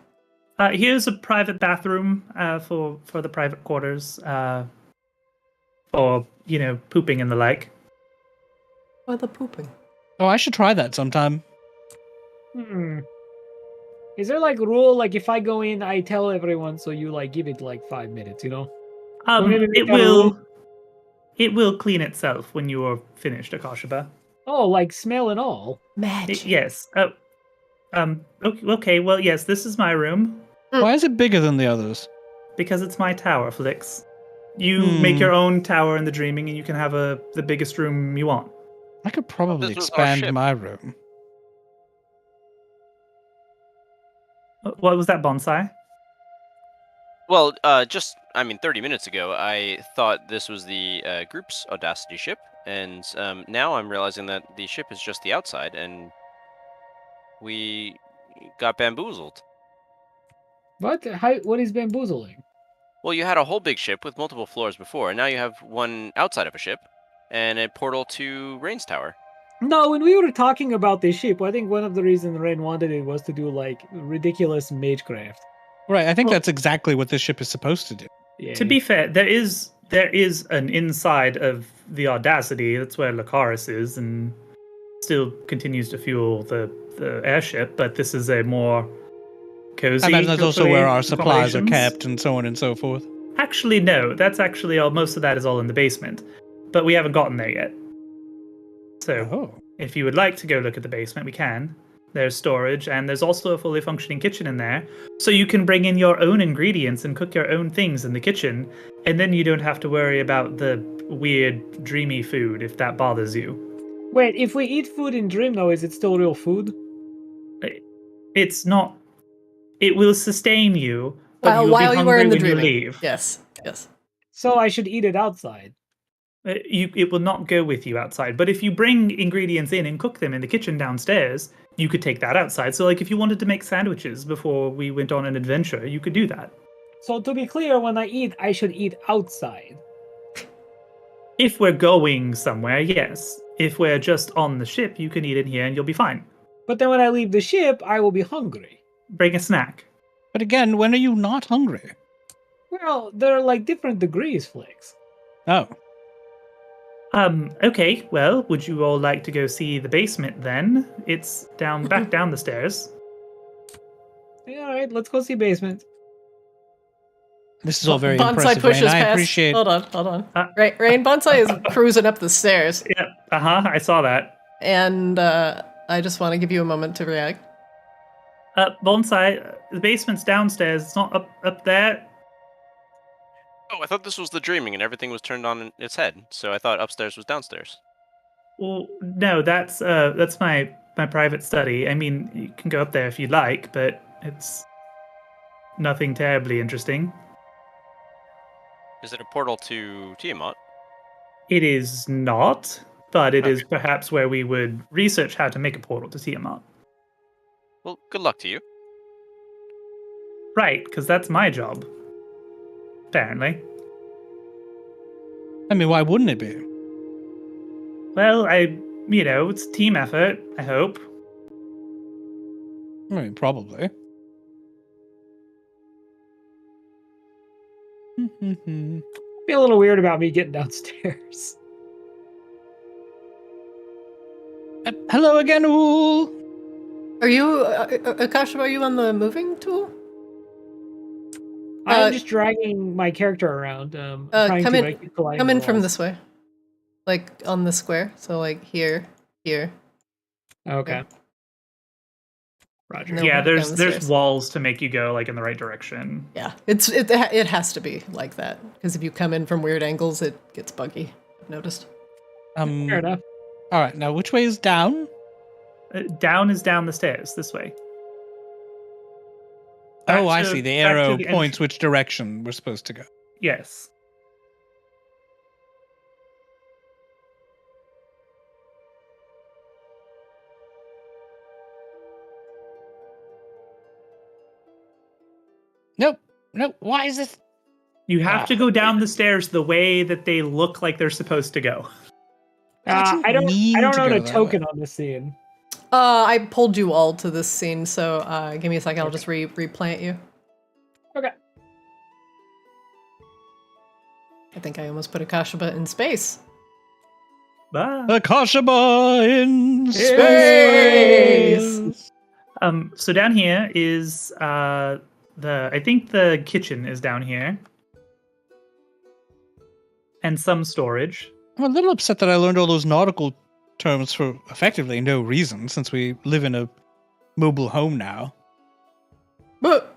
S1: Here's a private bathroom for the private quarters for pooping and the like.
S2: Or the pooping.
S4: Oh, I should try that sometime.
S5: Is there like rule like if I go in, I tell everyone, so you like give it like 5 minutes, you know? Maybe make
S1: It
S5: that a rule.
S1: will clean itself when you are finished, Akoshiba.
S5: Oh, like smell and all.
S2: Magic.
S1: Yes. Okay. Well, yes. This is my room
S4: Why is it bigger than the others?
S1: because it's my tower, Flix. You make your own tower in the dreaming, and you can have the biggest room you want.
S4: I could probably
S3: This was our
S4: expand
S3: ship.
S4: my room.
S1: What was that, bonsai?
S3: Well, 30 minutes ago, I thought this was the group's Audacity ship, and now I'm realizing that the ship is just the outside, and we got bamboozled.
S5: What? What is bamboozling?
S3: Well, you had a whole big ship with multiple floors before, and now you have one outside of a ship, and a portal to Rain's tower.
S5: No, when we were talking about this ship, I think one of the reasons Rain wanted it was to do like ridiculous magecraft.
S4: Right, I think
S1: Well-
S4: that's exactly what this ship is supposed to do.
S5: Yeah.
S1: To be fair, there is an inside of the Audacity. That's where Lucaris is, and still continues to fuel the airship. But this is a more cozy.
S4: I imagine that's also where our supplies are
S1: accommodations.
S4: kept and so on and so forth.
S1: Actually, no. That's actually all. Most of that is all in the basement, but we haven't gotten there yet. So,
S4: Oh.
S1: if you would like to go look at the basement, we can. There's storage, and there's also a fully functioning kitchen in there, so you can bring in your own ingredients and cook your own things in the kitchen, and then you don't have to worry about the weird, dreamy food if that bothers you.
S5: Wait, if we eat food in Dream though, is it still real food?
S1: It's not It will sustain you, but you will
S2: while
S1: be
S2: you are
S1: hungry
S2: in the
S1: when you
S2: dreaming.
S1: leave.
S2: Yes. Yes.
S5: So I should eat it outside.
S1: It will not go with you outside. But if you bring ingredients in and cook them in the kitchen downstairs, you could take that outside. So, like, if you wanted to make sandwiches before we went on an adventure, you could do that.
S5: So to be clear, when I eat, I should eat outside.
S1: If we're going somewhere, yes. If we're just on the ship, you can eat in here and you'll be fine.
S5: But then when I leave the ship, I will be hungry.
S1: Bring a snack.
S4: But again, when are you not hungry?
S5: Well, there are like different degrees, Flix.
S4: Oh.
S1: Okay, well, would you all like to go see the basement then? It's back down the stairs.
S5: Yeah, all right, let's go see basement.
S4: This is all very
S2: Bonsai
S4: impressive,
S2: pushes
S4: Rain. I
S2: past.
S4: appreciate...
S2: Hold on. Rain Bonsai is cruising up the stairs,
S1: Yeah, I saw that.
S2: and I just want to give you a moment to react.
S1: Bonsai, the basement's downstairs. It's not up there.
S3: Oh, I thought this was the dreaming and everything was turned on its head. So I thought upstairs was downstairs.
S1: Well, no, that's my private study. I mean, you can go up there if you'd like, but it's nothing terribly interesting.
S3: Is it a portal to Tiamat?
S1: It is not, but it is
S3: Okay.
S1: perhaps where we would research how to make a portal to Tiamat.
S3: Well, good luck to you.
S1: Right, because that's my job. Apparently.
S4: I mean, why wouldn't it be?
S1: Well, it's a team effort, I hope.
S4: I mean, probably.
S5: Be a little weird about me getting downstairs.
S4: Hello again, Ool.
S2: Are you, Akasha, are you on the moving tool?
S5: I'm just dragging my character around.
S2: Come in from this way. Like, on the square. So, like, here.
S5: Okay.
S2: Yeah.
S5: Roger.
S2: No,
S1: Yeah,
S2: down the
S1: there's
S2: stairs.
S1: walls to make you go like in the right direction.
S2: Yeah, it has to be like that, because if you come in from weird angles, it gets buggy. I've noticed.
S5: Fair enough.
S4: All right, now which way is down?
S1: Down is down the stairs this way.
S4: Oh, I
S1: Back to-
S4: see. The
S1: back to
S4: arrow
S1: the
S4: points which direction we're supposed to go.
S1: Yes.
S4: Nope. Why is this?
S1: You have to go down the stairs the way that they look like they're supposed to go.
S5: I don't
S4: need to
S5: own
S4: go
S5: a
S4: that
S5: token
S4: way.
S5: on this scene.
S2: I pulled you all to this scene, so give me a second. I'll just replant you.
S5: Okay.
S2: I think I almost put Akashaba in space.
S1: Bye.
S4: Akashaba in
S2: Space!
S4: space.
S1: So down here is I think the kitchen is down here. And some storage.
S4: I'm a little upset that I learned all those nautical terms for effectively no reason, since we live in a mobile home now.
S2: But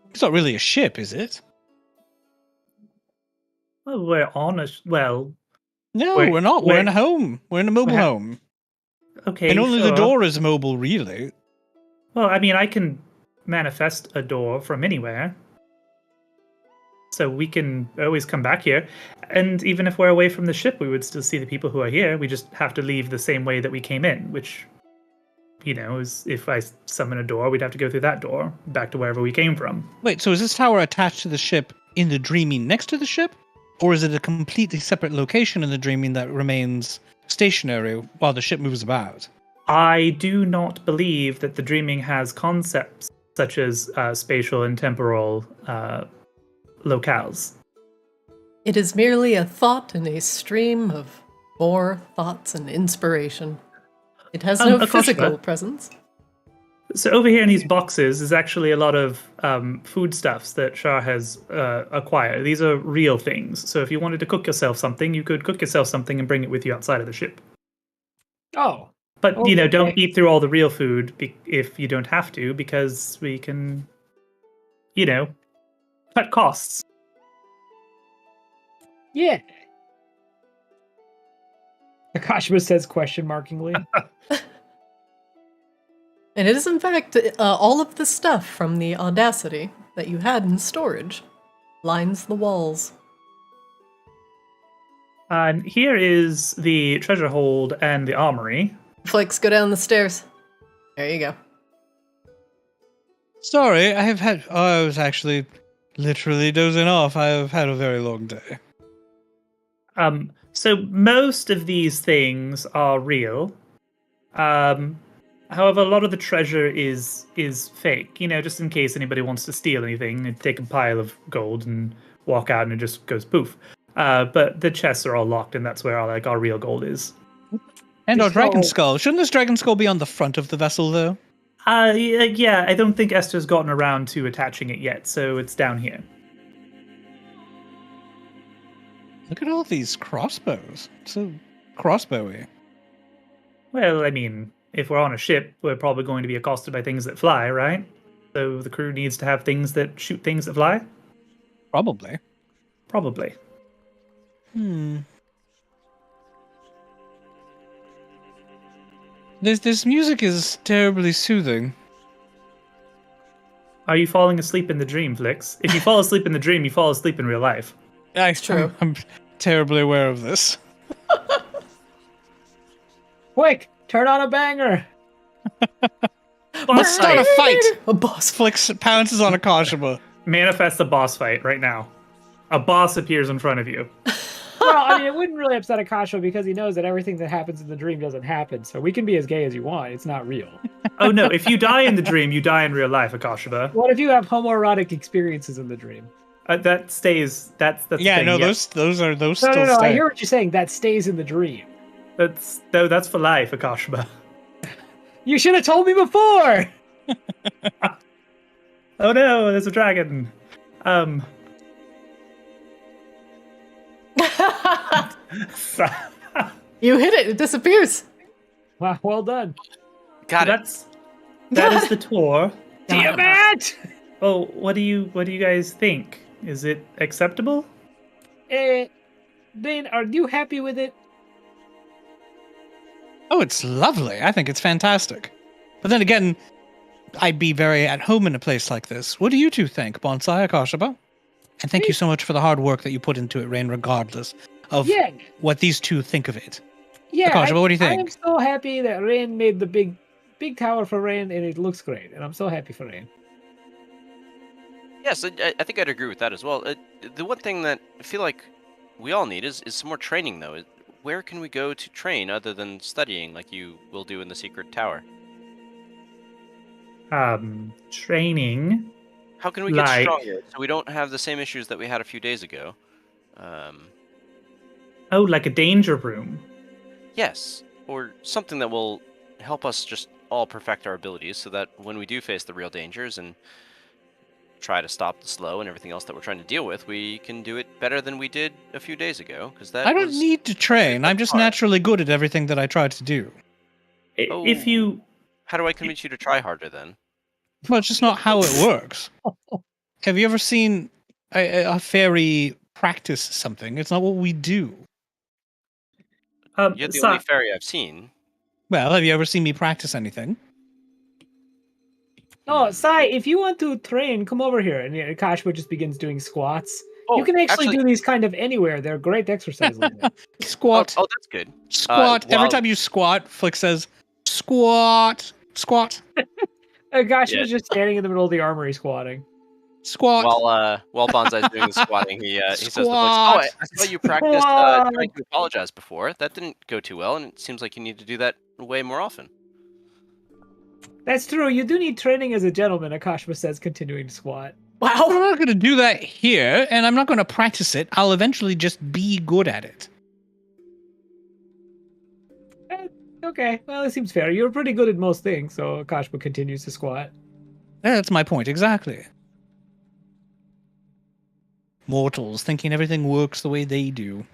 S4: It's not really a ship, is it?
S1: Well, we're on a
S4: No,
S1: We're-
S4: we're not. We're
S1: we're-
S4: in a home. We're in a mobile
S1: we're-
S4: home.
S1: okay.
S4: And only the
S1: sure.
S4: door is mobile, really.
S1: Well, I mean, I can manifest a door from anywhere. So we can always come back here. And even if we're away from the ship, we would still see the people who are here. We just have to leave the same way that we came in, which, is if I summon a door, we'd have to go through that door back to wherever we came from.
S4: Wait, so is this tower attached to the ship in the dreaming next to the ship? Or is it a completely separate location in the dreaming that remains stationary while the ship moves about?
S1: I do not believe that the dreaming has concepts such as spatial and temporal locales.
S2: it is merely a thought in a stream of more thoughts and inspiration. It has no
S1: Akasha.
S2: physical presence.
S1: So over here in these boxes is actually a lot of foodstuffs that Shah has acquired. These are real things. So if you wanted to cook yourself something, you could cook yourself something and bring it with you outside of the ship.
S5: Oh.
S1: But,
S5: Okay.
S1: don't eat through all the real food if you don't have to, because we can, cut costs.
S5: Yeah. Akashima says question markingly.
S2: And it is, in fact, all of the stuff from the Audacity that you had in storage lines the walls.
S1: And here is the treasure hold and the armory.
S2: Flicks, go down the stairs. There you go.
S4: Sorry, I was actually literally dozing off. I've had a very long day.
S1: So most of these things are real. However, a lot of the treasure is fake. Just in case anybody wants to steal anything, they take a pile of gold and walk out, and it just goes poof. But the chests are all locked, and that's where our real gold is.
S4: And our dragon skull. Shouldn't this dragon skull be on the front of the vessel, though?
S1: Yeah, I don't think Esther's gotten around to attaching it yet, so it's down here.
S4: Look at all these crossbows. So crossbowy.
S1: Well, I mean, if we're on a ship, we're probably going to be accosted by things that fly, right? So the crew needs to have things that shoot things that fly?
S4: Probably.
S1: Probably.
S4: This music is terribly soothing.
S1: Are you falling asleep in the dream, Flix? If you fall asleep in the dream, you fall asleep in real life.
S2: True.
S4: I'm terribly aware of this.
S5: Quick, turn on a banger.
S1: Boss
S4: Start a
S1: fight!
S4: fight!
S2: A boss.
S4: Flicks pounces on Akashima.
S1: Manifest a boss fight right now. A boss appears in front of you.
S5: Well, I mean, it wouldn't really upset Akasha because he knows that everything that happens in the dream doesn't happen. So we can be as gay as you want. It's not real.
S1: Oh no, if you die in the dream, you die in real life, Akashima.
S5: What if you have homoerotic experiences in the dream?
S1: That stays. That's the
S4: Yeah,
S1: thing.
S4: no,
S1: yes.
S4: those
S5: No,
S4: still
S5: no, I
S4: stay.
S5: hear what you're saying. That stays in the dream.
S1: That's for life, Akashima.
S5: You should have told me before.
S1: Oh no, there's a dragon. So,
S2: You hit it, it disappears.
S5: Wow, well done.
S3: Got it.
S1: that is the tour.
S5: Damn it!
S1: Oh, what do you guys think? Is it acceptable?
S5: Ben, are you happy with it?
S4: Oh, it's lovely. I think it's fantastic. But then again, I'd be very at home in a place like this. What do you two think, Bonsai Akashaba? And thank you so much for the hard work that you put into it, Rain, regardless of
S5: Yeah.
S4: what these two think of it.
S5: Yeah.
S4: Akashaba, what do you
S5: I am
S4: think?
S5: so happy that Rain made the big tower for Rain, and it looks great. And I'm so happy for Rain.
S3: Yes, I think I'd agree with that as well. The one thing that I feel like we all need is some more training, though. Where can we go to train other than studying like you will do in the secret tower?
S1: Training.
S3: How can we get
S1: Like-
S3: stronger so we don't have the same issues that we had a few days ago?
S1: Oh, like a danger room.
S3: Yes, or something that will help us just all perfect our abilities so that when we do face the real dangers and try to stop the slow and everything else that we're trying to deal with, we can do it better than we did a few days ago. Because that
S4: I don't
S3: was-
S4: need to train. I'm just
S3: hard.
S4: naturally good at everything that I try to do.
S3: Oh.
S1: If you
S3: How do I convince you to try harder then?
S4: Well, it's just not how it works. Have you ever seen a fairy practice something? It's not what we do.
S3: You're the
S1: so-
S3: only fairy I've seen.
S4: Well, have you ever seen me practice anything?
S5: Oh, Sai, if you want to train, come over here. And Akashba just begins doing squats. You can actually do these kind of anywhere. They're great exercise. Like that.
S4: Squat.
S3: Oh, that's good.
S4: Squat. Every
S3: while-
S4: time you squat, Flick says, squat. Squat.
S5: Akashba's
S3: Yeah.
S5: just standing in the middle of the armory squatting.
S4: Squat.
S3: While Bonsai's doing the squatting, he says to Flix,
S4: Squat.
S3: I saw you practiced
S5: Squat.
S3: trying to apologize before. That didn't go too well, and it seems like you need to do that way more often.
S5: That's true. You do need training as a gentleman, Akashba says, continuing to squat.
S4: I'm not going to do that here, and I'm not going to practice it. I'll eventually just be good at it.
S5: Okay, well, it seems fair. You're pretty good at most things, so Akashba continues to squat.
S4: That's my point, exactly. Mortals thinking everything works the way they do.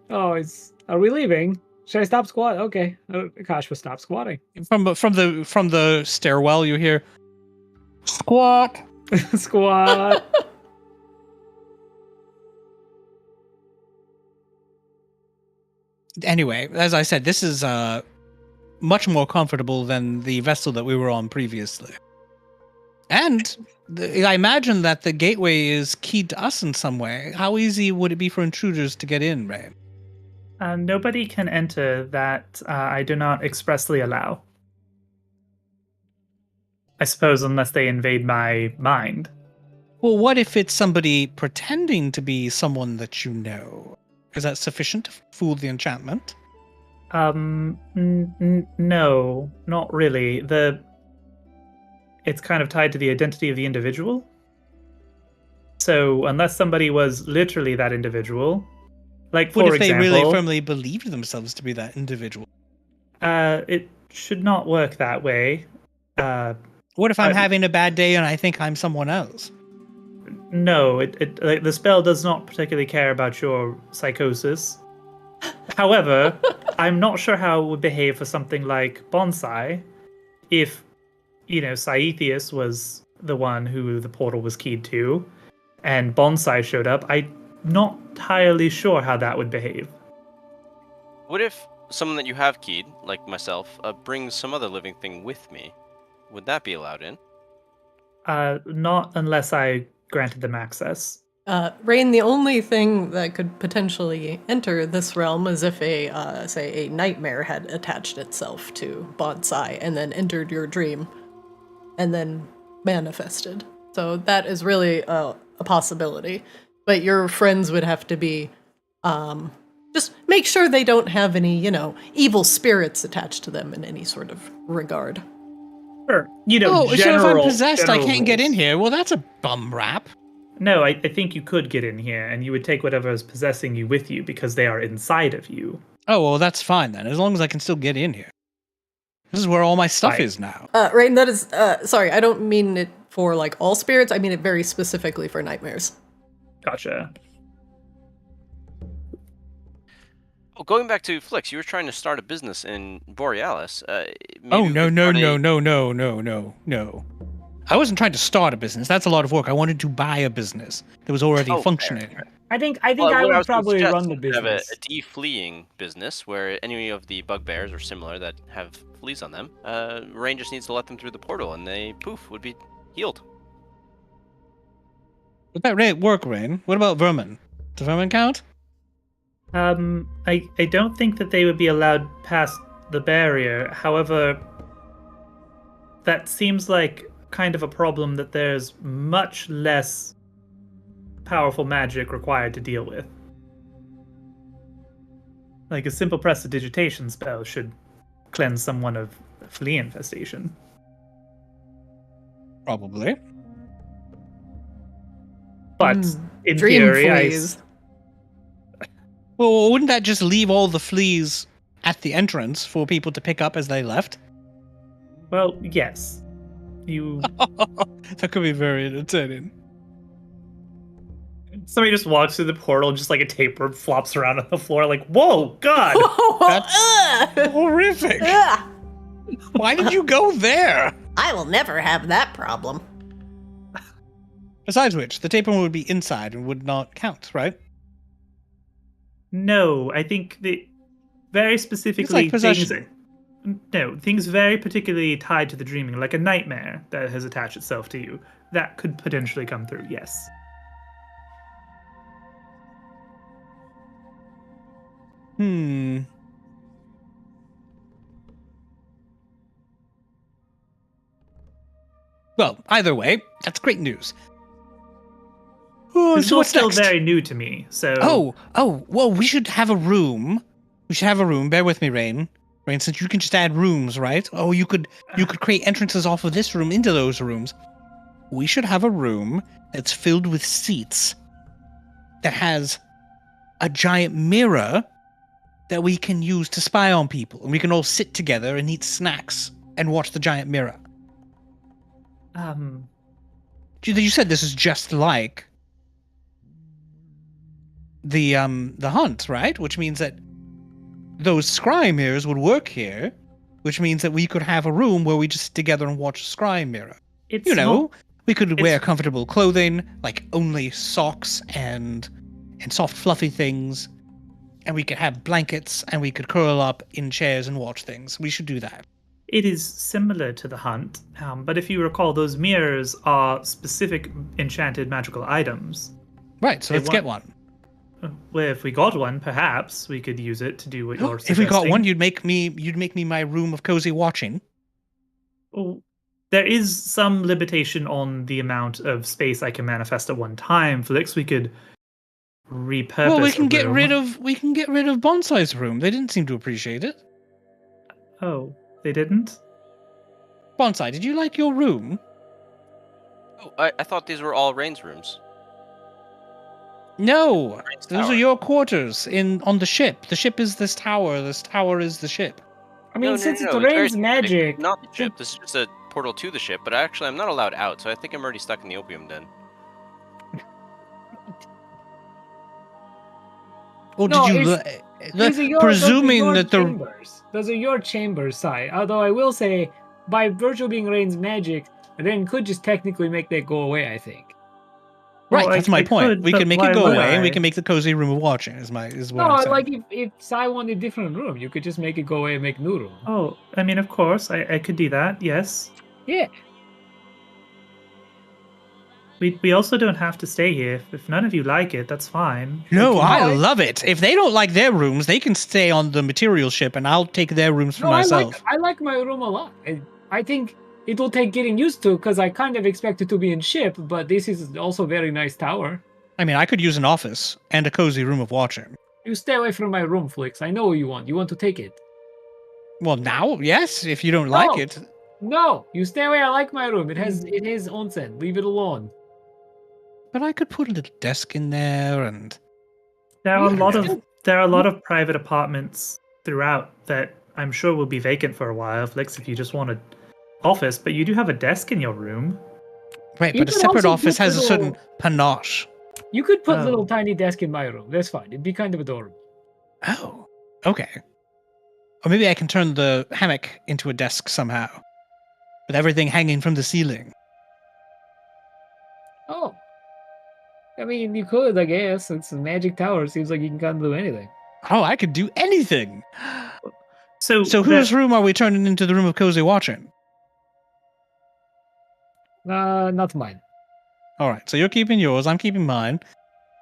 S5: Oh, are we leaving? Should I stop squat? Okay, Akashba stops squatting.
S4: From the stairwell, you hear squat.
S5: Squat.
S4: Anyway, as I said, this is much more comfortable than the vessel that we were on previously. And I imagine that the gateway is keyed to us in some way. How easy would it be for intruders to get in, Ray?
S1: Nobody can enter that I do not expressly allow. I suppose unless they invade my mind.
S4: Well, what if it's somebody pretending to be someone that you know? Is that sufficient to fool the enchantment?
S1: No, not really. It's kind of tied to the identity of the individual. So unless somebody was literally that individual, like for
S4: what if
S1: example,
S4: they really firmly believed themselves to be that individual?
S1: It should not work that way.
S4: What if I'm having a bad day and I think I'm someone else?
S1: No, the spell does not particularly care about your psychosis. However, I'm not sure how it would behave for something like bonsai if, Saetheus was the one who the portal was keyed to, and bonsai showed up. I'm not entirely sure how that would behave.
S3: What if someone that you have keyed, like myself, brings some other living thing with me? Would that be allowed in?
S1: Not unless I granted them access.
S2: Rain, the only thing that could potentially enter this realm is if a nightmare had attached itself to bonsai and then entered your dream and then manifested. So that is really a possibility. But your friends would have to be, just make sure they don't have any, evil spirits attached to them in any sort of regard.
S1: Sure.
S4: So if I'm possessed, I
S1: general
S4: can't get
S1: rules.
S4: in here. Well, that's a bum rap.
S1: No, I think you could get in here, and you would take whatever is possessing you with you because they are inside of you.
S4: Oh, well, that's fine then, as long as I can still get in here. This is where all my stuff
S1: Right.
S4: is now.
S2: Rain, that is, sorry, I don't mean it for, all spirits. I mean it very specifically for nightmares.
S1: Gotcha.
S3: Oh, going back to Flix, you were trying to start a business in Borealis.
S4: Oh,
S3: maybe
S4: no.
S3: we could start
S4: No. I wasn't trying to start a business. That's a lot of work. I wanted to buy a business that was already
S3: Oh, fair,
S4: functioning.
S3: fair.
S5: I think
S3: Well,
S5: I
S3: what
S5: would
S3: was gonna
S5: probably
S3: suggest
S5: run the
S3: is have
S5: business.
S3: a de-fleeing business where any of the bugbears or similar that have fleas on them, Rain just needs to let them through the portal and they, poof, would be healed.
S4: Would that work, Rain? What about vermin? Does vermin count?
S1: I don't think that they would be allowed past the barrier. However, that seems like kind of a problem that there's much less powerful magic required to deal with. Like a simple prestidigitation spell should cleanse someone of flea infestation.
S4: Probably.
S1: But in
S2: Dream
S1: theory,
S2: fleas.
S4: Well, wouldn't that just leave all the fleas at the entrance for people to pick up as they left?
S1: well, yes. You
S4: That could be very entertaining.
S1: somebody just walks through the portal, just like a tapeworm flops around on the floor, like, whoa, God!
S4: That's horrific.
S6: Ugh,
S4: Why did you go there?
S6: I will never have that problem.
S4: Besides which, the tapeworm would be inside and would not count, right?
S1: No, I think the very specifically
S4: possession.
S1: things very particularly tied to the dreaming, like a nightmare that has attached itself to you, that could potentially come through. Yes.
S4: Well, either way, that's great news. Oh,
S1: This is
S4: so what's
S1: still
S4: next?
S1: very new to me. So
S4: Well, we should have a room. We should have a room. Bear with me, Rain. Rain, since you can just add rooms, right? Oh, you could create entrances off of this room into those rooms. We should have a room that's filled with seats that has a giant mirror that we can use to spy on people, and we can all sit together and eat snacks and watch the giant mirror. You said this is just like the hunt, right? Which means that those scry mirrors would work here, which means that we could have a room where we just sit together and watch a scry mirror.
S1: it's
S4: We could wear comfortable clothing, like only socks and soft fluffy things, And we could have blankets, and we could curl up in chairs and watch things. We should do that.
S1: It is similar to the hunt, but if you recall, those mirrors are specific enchanted magical items.
S4: Right, so
S1: They
S4: let's get
S1: want-
S4: one.
S1: Well, if we got one, perhaps we could use it to do what you're
S4: If we got
S1: suggesting.
S4: one, you'd make me my room of cozy watching.
S1: Well, there is some limitation on the amount of space I can manifest at one time. Flix, we could repurpose.
S4: Well, we can get
S1: room.
S4: rid of Bonsai's room. They didn't seem to appreciate it.
S1: Oh, they didn't?
S4: Bonsai, did you like your room?
S3: Oh, I thought these were all Rain's rooms.
S4: No,
S3: Rain's
S4: those
S3: tower.
S4: are your quarters on the ship. The ship is this tower. This tower is the ship.
S5: I mean,
S3: No,
S5: since
S3: no,
S5: it's
S3: no, very
S5: Rain's
S3: specific.
S5: magic,
S3: Not the ship. This is just a portal to the ship. But actually, I'm not allowed out, so I think I'm already stuck in the opium den.
S4: Or
S5: No,
S4: did you?
S5: these are your,
S4: Presuming
S5: those are your
S4: that the
S5: chambers. Those are your chambers, Sai. Although I will say, by virtue of being Rain's magic, Rain could just technically make that go away. I think.
S4: right,
S1: Well,
S4: that's my
S1: I
S4: point.
S1: could,
S4: We
S1: but
S4: can make
S1: why
S4: it go
S1: would
S4: away, and we
S1: I?
S4: can make the cozy room of watching. Is what
S5: No,
S4: I'm saying.
S5: like if Sai wanted a different room, you could just make it go away and make new room.
S1: Oh, I mean, of course, I could do that, yes.
S5: Yeah.
S1: We also don't have to stay here. If none of you like it, that's fine.
S4: No,
S1: We can-
S4: I love it. If they don't like their rooms, they can stay on the material ship, and I'll take their rooms for
S5: No,
S4: myself.
S5: I like my room a lot. I think it will take getting used to because I kind of expect it to be in ship, but this is also a very nice tower.
S4: I mean, I could use an office and a cozy room of watching.
S5: You stay away from my room, Flix. I know what you want. You want to take it.
S4: Well, now, yes. If you don't like
S5: No.
S4: it,
S5: No, you stay away. I like my room. It has onsen. Leave it alone.
S4: but I could put a little desk in there, and
S1: There are a lot
S4: Yeah.
S1: of there are a lot of private apartments throughout that I'm sure will be vacant for a while, Flix, if you just want an office, but you do have a desk in your room.
S4: right.
S5: You
S4: But a
S5: could
S4: separate
S5: also
S4: office
S5: put
S4: has a certain
S5: little-
S4: panache.
S5: You could put
S1: Oh.
S5: little tiny desk in my room. That's fine. It'd be kind of adorable.
S4: Oh, okay. Or maybe I can turn the hammock into a desk somehow, with everything hanging from the ceiling.
S5: Oh. I mean, you could, I guess. It's a magic tower. Seems like you can kind of do anything.
S4: Oh, I could do anything.
S1: So
S4: So
S1: the-
S4: whose room are we turning into the room of cozy watching?
S5: Not mine.
S4: All right, so you're keeping yours, I'm keeping mine.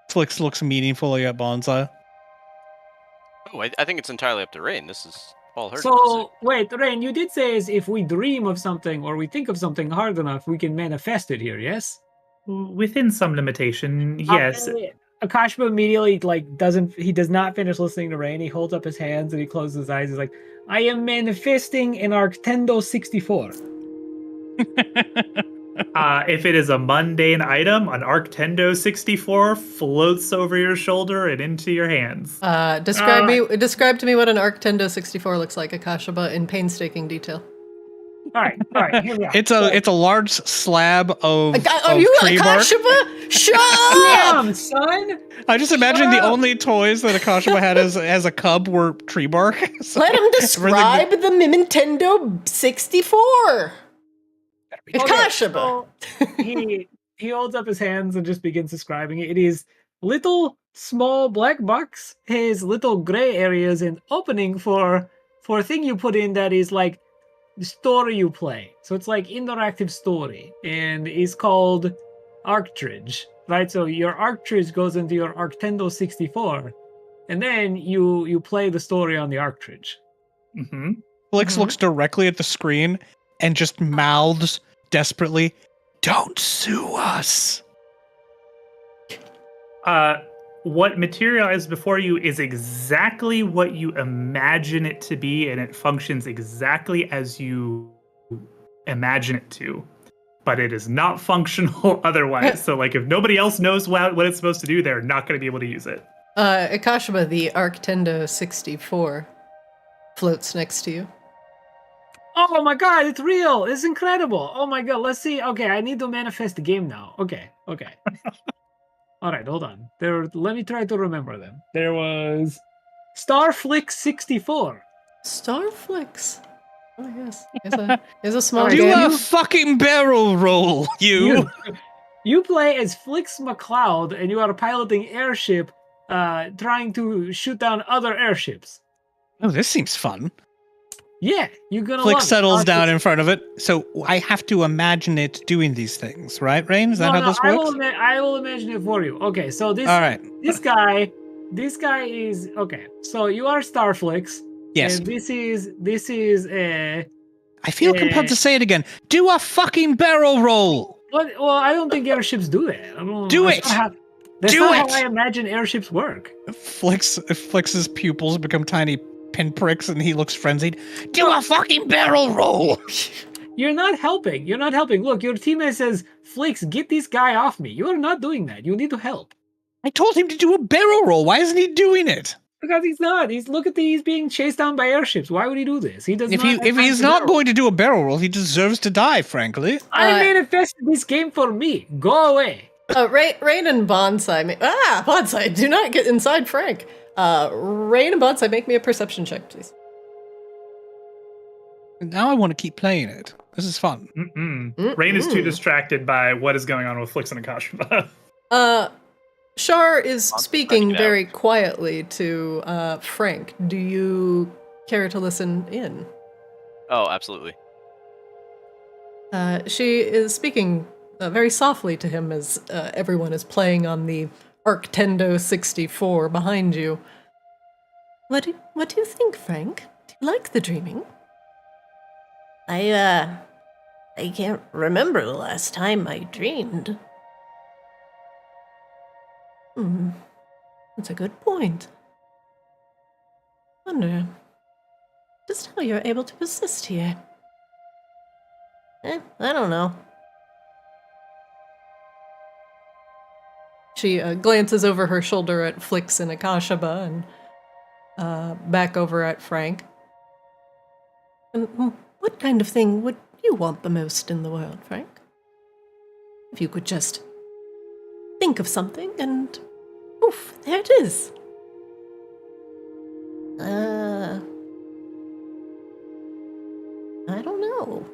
S4: Flix looks meaningfully at Bonsai.
S3: Oh, I think it's entirely up to Rain. This is all her.
S5: So, wait, Rain, you did say is if we dream of something or we think of something hard enough, we can manifest it here, yes?
S1: within some limitation, yes.
S5: Akashima immediately he does not finish listening to Rain. He holds up his hands and he closes his eyes. He's like, I am manifesting an Arctendo 64.
S1: If it is a mundane item, an Arctendo 64 floats over your shoulder and into your hands.
S2: Describe to me what an Arctendo 64 looks like, Akashaba, in painstaking detail.
S5: All right, here we are.
S4: It's a large slab of
S2: Are you
S4: tree bark.
S2: Akashaba? Shut up!
S5: Damn, son!
S4: I just imagine
S5: Shut
S4: the
S5: up!
S4: only toys that Akashima had as a cub were tree bark. So
S2: Let him
S4: everything
S2: describe the Nintendo 64. Akashaba.
S5: so he holds up his hands and just begins describing it. It is little small black box, has little gray areas and opening for a thing you put in that is like the story you play. So it's like interactive story and it's called Arctridge, right? So your Arctridge goes into your Arctendo 64 and then you play the story on the Arctridge.
S1: Mm-hmm.
S4: Flix looks directly at the screen and just mouths desperately, "Don't sue us."
S1: What materializes before you is exactly what you imagine it to be, and it functions exactly as you imagine it to. But it is not functional otherwise. So, like, if nobody else knows what it's supposed to do, they're not going to be able to use it.
S2: Akashaba, the Arctendo 64 floats next to you.
S5: Oh my god, it's real! It's incredible! Oh my god, let's see. Okay, I need to manifest the game now. Okay. Alright, hold on. Let me try to remember them. There was Starflix 64.
S2: Starflix. Oh, yes. Is a small
S5: Alright,
S4: Do
S2: game.
S4: a fucking barrel roll, you.
S5: You play as Flix McCloud and you are piloting airship trying to shoot down other airships.
S4: Oh, this seems fun.
S5: Yeah, you're gonna
S4: Flick
S5: love
S4: settles
S5: it.
S4: down in front of it. So I have to imagine it doing these things, right, Rain? Is that
S5: No,
S4: how
S5: no,
S4: this works?
S5: I will imagine it for you. Okay, so this
S4: All right.
S5: this guy is okay. So you are Starflix.
S4: Yes.
S5: And this is
S4: I feel compelled to say it again. Do a fucking barrel roll.
S5: But well, I don't think airships do that. I don't,
S4: Do
S5: that's
S4: it!
S5: Not how, that's
S4: Do
S5: not
S4: it!
S5: how I imagine airships work.
S4: Flix's pupils become tiny pinpricks and he looks frenzied. Do a fucking barrel roll.
S5: You're not helping. You're not helping. Look, your teammate says, Flix, get this guy off me. You are not doing that. You need to help.
S4: I told him to do a barrel roll. Why isn't he doing it?
S5: Because he's not. He's being chased down by airships. Why would he do this? He does
S4: If
S5: not.
S4: if he's not going to do a barrel roll, he deserves to die, frankly.
S5: I manifested this game for me. Go away.
S2: Rain and Bonsai. Bonsai, do not get inside Frank. Rain and Bonsai, make me a perception check, please.
S4: Now I want to keep playing it. This is fun.
S1: Rain is too distracted by what is going on with Flix and Akashima.
S2: Shar is speaking
S3: it
S2: very quietly to Frank. Do you care to listen in?
S3: Oh, absolutely.
S2: She is speaking very softly to him as everyone is playing on the Arctendo 64 behind you. What do you think, Frank? Do you like the dreaming?
S6: I can't remember the last time I dreamed.
S2: That's a good point. Wonder just how you're able to persist here.
S6: I don't know.
S2: She glances over her shoulder at Flix and Akashaba and back over at Frank. And what kind of thing would you want the most in the world, Frank? If you could just think of something and poof, there it is.
S6: I don't know.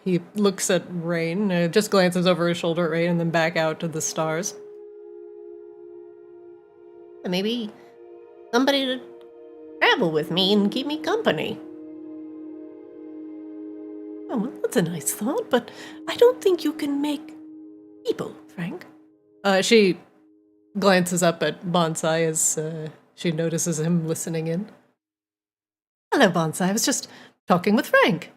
S2: He looks at Rain, just glances over his shoulder at Rain and then back out to the stars.
S6: Maybe somebody to travel with me and keep me company.
S2: Oh, well, that's a nice thought, but I don't think you can make people, Frank. She glances up at Bonsai as she notices him listening in. Hello, Bonsai. I was just talking with Frank.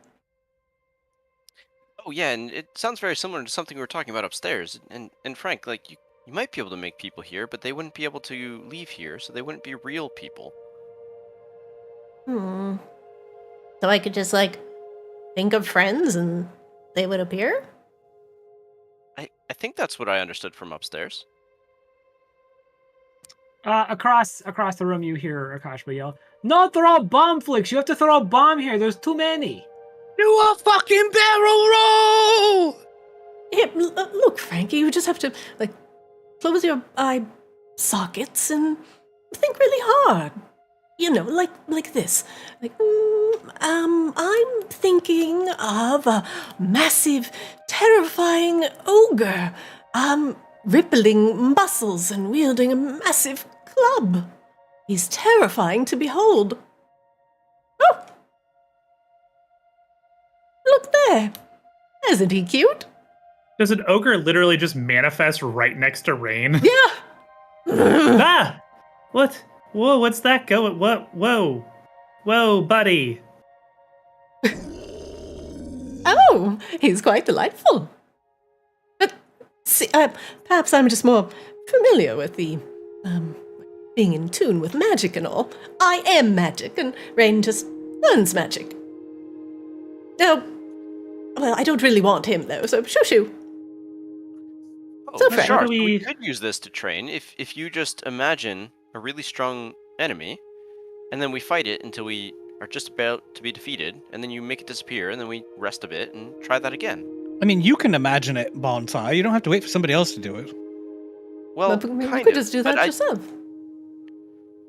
S3: Oh yeah, and it sounds very similar to something we were talking about upstairs. And Frank, like you might be able to make people here, but they wouldn't be able to leave here, so they wouldn't be real people.
S6: So I could just think of friends and they would appear?
S3: I think that's what I understood from upstairs.
S5: Across the room, you hear Akashba yell, "No, throw a bomb, Flix! You have to throw a bomb here. There's too many."
S4: Do a fucking barrel roll!
S2: Yeah, look, Frankie, you just have to, close your eye sockets and think really hard. You know, like this. I'm thinking of a massive, terrifying ogre, rippling muscles and wielding a massive club. He's terrifying to behold. Oh! Look there. Isn't he cute?
S1: Does an ogre literally just manifest right next to Rain?
S2: Yeah.
S1: Ah! What? Whoa, what's that going? What? Whoa. Whoa, buddy.
S2: Oh, he's quite delightful. But see, perhaps I'm just more familiar with the, being in tune with magic and all. I am magic, and Rain just learns magic. Oh, well, I don't really want him, though, so shoo-shoo.
S3: Oh,
S2: So, Frank,
S3: sure.
S1: we-
S3: We could use this to train if you just imagine a really strong enemy, and then we fight it until we are just about to be defeated, and then you make it disappear, and then we rest a bit and try that again.
S4: I mean, you can imagine it, Bonsai. You don't have to wait for somebody else to do it.
S3: Well,
S2: But you
S3: kind
S2: could
S3: of,
S2: just do
S3: but
S2: that yourself.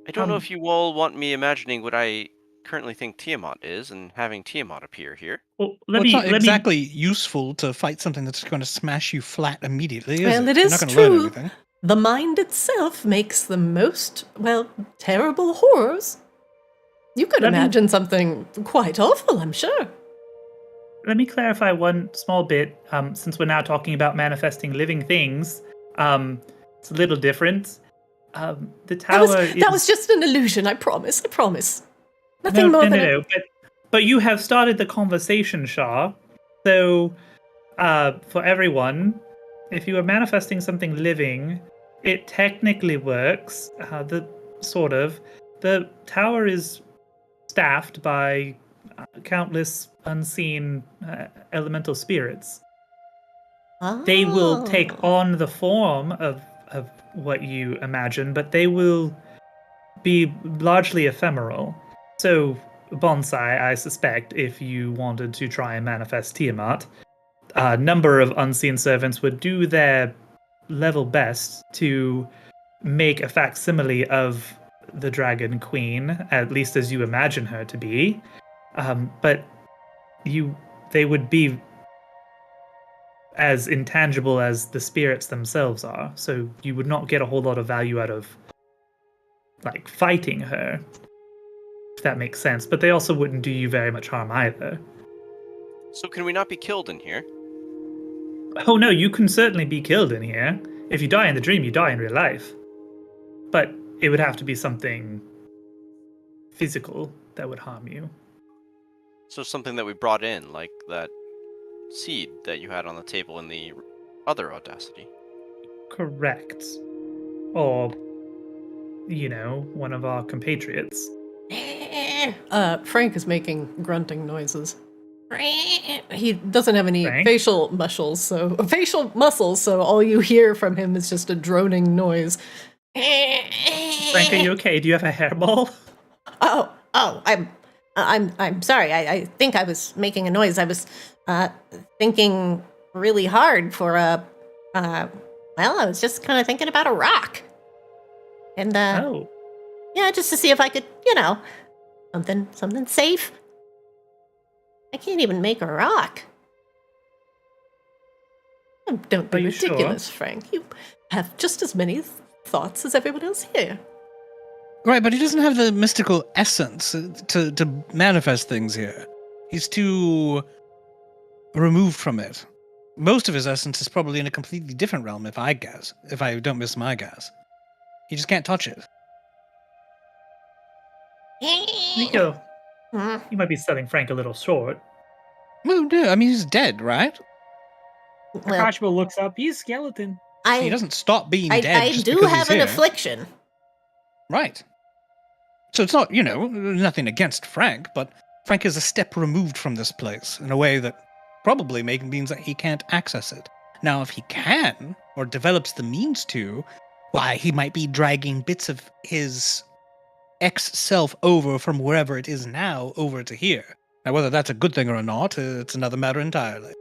S3: I don't know if you all want me imagining what I currently think Tiamat is, and having Tiamat appear here.
S1: Well,
S4: Well, it's not exactly useful to fight something that's going to smash you flat immediately, is
S2: Well,
S4: it?
S2: it
S4: You're
S2: is
S4: not going to learn
S2: true.
S4: anything.
S2: The mind itself makes the most, well, terrible horrors. You could
S1: Let me-
S2: imagine something quite awful, I'm sure.
S1: Let me clarify one small bit. Since we're now talking about manifesting living things, it's a little different. The tower
S2: That was just an illusion, I promise. Nothing
S1: no,
S2: more
S1: no,
S2: than
S1: no, no. But you have started the conversation, Shah. So, for everyone, if you are manifesting something living, it technically works. The tower is staffed by countless unseen elemental spirits. They will take
S2: Oh.
S1: on the form of what you imagine, but they will be largely ephemeral. So, Bonsai, I suspect, if you wanted to try and manifest Tiamat, a number of unseen servants would do their level best to make a facsimile of the Dragon Queen, at least as you imagine her to be. But they would be as intangible as the spirits themselves are, so you would not get a whole lot of value out of like fighting her, if that makes sense. But they also wouldn't do you very much harm either.
S3: So can we not be killed in here?
S1: Oh no, you can certainly be killed in here. If you die in the dream, you die in real life. But it would have to be something physical that would harm you.
S3: So something that we brought in, like that seed that you had on the table in the other Audacity.
S1: Correct. Or, one of our compatriots.
S2: Frank is making grunting noises. He doesn't have any
S1: Frank?
S2: facial muscles, so all you hear from him is just a droning noise.
S1: Frank, are you okay? Do you have a hairball?
S6: I'm sorry. I think I was making a noise. I was thinking really hard for I was just kind of thinking about a rock. And
S1: Oh.
S6: yeah, just to see if I could, something safe. I can't even make a rock.
S2: Oh, don't be
S1: Are you sure?
S2: ridiculous, Frank. You have just as many thoughts as everyone else here.
S4: Right, but he doesn't have the mystical essence to manifest things here. He's too removed from it. Most of his essence is probably in a completely different realm, if I don't miss my guess. He just can't touch it.
S1: Nico, you might be selling Frank a little short.
S4: Well, no, I mean, he's dead, right?
S6: Well,
S5: Akashima looks up. He's skeleton.
S4: He doesn't stop being dead
S6: I
S4: just
S6: do
S4: because
S6: have
S4: he's
S6: an
S4: here.
S6: affliction.
S4: Right. So it's not, nothing against Frank, but Frank is a step removed from this place in a way that probably means that he can't access it. Now, if he can, or develops the means to, why, he might be dragging bits of his ex-self over from wherever it is now over to here. Now, whether that's a good thing or not, it's another matter entirely.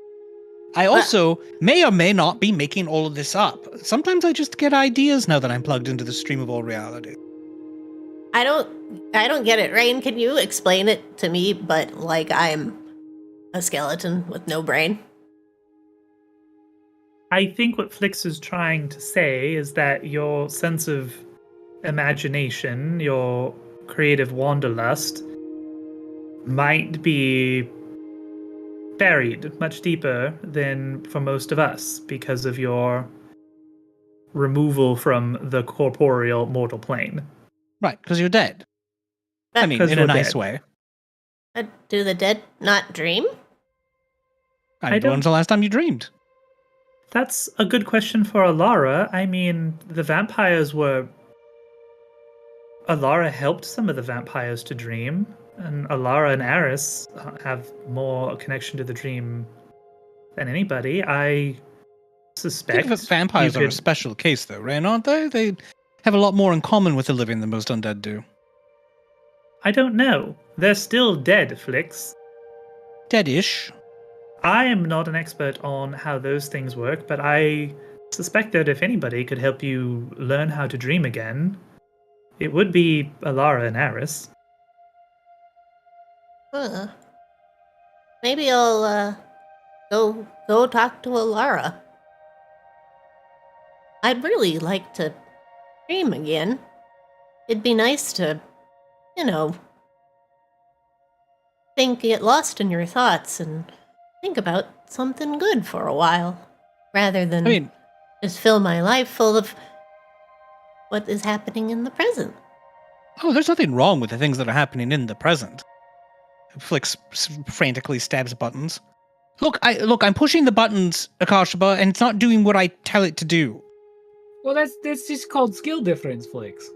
S4: I also may or may not be making all of this up. Sometimes I just get ideas now that I'm plugged into the stream of all reality.
S6: I don't get it. Rain, can you explain it to me, but like I'm a skeleton with no brain?
S1: I think what Flix is trying to say is that your sense of imagination, your creative wanderlust, might be buried much deeper than for most of us because of your removal from the corporeal mortal plane.
S4: Right, because you're dead. I mean,
S1: 'Cause
S4: in a
S1: you're
S4: nice
S1: dead.
S4: way.
S6: Do the dead not dream?
S4: When's the last time you dreamed?
S1: That's a good question for Alara. I mean, Alara helped some of the vampires to dream, and Alara and Aris have more connection to the dream than anybody. I suspect.
S4: I think that vampires are a special case, though, Rain, aren't they? They have a lot more in common with the living than most undead do.
S1: I don't know. They're still dead, Flix.
S4: Dead-ish.
S1: I am not an expert on how those things work, but I suspect that if anybody could help you learn how to dream again, it would be Alara and Aris.
S6: Maybe I'll go talk to Alara. I'd really like to dream again. It'd be nice to, get lost in your thoughts and think about something good for a while, rather than just fill my life full of what is happening in the present.
S4: Oh, there's nothing wrong with the things that are happening in the present. Flicks frantically stabs buttons. Look, I'm pushing the buttons, Akashaba, and it's not doing what I tell it to do.
S5: Well, that's just called skill difference, Flix.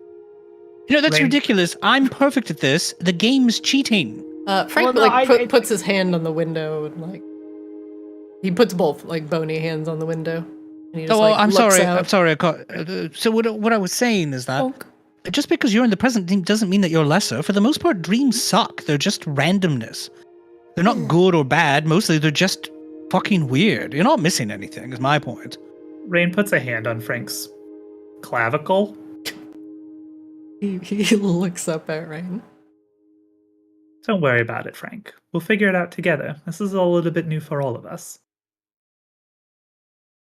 S4: That's
S1: Rain.
S4: ridiculous. I'm perfect at this. The game's cheating.
S2: Frank
S5: Well, no,
S2: puts his hand on the window and he puts both bony hands on the window. And he just,
S4: I'm
S2: looks
S4: sorry.
S2: out.
S4: I'm sorry. So what I was saying is that
S2: Bonk.
S4: just because you're in the present doesn't mean that you're lesser. For the most part, dreams suck. They're just randomness. They're not good or bad. Mostly they're just fucking weird. You're not missing anything, is my point.
S1: Rain puts a hand on Frank's clavicle.
S2: He looks up at Rain.
S1: Don't worry about it, Frank. We'll figure it out together. This is all a little bit new for all of us.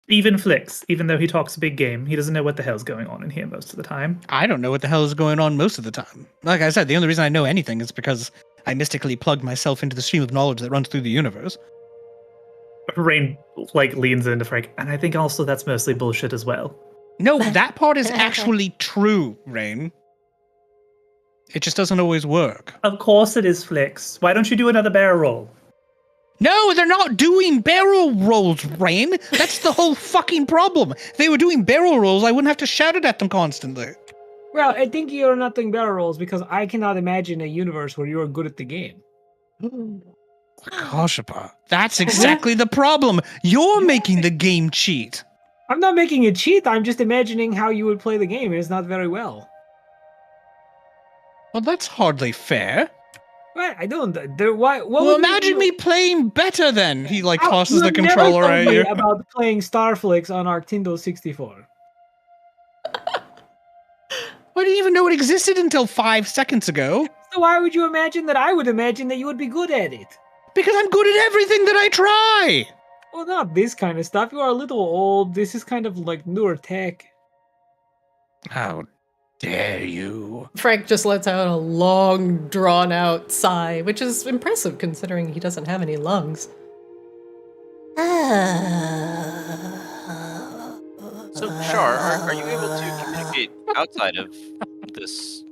S1: Even Flix, even though he talks a big game, he doesn't know what the hell's going on in here most of the time.
S4: I don't know what the hell is going on most of the time. Like I said, the only reason I know anything is because I mystically plugged myself into the stream of knowledge that runs through the universe.
S1: Rain, leans into Frank, and I think also that's mostly bullshit as well.
S4: No, that part is actually true, Rain. It just doesn't always work.
S1: Of course it is, Flix. Why don't you do another barrel roll?
S4: No, they're not doing barrel rolls, Rain. That's the whole fucking problem. If they were doing barrel rolls, I wouldn't have to shout it at them constantly.
S5: Well, I think you're not doing barrel rolls because I cannot imagine a universe where you're good at the game.
S4: Koshapa, that's exactly the problem. You're making the game cheat.
S5: I'm not making it cheat. I'm just imagining how you would play the game. It's not very well.
S4: Well, that's hardly fair.
S5: Well, I don't. Why? What
S4: Well,
S5: would
S4: imagine me playing better then. He tosses the
S5: You
S4: controller
S5: never
S4: at
S5: told me
S4: you.
S5: about playing Starflix on Arctindo 64.
S4: I didn't even know it existed until 5 seconds ago.
S5: So why would you imagine that I would imagine that you would be good at it?
S4: Because I'm good at everything that I try.
S5: Well, not this kind of stuff. You are a little old. This is kind of newer tech.
S4: How dare you?
S2: Frank just lets out a long, drawn-out sigh, which is impressive considering he doesn't have any lungs.
S3: So, Shar, are you able to communicate outside of this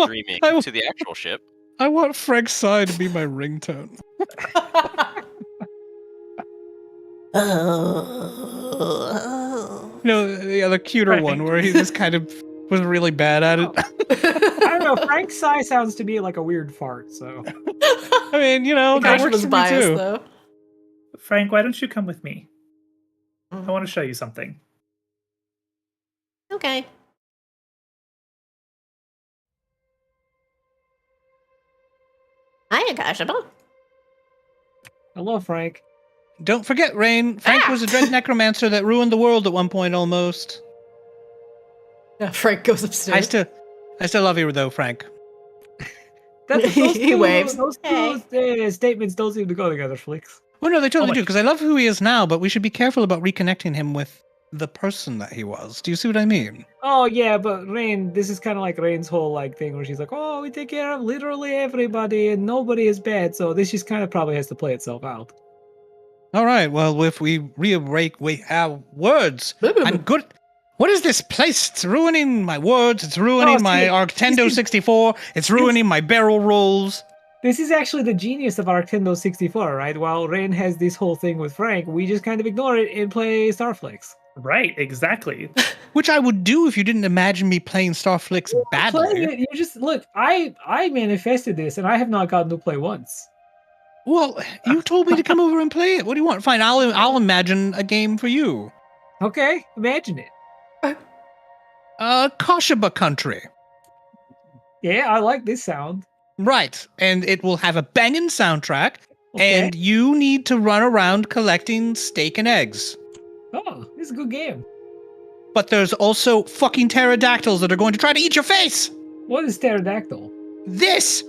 S3: dreaming to the actual ship?
S4: I want Frank's sigh to be my ringtone. The cuter
S1: Frank.
S4: one where he just kind of was really bad at it.
S5: I don't know. Frank's sigh sounds to me like a weird fart. So
S4: I mean, that
S2: Gosh,
S4: works
S2: was
S4: for me
S2: biased,
S4: too.
S2: though.
S1: Frank, why don't you come with me? I want to show you something.
S6: Okay. Hiya, Kashaba.
S5: hello, Frank.
S4: Don't forget, Rain. Frank was a dread necromancer that ruined the world at one point almost.
S2: Yeah, Frank goes upstairs.
S4: I still love you though, Frank.
S2: He waves.
S5: Those two statements don't seem to go together, Flix.
S4: Well, no, they totally do, because I love who he is now, but we should be careful about reconnecting him with the person that he was. Do you see what I mean?
S5: Oh yeah, but Rain, this is kind of like Rain's whole thing where she's like, "Oh, we take care of literally everybody, and nobody is bad." So this just kind of probably has to play itself out.
S4: All right, well, if we rearrange our words, I'm good. What is this place? It's ruining my words. It's ruining my Arctendo 64. It's ruining my barrel rolls.
S5: This is actually the genius of Arctendo 64, right? While Rain has this whole thing with Frank, we just kind of ignore it and play Starflix.
S1: Right, exactly.
S4: Which I would do if you didn't imagine me playing Starflix badly.
S5: Playing it, you just look. I manifested this, and I have not gotten to play once.
S4: Well, you told me to come over and play it. What do you want? Fine, I'll imagine a game for you.
S5: Okay, imagine it.
S4: Koshaba Country.
S5: Yeah, I like this sound.
S4: Right, and it will have a banging soundtrack,
S5: Okay.
S4: and you need to run around collecting steak and eggs.
S5: Oh, this is a good game.
S4: But there's also fucking pterodactyls that are going to try to eat your face!
S5: What is pterodactyl?
S4: This!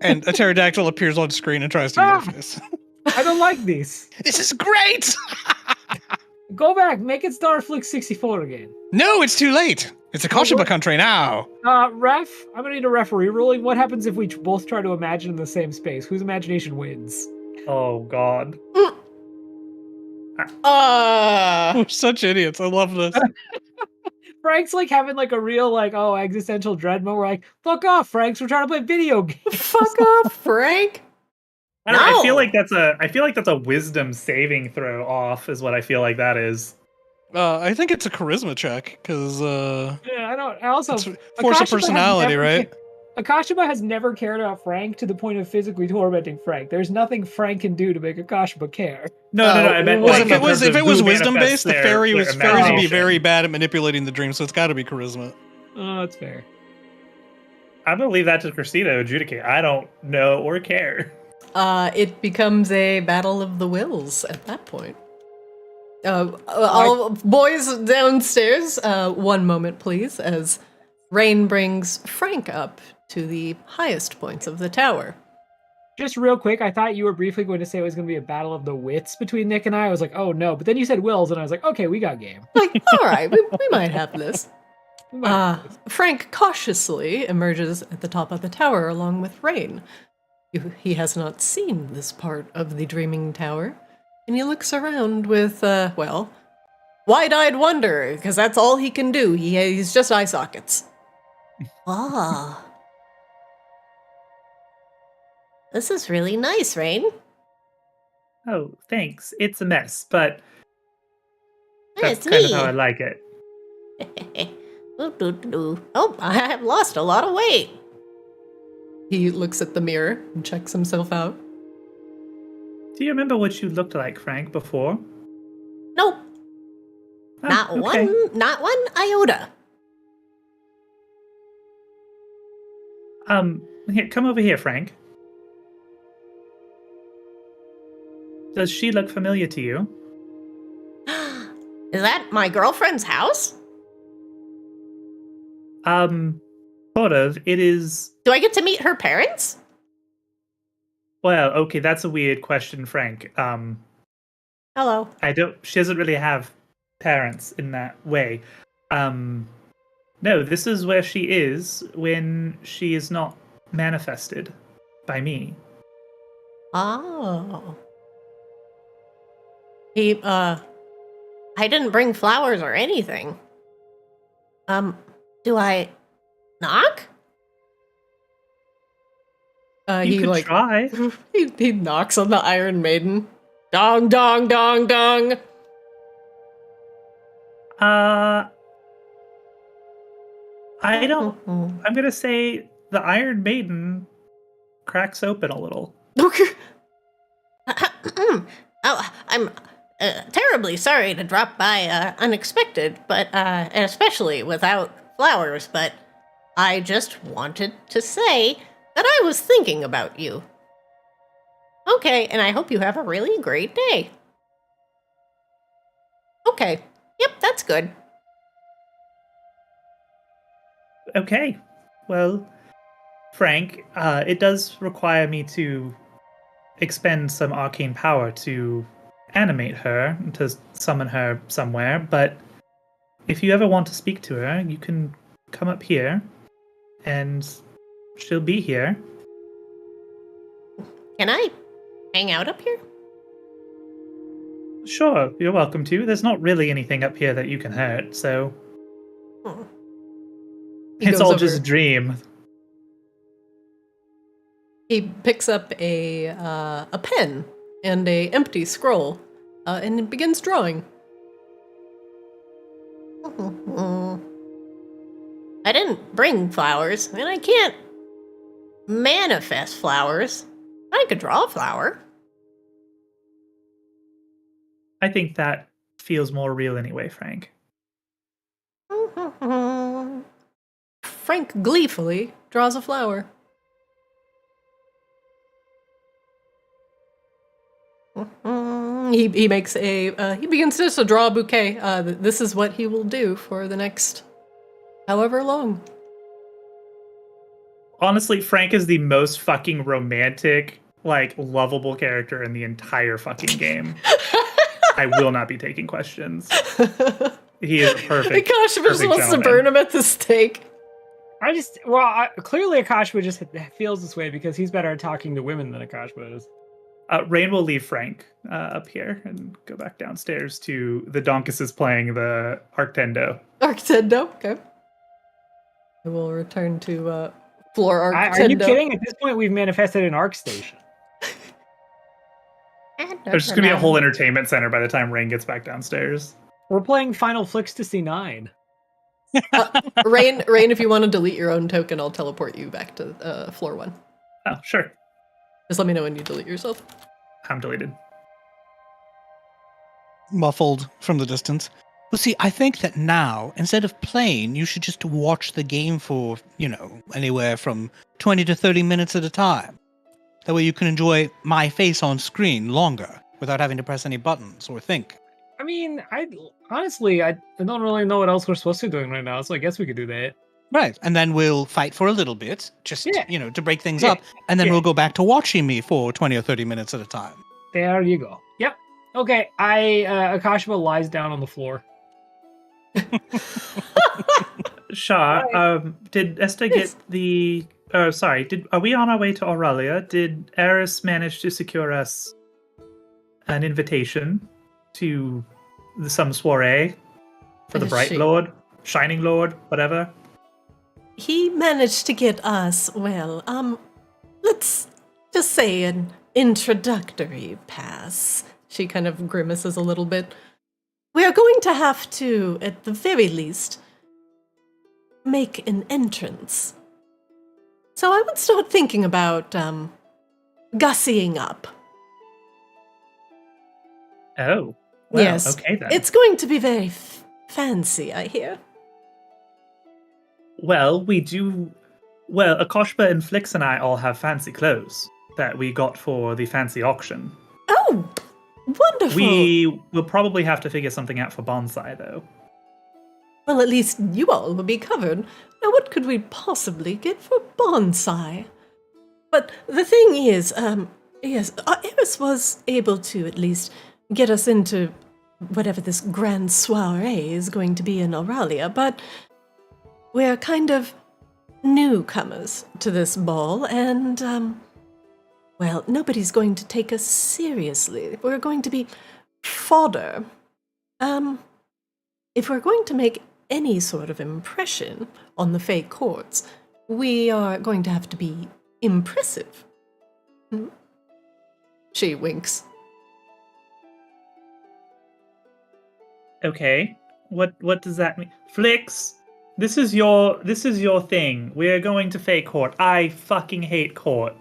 S4: And a pterodactyl appears on screen and tries to eat your face.
S5: I don't like these.
S4: This is great!
S5: Go back, make it Starflix 64 again.
S4: No, it's too late. It's a Koshiba country now.
S5: Ref, I'm gonna need a referee ruling. What happens if we both try to imagine in the same space? Whose imagination wins?
S1: Oh God.
S4: We're such idiots. I love this.
S5: Frank's like having like a real like existential dread moment. We're like, fuck off, Franks. We're trying to play video games.
S2: Fuck off, Frank.
S1: I feel like that's a wisdom saving throw off is what I feel like that is.
S4: I think it's a charisma check because
S5: Yeah, I don't. I also
S4: force of personality, right?
S5: Akashima has never cared about Frank to the point of physically tormenting Frank. There's nothing Frank can do to make Akashima care.
S1: No, I meant
S4: Well,
S1: like
S4: if it was wisdom based, the fairies would be
S1: imagination.
S4: very bad at manipulating the dream, so it's got to be charisma.
S5: Oh, that's fair.
S1: I'm gonna leave that to Christina to adjudicate. I don't know or care.
S2: It becomes a battle of the wills at that point. All boys downstairs, one moment please, as Rain brings Frank up to the highest points of the tower.
S5: Just real quick, I thought you were briefly going to say it was going to be a battle of the wits between Nick and I. I was like, oh no, but then you said wills, and I was like, okay, we got game.
S2: Like, all right, we might have this. Frank cautiously emerges at the top of the tower along with Rain. He has not seen this part of the Dreaming Tower, and he looks around with, wide-eyed wonder, because that's all he can do. He's just eye sockets.
S6: Ah. This is really nice, Rain.
S1: Oh, thanks. It's a mess, but that's
S6: It's
S1: kind
S6: me.
S1: of how I like it.
S6: Oh, I have lost a lot of weight.
S2: He looks at the mirror and checks himself out.
S1: Do you remember what you looked like, Frank, before?
S6: Nope.
S1: Oh,
S6: Not
S1: okay.
S6: not one iota.
S1: Here, come over here, Frank. Does she look familiar to you?
S6: Is that my girlfriend's house?
S1: Sort of. It is.
S6: Do I get to meet her parents?
S1: Well, okay, that's a weird question, Frank.
S6: Hello.
S1: She doesn't really have parents in that way. No, this is where she is when she is not manifested by me.
S6: Oh. I didn't bring flowers or anything. Do I knock?
S1: You could try.
S2: He knocks on the Iron Maiden. Dong, dong, dong, dong.
S1: I don't. I'm gonna say the Iron Maiden cracks open a little.
S6: Oh, I'm terribly sorry to drop by unexpected, but and especially without flowers, but I just wanted to say that I was thinking about you. Okay, and I hope you have a really great day. Okay, yep, that's good.
S1: Okay. Well, Frank, it does require me to expend some arcane power to animate her, to summon her somewhere, but if you ever want to speak to her, you can come up here, and she'll be here.
S6: Can I hang out up here?
S1: Sure, you're welcome to. There's not really anything up here that you can hurt, so
S2: He
S1: it's
S2: goes
S1: all
S2: over-
S1: just a dream.
S2: He picks up a pen and a empty scroll, and begins drawing.
S6: I didn't bring flowers, and I can't manifest flowers. I could draw a flower.
S1: I think that feels more real anyway, Frank.
S2: Frank gleefully draws a flower. He makes he begins just to draw a bouquet. This is what he will do for the next however long.
S1: Honestly, Frank is the most fucking romantic, like, lovable character in the entire fucking game. I will not be taking questions. He is perfect.
S2: Gosh, just
S1: perfect
S2: wants to
S1: gentleman.
S2: burn him at the stake.
S5: Clearly Akashba just feels this way because he's better at talking to women than Akashba is.
S1: Rain will leave Frank up here and go back downstairs to the Donkuses playing the Arctendo.
S2: Arctendo, okay. I will return to floor Arctendo.
S5: Are you kidding? At this point, we've manifested an Arc Station.
S1: There's just going to be a whole entertainment center by the time Rain gets back downstairs.
S5: We're playing Final Flickstasy 9.
S2: Rain, if you want to delete your own token, I'll teleport you back to floor 1.
S1: Oh, sure.
S2: Just let me know when you delete yourself.
S1: I'm deleted.
S4: Muffled from the distance. Well, see, I think that now, instead of playing, you should just watch the game for, anywhere from 20 to 30 minutes at a time. That way you can enjoy my face on screen longer without having to press any buttons or think.
S5: I mean, I don't really know what else we're supposed to be doing right now, so I guess we could do that.
S4: Right, and then we'll fight for a little bit, just, to break things up, and then we'll go back to watching me for 20 or 30 minutes at a time.
S5: There you go. Yep. Okay, Akashba lies down on the floor.
S1: Shah, did Esther get the... Oh, sorry. Are we on our way to Auralia? Did Eris manage to secure us an invitation to some soiree for the Bright Lord, Shining Lord, whatever?
S6: He managed to get us, let's just say an introductory pass.
S2: She kind of grimaces a little bit.
S6: We are going to have to, at the very least, make an entrance. So I would start thinking about, gussying up.
S1: Oh. Well,
S6: yes.
S1: Okay, then.
S6: It's going to be very fancy, I hear.
S1: Well, we do... Well, Akoshba and Flix and I all have fancy clothes that we got for the fancy auction.
S6: Oh, wonderful.
S1: We will probably have to figure something out for Bonsai, though.
S6: Well, at least you all will be covered. Now, what could we possibly get for Bonsai? But the thing is, yes, Eris was able to at least get us into whatever this grand soiree is going to be in Auralia, but we're kind of newcomers to this ball, and, nobody's going to take us seriously. We're going to be fodder. If we're going to make any sort of impression on the Fey courts, we are going to have to be impressive.
S2: She winks.
S1: Okay. What does that mean? Flix, this is your thing. We are going to Fey court. I fucking hate court.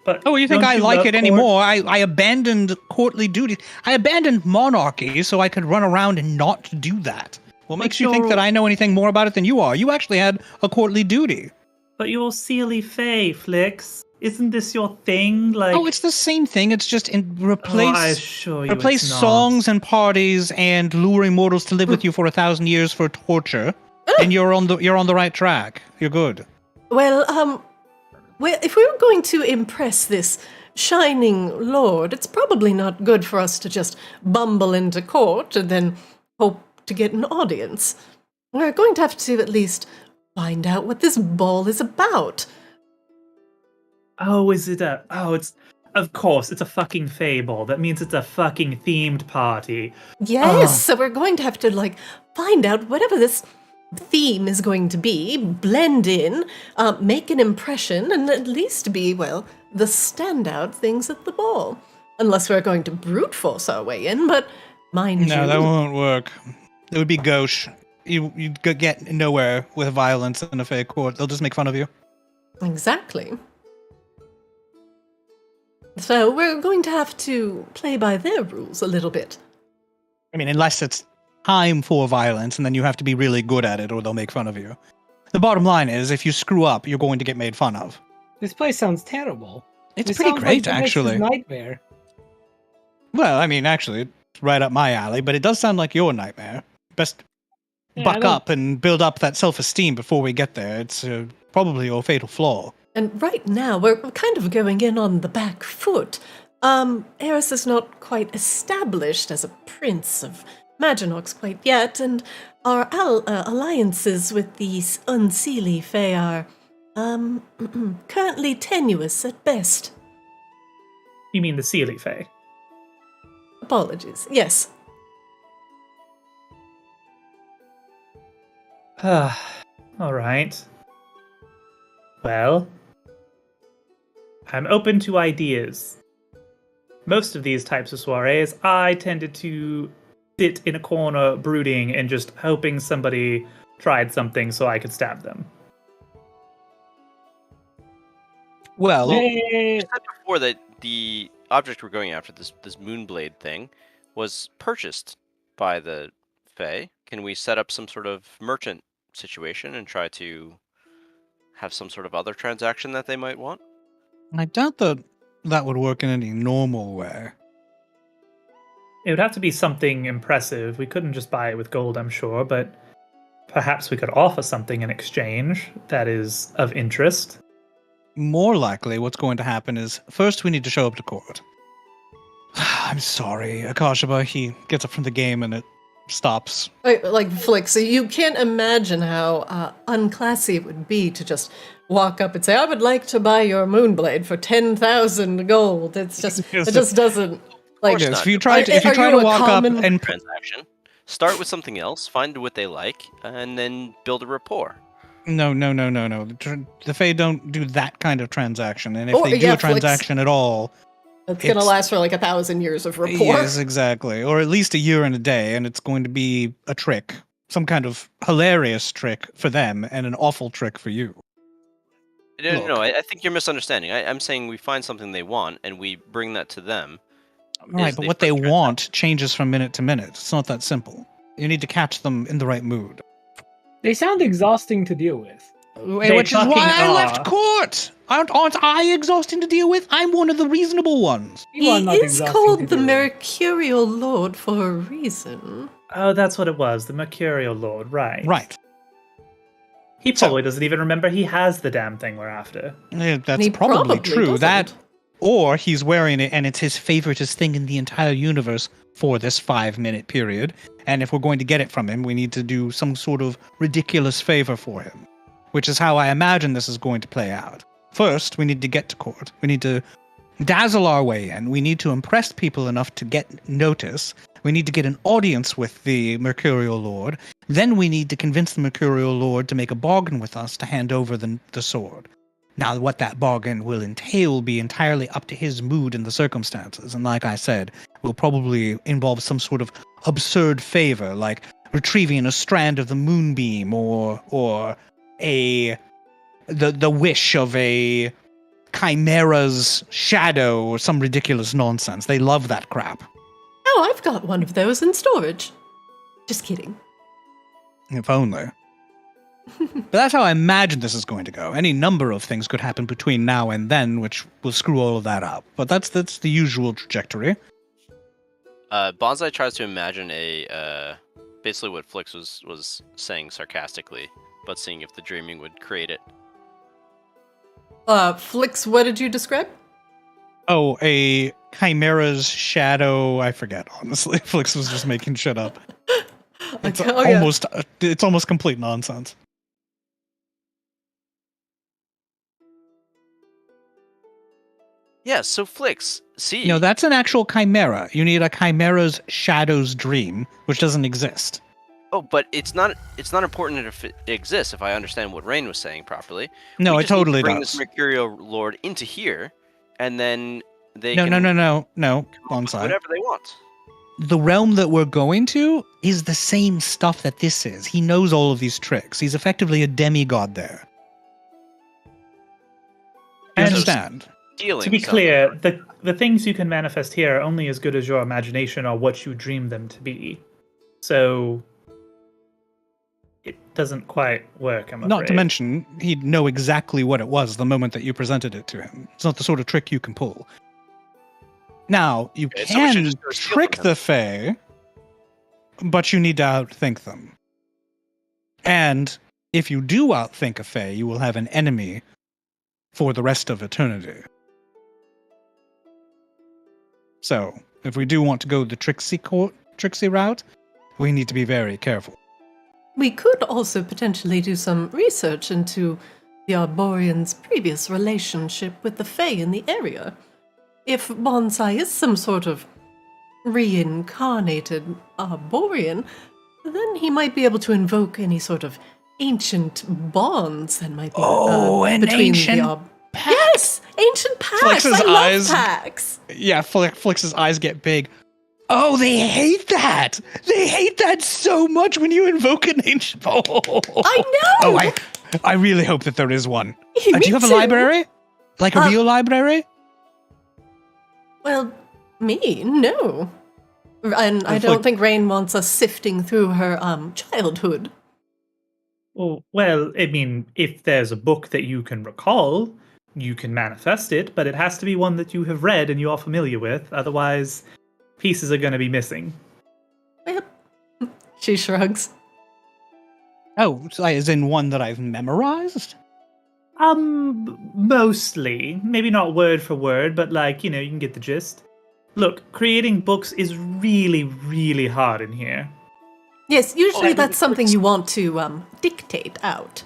S1: But
S4: oh, you think
S1: don't
S4: I
S1: you
S4: like
S1: love
S4: it
S1: court?
S4: anymore? I abandoned courtly duties. I abandoned monarchy so I could run around and not do that. What makes you think that I know anything more about it than you are? You actually had a courtly duty.
S1: But you're Sealy Fey, Flix. Isn't this your thing? Like,
S4: oh, it's the same thing. It's just replace
S1: I assure you
S4: replace
S1: it's not.
S4: songs and parties and luring mortals to live with you for 1,000 years for torture, and you're on the right track. You're good.
S6: Well, if we were going to impress this shining lord, it's probably not good for us to just bumble into court and then hope to get an audience. We're going to have to at least find out what this ball is about.
S1: Oh, is it it's... Of course, it's a fucking Fey ball. That means it's a fucking themed party.
S6: Yes, so we're going to have to, find out whatever this theme is going to be, blend in, make an impression, and at least be, the standout things at the ball. Unless we're going to brute force our way in, but mind you...
S4: No, that won't work. It would be gauche. You'd get nowhere with violence in a Fey court. They'll just make fun of you.
S6: Exactly. So we're going to have to play by their rules a little bit.
S4: I mean, unless it's time for violence, and then you have to be really good at it, or they'll make fun of you. The bottom line is, if you screw up, you're going to get made fun of.
S5: This place sounds terrible.
S4: It's pretty great, actually.
S5: Nightmare.
S4: Well, I mean, actually, it's right up my alley, but it does sound like your nightmare. Best buck up and build up that self-esteem before we get there. It's probably your fatal flaw.
S2: And right now, we're kind of going in on the back foot. Eris is not quite established as a prince of Maginox quite yet, and our alliances with these unseelie fae are, currently tenuous at best.
S1: You mean the Seelie Fae?
S2: Apologies. Yes.
S1: All right. Well, I'm open to ideas. Most of these types of soirees, I tended to sit in a corner brooding and just hoping somebody tried something so I could stab them.
S4: Well,
S3: You said before that the object we're going after, this moonblade thing, was purchased by the Fae. Can we set up some sort of merchant situation and try to have some sort of other transaction that they might want?
S4: I doubt that would work in any normal way.
S1: It would have to be something impressive. We couldn't just buy it with gold, I'm sure, but perhaps we could offer something in exchange that is of interest.
S4: More likely, what's going to happen is first we need to show up to court. I'm sorry, Akashaba, he gets up from the game and it stops.
S2: Like Flick, so you can't imagine how unclassy it would be to just walk up and say, I would like to buy your moonblade for 10,000 gold. It's just, it just doesn't, like...
S3: course
S4: Yes,
S3: not.
S4: if you try
S2: Are
S4: to
S2: you a
S4: walk
S2: common-
S4: up and...
S3: Transaction. Start with something else, find what they like, and then build a rapport.
S4: No. The Fae don't do that kind of transaction, and if
S2: Or-
S4: they do
S2: yeah,
S4: a transaction at all...
S2: It's going to
S4: It's-
S2: last for like 1,000 years of rapport.
S4: Yes, exactly. Or at least a year and a day, and it's going to be a trick. Some kind of hilarious trick for them, and an awful trick for you.
S3: No, I think you're misunderstanding. I'm saying we find something they want, and we bring that to them.
S4: Right,
S3: Is
S4: but
S3: the
S4: what they
S3: first
S4: want changes from minute to minute. It's not that simple. You need to catch them in the right mood.
S5: They sound exhausting to deal with.
S4: Which is
S1: fucking
S4: why I
S1: are.
S4: left court! Aren't I exhausting to deal with? I'm one of the reasonable ones.
S5: You are not
S2: He is
S5: exhausting to
S2: called the
S5: deal with.
S2: Mercurial Lord for a reason.
S1: Oh, that's what it was, the Mercurial Lord, right.
S4: Right.
S1: He probably doesn't even remember he has the damn thing we're after.
S4: That's
S2: He
S4: probably true.
S2: doesn't.
S4: That, or he's wearing it and it's his favoriteest thing in the entire universe for this 5-minute period. And if we're going to get it from him, we need to do some sort of ridiculous favor for him. Which is how I imagine this is going to play out. First, we need to get to court. We need to dazzle our way in. We need to impress people enough to get notice. We need to get an audience with the Mercurial Lord. Then we need to convince the Mercurial Lord to make a bargain with us to hand over the sword. Now, what that bargain will entail will be entirely up to his mood and the circumstances. And like I said, will probably involve some sort of absurd favor, like retrieving a strand of the moonbeam or the wish of a chimera's shadow or some ridiculous nonsense. They love that crap.
S2: Oh, I've got one of those in storage. Just kidding.
S4: If only. But that's how I imagine this is going to go. Any number of things could happen between now and then, which will screw all of that up. But that's the usual trajectory.
S3: Bonsai tries to imagine basically what Flix was saying sarcastically, but seeing if the dreaming would create it.
S2: Flix, what did you describe?
S4: Oh, a chimera's shadow. I forget, honestly. Flix was just making shit up. It's almost complete nonsense.
S3: Yeah, so Flix, see.
S4: No, that's an actual chimera. You need a chimera's shadow's dream, which doesn't exist.
S3: Oh, but it's not important if it exists, if I understand what Rain was saying properly.
S4: No,
S3: We
S4: it
S3: just need to
S4: totally
S3: bring
S4: does.
S3: this Mercurial Lord into here, and then they
S4: No,
S3: can
S4: no.
S3: do
S4: Bonsai.
S3: whatever they want.
S4: The realm that we're going to is the same stuff that this is. He knows all of these tricks. He's effectively a demigod there. You
S1: And-
S4: understand?
S3: Dealing
S1: To be
S3: sounds
S1: clear,
S3: like-
S1: the things you can manifest here are only as good as your imagination or what you dream them to be. So it doesn't quite work, I'm afraid.
S4: Not to mention, he'd know exactly what it was the moment that you presented it to him. It's not the sort of trick you can pull. Now, you
S3: Okay, so we should
S4: can
S3: just go steal
S4: trick
S3: from him.
S4: the Fae, but you need to outthink them. And if you do outthink a Fae, you will have an enemy for the rest of eternity. So, if we do want to go the Trixie route, we need to be very careful.
S2: We could also potentially do some research into the Arborians' previous relationship with the Fae in the area. If Bonsai is some sort of reincarnated Arborian, then he might be able to invoke any sort of ancient bonds that might be between the Yes! Ancient pacts! I love pacts!
S4: Yeah, Flix's eyes get big. Oh, they hate that! They hate that so much when you invoke an ancient... Oh,
S2: I know!
S4: Oh, I really hope that there is one.
S2: Me
S4: Do you have a
S2: too.
S4: library? Like a real library?
S2: Well, me? No. And I don't think Rain wants us sifting through her childhood.
S1: Oh, well, I mean, if there's a book that you can recall, you can manifest it, but it has to be one that you have read and you are familiar with. Otherwise, pieces are going to be missing.
S2: She shrugs.
S4: Oh, so as in one that I've memorized?
S1: Mostly. Maybe not word for word, but you can get the gist. Look, creating books is really, really hard in here.
S2: Yes, usually that's something you want to dictate out.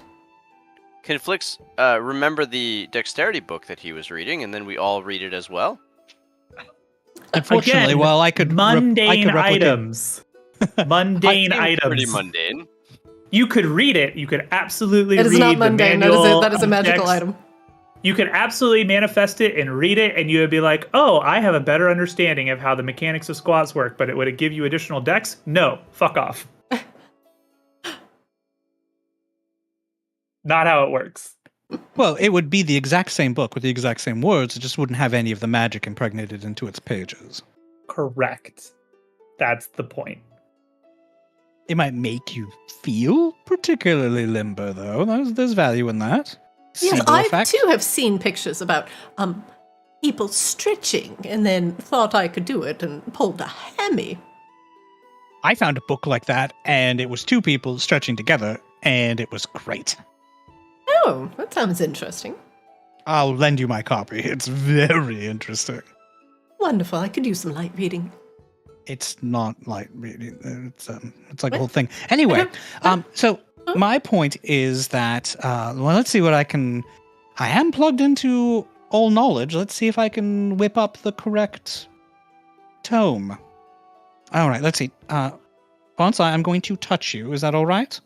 S3: Can Flix remember the dexterity book that he was reading, and then we all read it as well?
S4: Unfortunately,
S1: Again,
S4: I could
S1: mundane
S4: replicate...
S1: items. Mundane items.
S3: Pretty mundane.
S1: You could read it. You could absolutely
S2: It is
S1: read
S2: not mundane.
S1: the manual.
S2: That is a magical
S1: text.
S2: item.
S1: You could absolutely manifest it and read it, and you would be like, oh, I have a better understanding of how the mechanics of squats work, but would it give you additional dex? No. Fuck off. Not how it works.
S4: Well, it would be the exact same book with the exact same words. It just wouldn't have any of the magic impregnated into its pages.
S1: Correct. That's the point.
S4: It might make you feel particularly limber, though. There's value in that.
S2: Yes,
S4: Siebel
S2: I
S4: effect.
S2: too have seen pictures about people stretching and then thought I could do it and pulled a hammy.
S4: I found a book like that, and it was two people stretching together, and it was great.
S2: Oh, that sounds interesting.
S4: I'll lend you my copy. It's very interesting.
S2: Wonderful. I could use some light reading.
S4: It's not light reading. It's like a whole thing. Anyway, so my point is that let's see what I can. I am plugged into all knowledge. Let's see if I can whip up the correct tome. All right. Let's see. Bonsai, I'm going to touch you. Is that all right?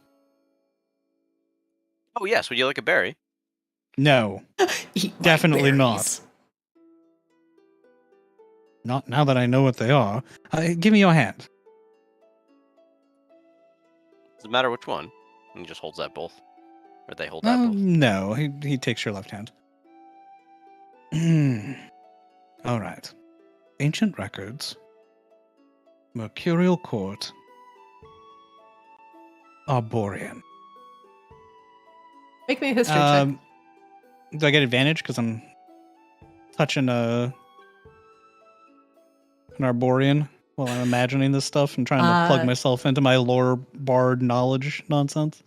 S3: Oh yes, would you like a berry?
S4: No,
S2: Eat my
S4: definitely
S2: berries.
S4: not now that I know what they are. Give me your hand.
S3: Does it matter which one? And he just holds out both. Or they hold out both.
S4: No, he takes your left hand. All right. Ancient records. Mercurial Court. Arborian.
S2: Make me a history check.
S4: Do I get advantage because I'm touching an Arborian while I'm imagining this stuff and trying to plug myself into my lore bard knowledge nonsense?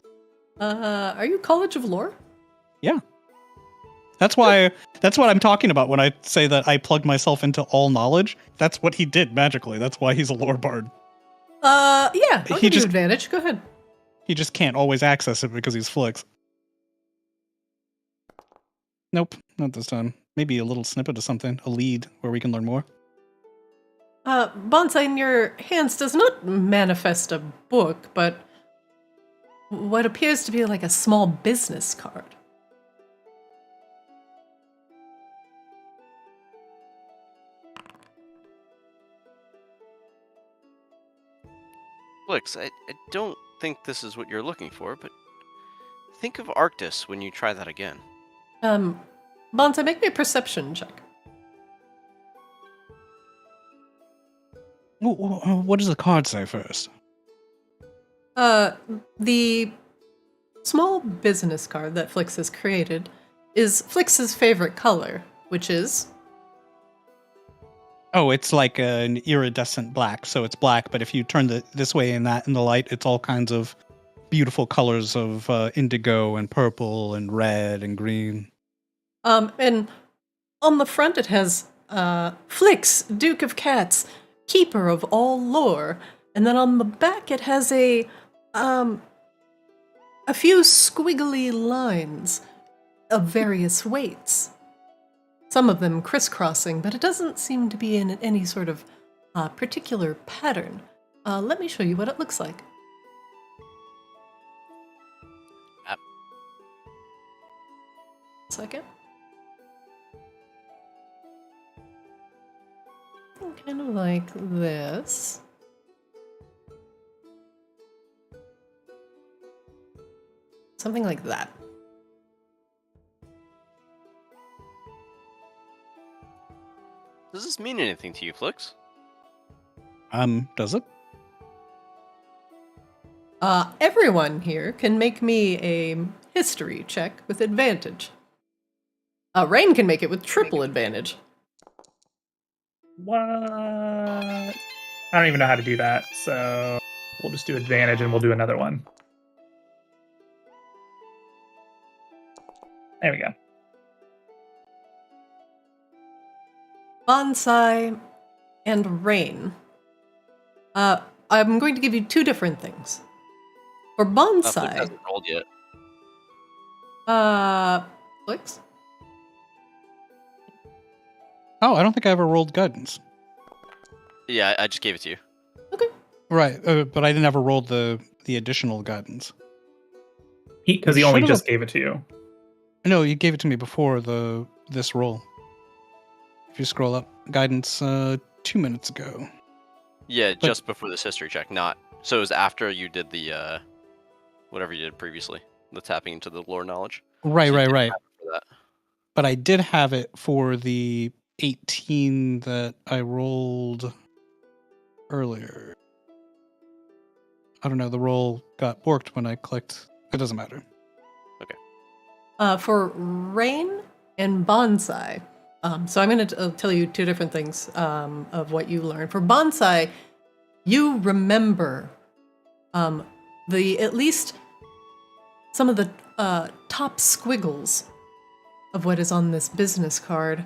S2: Are you College of Lore?
S4: Yeah. That's what I'm talking about when I say that I plugged myself into all knowledge. That's what he did magically. That's why he's a lore bard.
S2: Yeah, I'll give you advantage. Go ahead.
S4: He just can't always access it because he's Flix. Nope, not this time. Maybe a little snippet of something, a lead where we can learn more.
S2: Bonsai in your hands does not manifest a book, but what appears to be like a small business card.
S3: Flix, I don't think this is what you're looking for, but think of Arctis when you try that again.
S2: Bonsai, make me a perception check.
S4: What does the card say first?
S2: The small business card that Flix has created is Flix's favorite color, which is...
S4: Oh, it's like an iridescent black, so it's black, but if you turn this way and that in the light, it's all kinds of beautiful colors of indigo and purple and red and green.
S2: And on the front it has Flix, Duke of Cats, Keeper of all lore. And then on the back it has a few squiggly lines of various weights. Some of them crisscrossing, but it doesn't seem to be in any sort of particular pattern. Let me show you what it looks like. Second. Kind of like this. Something like that.
S3: Does this mean anything to you, Flix?
S4: Does it?
S2: Everyone here can make me a history check with advantage. Rain can make it with triple advantage.
S1: What? I don't even know how to do that, so we'll just do advantage and we'll do another one. There we go.
S2: Bonsai and Rain. I'm going to give you two different things. For
S3: Flix
S2: bonsai,
S3: hasn't rolled yet.
S2: Flix?
S4: Oh, I don't think I ever rolled guidance.
S3: Yeah, I just gave it to you.
S2: Okay.
S4: Right, but I didn't ever roll the additional guidance.
S1: Because he only
S4: Should've-
S1: just gave it to you.
S4: No, you gave it to me before this roll. If you scroll up, guidance 2 minutes ago.
S3: Yeah,
S4: But-
S3: just before this history check. Not so it was after you did the whatever you did previously, the tapping into the lore knowledge.
S4: Right.
S3: For that.
S4: But I did have it for the 18 that I rolled earlier. I don't know, the roll got borked when I clicked. It doesn't matter.
S2: For Rain and Bonsai, so I'm going to tell you two different things of what you learned. For Bonsai, you remember at least some of the top squiggles of what is on this business card.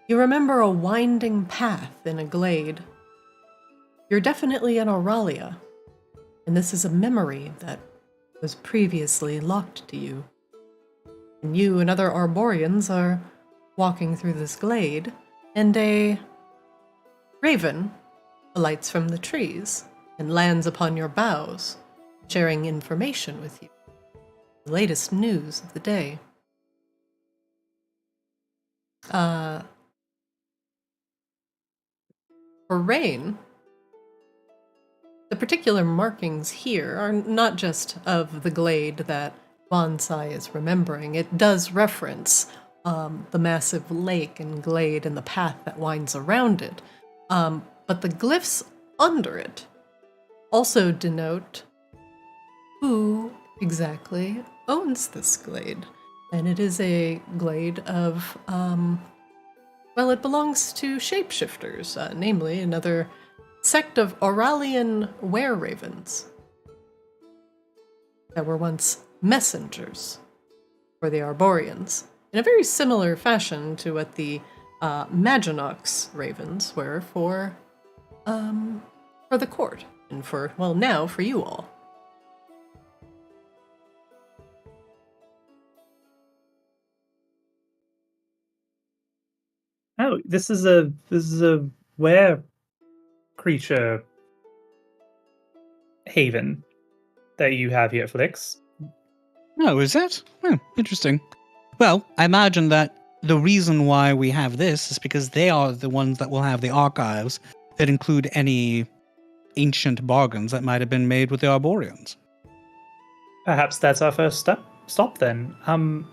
S2: You remember a winding path in a glade. You're definitely in Auralia, and this is a memory that was previously locked to you. And you and other Arborians are walking through this glade, and a raven alights from the trees and lands upon your boughs, sharing information with you. The latest news of the day. For Rain, the particular markings here are not just of the glade that Bonsai is remembering. It does reference the massive lake and glade and the path that winds around it. But the glyphs under it also denote who exactly owns this glade. And it is a glade of, well, it belongs to shapeshifters, namely another sect of Auralian were-ravens that were once messengers for the Arborians, in a very similar fashion to what the Maginox ravens were for the court, and for, well, now for you all.
S1: Oh, this is a were creature haven that you have here, Flix.
S4: Oh, is that? Oh, interesting. Well, I imagine that the reason why we have this is because they are the ones that will have the archives that include any ancient bargains that might have been made with the Arborians.
S1: Perhaps that's our first stop then.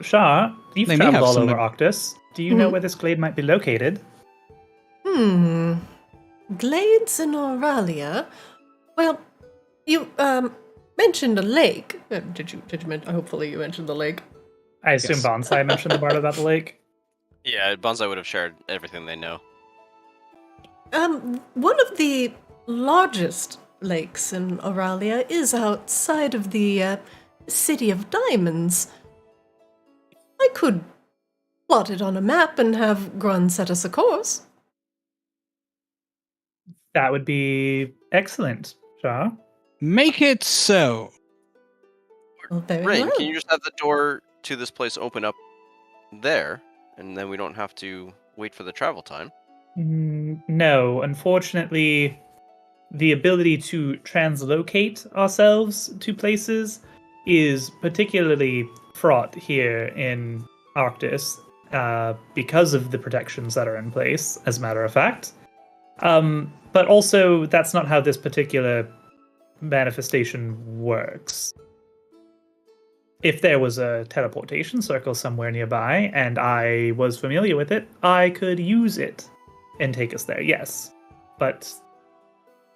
S1: Shah, you've
S4: They may
S1: traveled
S4: have
S1: all
S4: some-
S1: over Arctis. Do you know where this glade might be located?
S2: Glades in Auralia? Well, you mentioned a lake. Did you mention? Hopefully, you mentioned the lake.
S1: I assume
S4: Yes.
S1: Bonsai mentioned the part about the lake.
S3: Yeah, Bonsai would have shared everything they know.
S2: One of the largest lakes in Auralia is outside of the City of Diamonds. I could plot it on a map and have Grun set us a course.
S1: That would be excellent, Shaw.
S4: Make it so.
S2: Well, very
S3: Rain,
S2: well.
S3: can you just have the door to this place open up there, and then we don't have to wait for the travel time?
S1: No, unfortunately, the ability to translocate ourselves to places is particularly fraught here in Arctis because of the protections that are in place, as a matter of fact. But also, that's not how this particular manifestation works. If there was a teleportation circle somewhere nearby and I was familiar with it, I could use it and take us there, yes. But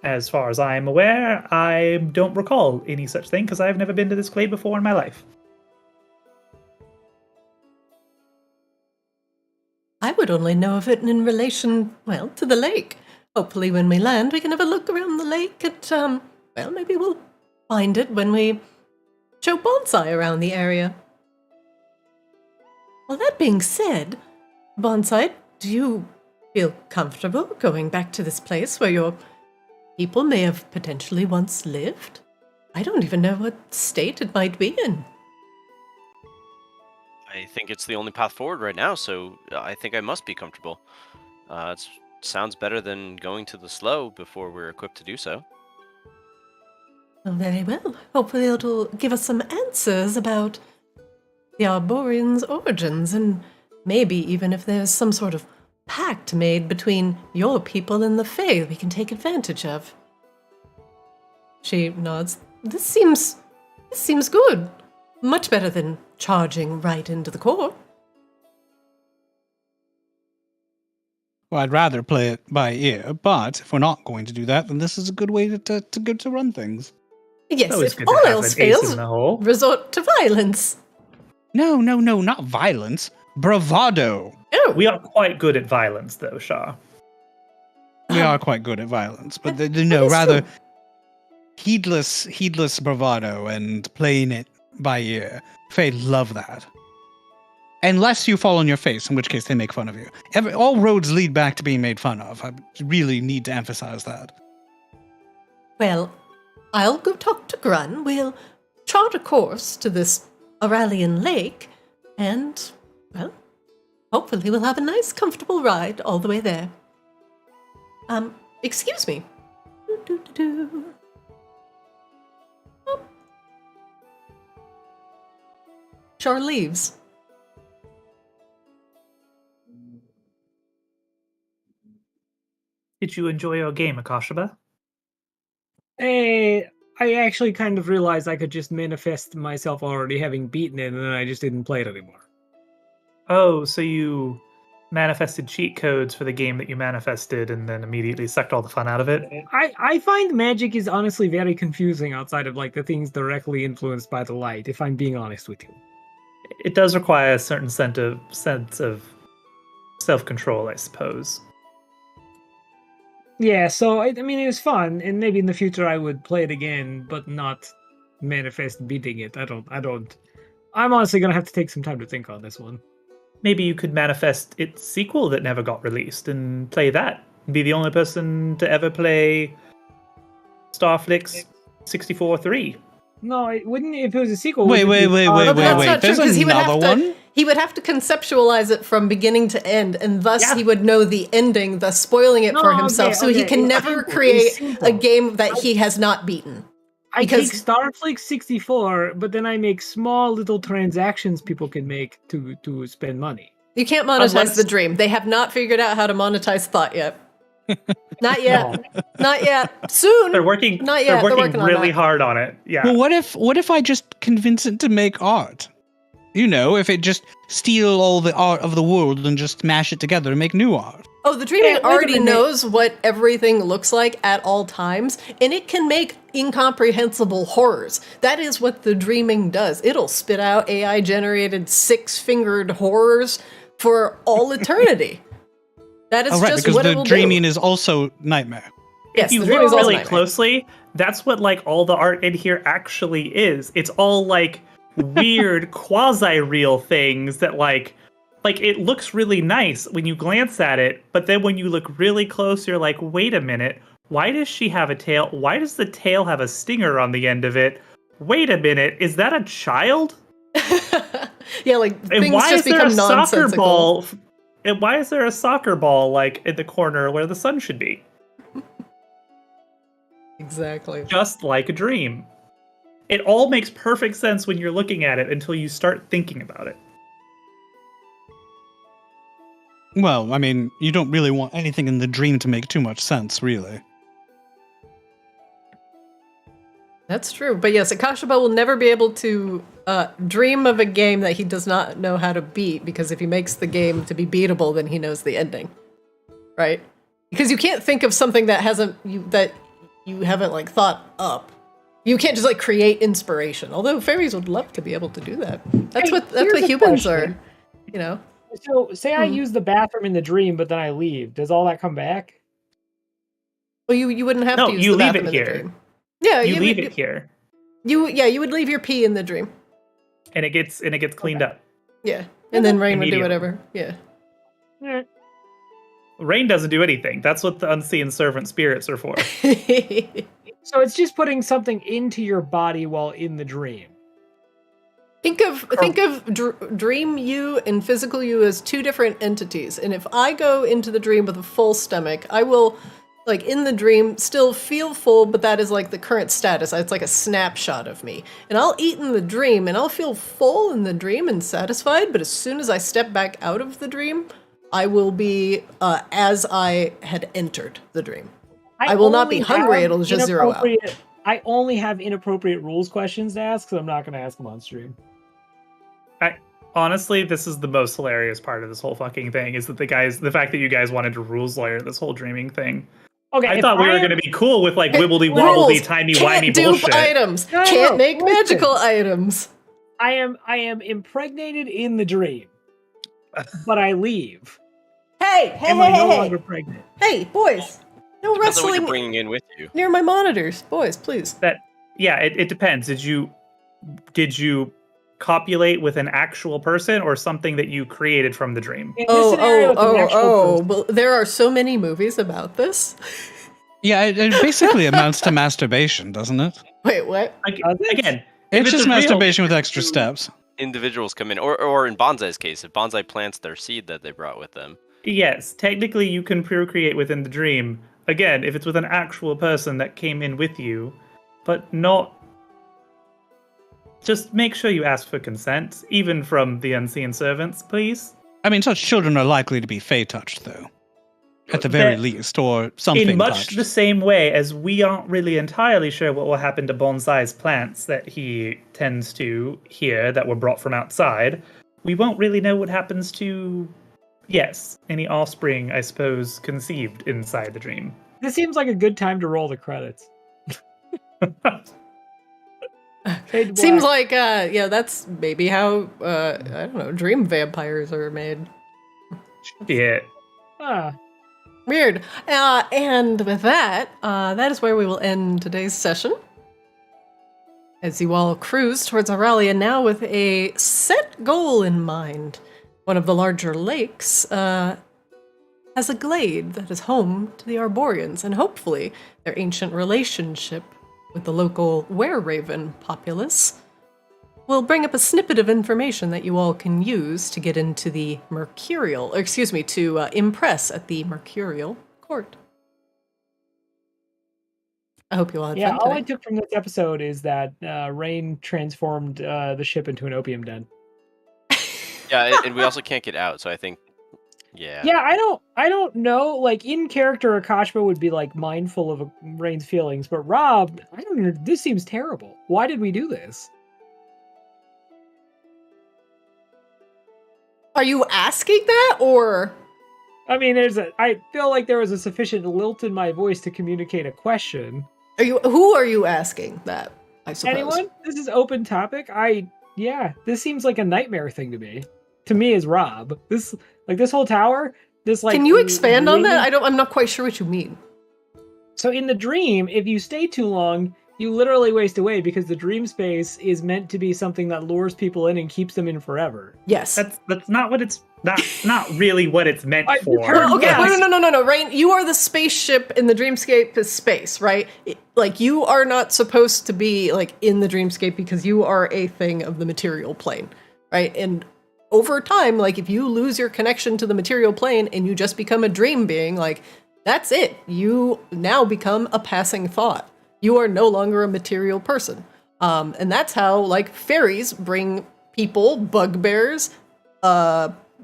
S1: as far as I am aware, I don't recall any such thing because I've never been to this clay before in my life.
S2: I would only know of it in relation, well, to the lake. Hopefully when we land, we can have a look around the lake at, well, maybe we'll find it when we show bonsai around the area. Well, that being said, Bonsai, do you feel comfortable going back to this place where your people may have potentially once lived? I don't even know what state it might be in.
S3: I think it's the only path forward right now, so I think I must be comfortable. It sounds better than going to the slow before we're equipped to do so.
S2: Oh, very well. Hopefully it'll give us some answers about the Arboreans' origins, and maybe even if there's some sort of pact made between your people and the Fae we can take advantage of. She nods. This seems good. Much better than charging right into the core.
S4: Well, I'd rather play it by ear, but if we're not going to do that, then this is a good way to run things.
S2: Yes,
S1: Always
S2: if
S1: good to
S2: all
S1: have
S2: else
S1: an ace
S2: fails,
S1: in the hole.
S2: resort to violence.
S4: No, not violence. Bravado.
S2: Oh,
S1: We are quite good at violence, though, Shaw.
S4: We are quite good at violence, but
S2: that
S4: no,
S2: is
S4: rather
S2: true.
S4: heedless bravado and playing it by ear. Fae love that. Unless you fall on your face, in which case they make fun of you. All roads lead back to being made fun of. I really need to emphasize that.
S2: Well, I'll go talk to Grun. We'll chart a course to this Auralian lake, and, well, hopefully we'll have a nice, comfortable ride all the way there. Excuse me. Do-do-do-do. Oh. Char leaves.
S1: Did you enjoy your game, Akashaba?
S5: I actually kind of realized I could just manifest myself already having beaten it, and then I just didn't play it anymore.
S1: Oh, so you manifested cheat codes for the game that you manifested and then immediately sucked all the fun out of it?
S5: I find magic is honestly very confusing outside of like the things directly influenced by the light, if I'm being honest with you.
S1: It does require a certain sense of self-control, I suppose.
S5: Yeah, so I mean it was fun, and maybe in the future I would play it again, but not manifest beating it. I'm honestly gonna have to take some time to think on this one.
S1: Maybe you could manifest its sequel that never got released and play that. Be the only person to ever play Starflix 64-3.
S5: No, it wouldn't. If it was a sequel.
S4: Wait.
S2: But that's not true,
S4: There's
S2: 'cause
S4: another one?
S2: he would have to conceptualize it from beginning to end, and thus he would know the ending, thus spoiling it for himself, so he can never create a game that he has not beaten.
S5: I take
S2: because-
S5: Starflix 64, but then I make small little transactions people can make to spend money.
S2: You can't monetize
S1: Unless-
S2: the dream. They have not figured out how to monetize thought yet. Not yet. Not yet. Soon.
S1: They're working.
S2: Not yet.
S1: They're
S2: They're
S1: working
S2: working on
S1: really
S2: that.
S1: hard on it. Yeah.
S4: Well, what if I just convince it to make art? You know, if it just steal all the art of the world and just mash it together and make new art.
S2: Oh, the dreaming
S5: wait a
S2: already
S5: minute.
S2: knows what everything looks like at all times, and it can make incomprehensible horrors. That is what the dreaming does. It'll spit out AI-generated six-fingered horrors for all eternity. That is
S4: Oh, right,
S2: just
S4: because
S2: what it
S4: the
S2: will
S4: dreaming
S2: do.
S4: is also nightmare.
S2: Yes,
S1: if you
S2: the dream
S1: look
S2: is also
S1: really
S2: nightmare.
S1: closely, that's what like all the art in here actually is. It's all like weird quasi-real things that like it looks really nice when you glance at it, but then when you look really close, you're like, wait a minute, why does she have a tail? Why does the tail have a stinger on the end of it? Wait a minute, is that a child?
S2: Yeah, like
S1: And
S2: things
S1: why
S2: just
S1: is there a
S2: become
S1: soccer
S2: nonsensical.
S1: ball? And why is there a soccer ball like in the corner where the sun should be?
S2: Exactly.
S1: Just like a dream. It all makes perfect sense when you're looking at it until you start thinking about it.
S4: Well, I mean, you don't really want anything in the dream to make too much sense, really.
S2: That's true. But yes, Akashaba will never be able to dream of a game that he does not know how to beat, because if he makes the game to be beatable, then he knows the ending. Right? Because you can't think of something that you haven't like thought up. You can't just like create inspiration. Although fairies would love to be able to do that. That's
S5: Hey,
S2: what
S5: here's a
S2: humans
S5: question.
S2: are, you know.
S5: So, say I use the bathroom in the dream, but then I leave. Does all that come back?
S2: Well, you wouldn't have
S1: No,
S2: to use
S1: you
S2: the
S1: leave
S2: bathroom
S1: it
S2: in the
S1: here.
S2: dream. Yeah,
S1: You leave it here,
S2: You would leave your pee in the dream.
S1: and it gets cleaned up.
S2: Yeah. And then Rain would do
S1: Immediately.
S2: whatever. Yeah.
S5: Eh.
S1: Rain doesn't do anything. That's what the unseen servant spirits are for.
S5: So it's just putting something into your body while in the dream.
S2: Think of dream you and physical you as two different entities. And if I go into the dream with a full stomach, I will, like in the dream, still feel full, but that is like the current status. It's like a snapshot of me. And I'll eat in the dream and I'll feel full in the dream and satisfied. But as soon as I step back out of the dream, I will be as I had entered the dream. I will not be
S5: only
S2: hungry,
S5: have
S2: it'll just zero out.
S5: I only have inappropriate rules questions to ask, so I'm not going to ask them on stream.
S1: Honestly, this is the most hilarious part of this whole fucking thing, is that the fact that you guys wanted to rules lawyer this whole dreaming thing.
S5: Okay,
S1: I
S5: if
S1: thought we were
S5: am-
S1: going to be cool with like wibbly
S2: Rules.
S1: wobbly timey wimey
S2: Can't dupe
S1: bullshit.
S2: items.
S5: No,
S2: Can't make
S5: listen.
S2: magical items.
S5: I am impregnated in the dream, but I leave.
S2: Hey,
S5: Am I no longer pregnant?
S2: Hey, boys. No
S3: Depends on what you're
S2: wrestling
S3: bringing in with you.
S2: near my monitors. Boys, please.
S1: It depends. Did you copulate with an actual person or something that you created from the dream?
S5: In this scenario, it's an actual person.
S2: Well, there are so many movies about this.
S4: Yeah, it basically amounts to masturbation, doesn't it?
S2: Wait, what?
S1: Again,
S4: It's
S1: if
S4: just
S1: a real-
S4: masturbation with extra steps.
S3: Individuals come in, or in Bonsai's case, if Bonsai plants their seed that they brought with them.
S1: Yes, technically you can procreate within the dream. Again, if it's with an actual person that came in with you, but not. Just make sure you ask for consent, even from the unseen servants, please.
S4: I mean, such children are likely to be fey touched, though. At the very least, or something
S1: In much
S4: touched.
S1: the same way as we aren't really entirely sure what will happen to Bonsai's plants that he tends to here that were brought from outside, we won't really know what happens to, yes, any offspring, I suppose, conceived inside the dream.
S5: This seems like a good time to roll the credits. Fade to
S2: Seems
S5: black.
S2: like, that's maybe how, I don't know, dream vampires are made.
S1: Yeah.
S5: Ah,
S2: Weird. And with that, that is where we will end today's session. As you all cruise towards Auralia now with a set goal in mind. One of the larger lakes has a glade that is home to the Arborians, and hopefully their ancient relationship with the local were-raven populace will bring up a snippet of information that you all can use to get into the Mercurial, to impress at the Mercurial court. I hope you all had
S5: yeah.
S2: fun
S5: All I
S2: today.
S5: took from this episode is that Rain transformed the ship into an opium den.
S3: Yeah, and we also can't get out, so I think, yeah.
S5: Yeah, I don't know. Like in character, Akashba would be like mindful of Rain's feelings, but Rob, I don't know. This seems terrible. Why did we do this?
S2: Are you asking that, or
S5: I mean, I feel like there was a sufficient lilt in my voice to communicate a question.
S2: who are you asking that? I suppose.
S5: Anyone? This is open topic. This seems like a nightmare thing to me. To me as Rob. This whole tower, this like
S2: Can you expand on that?
S5: really-
S2: I'm not quite sure what you mean.
S5: So in the dream, if you stay too long, you literally waste away because the dream space is meant to be something that lures people in and keeps them in forever.
S2: Yes.
S1: That's not what it's not really what it's meant for.
S2: Well, okay,
S5: Yes.
S2: no, Rain, you are the spaceship in the dreamscape is space, right? Like, you are not supposed to be, like, in the dreamscape because you are a thing of the material plane, right? And over time, like, if you lose your connection to the material plane and you just become a dream being, like, that's it. You now become a passing thought. You are no longer a material person. And that's how, like, fairies bring people, bugbears,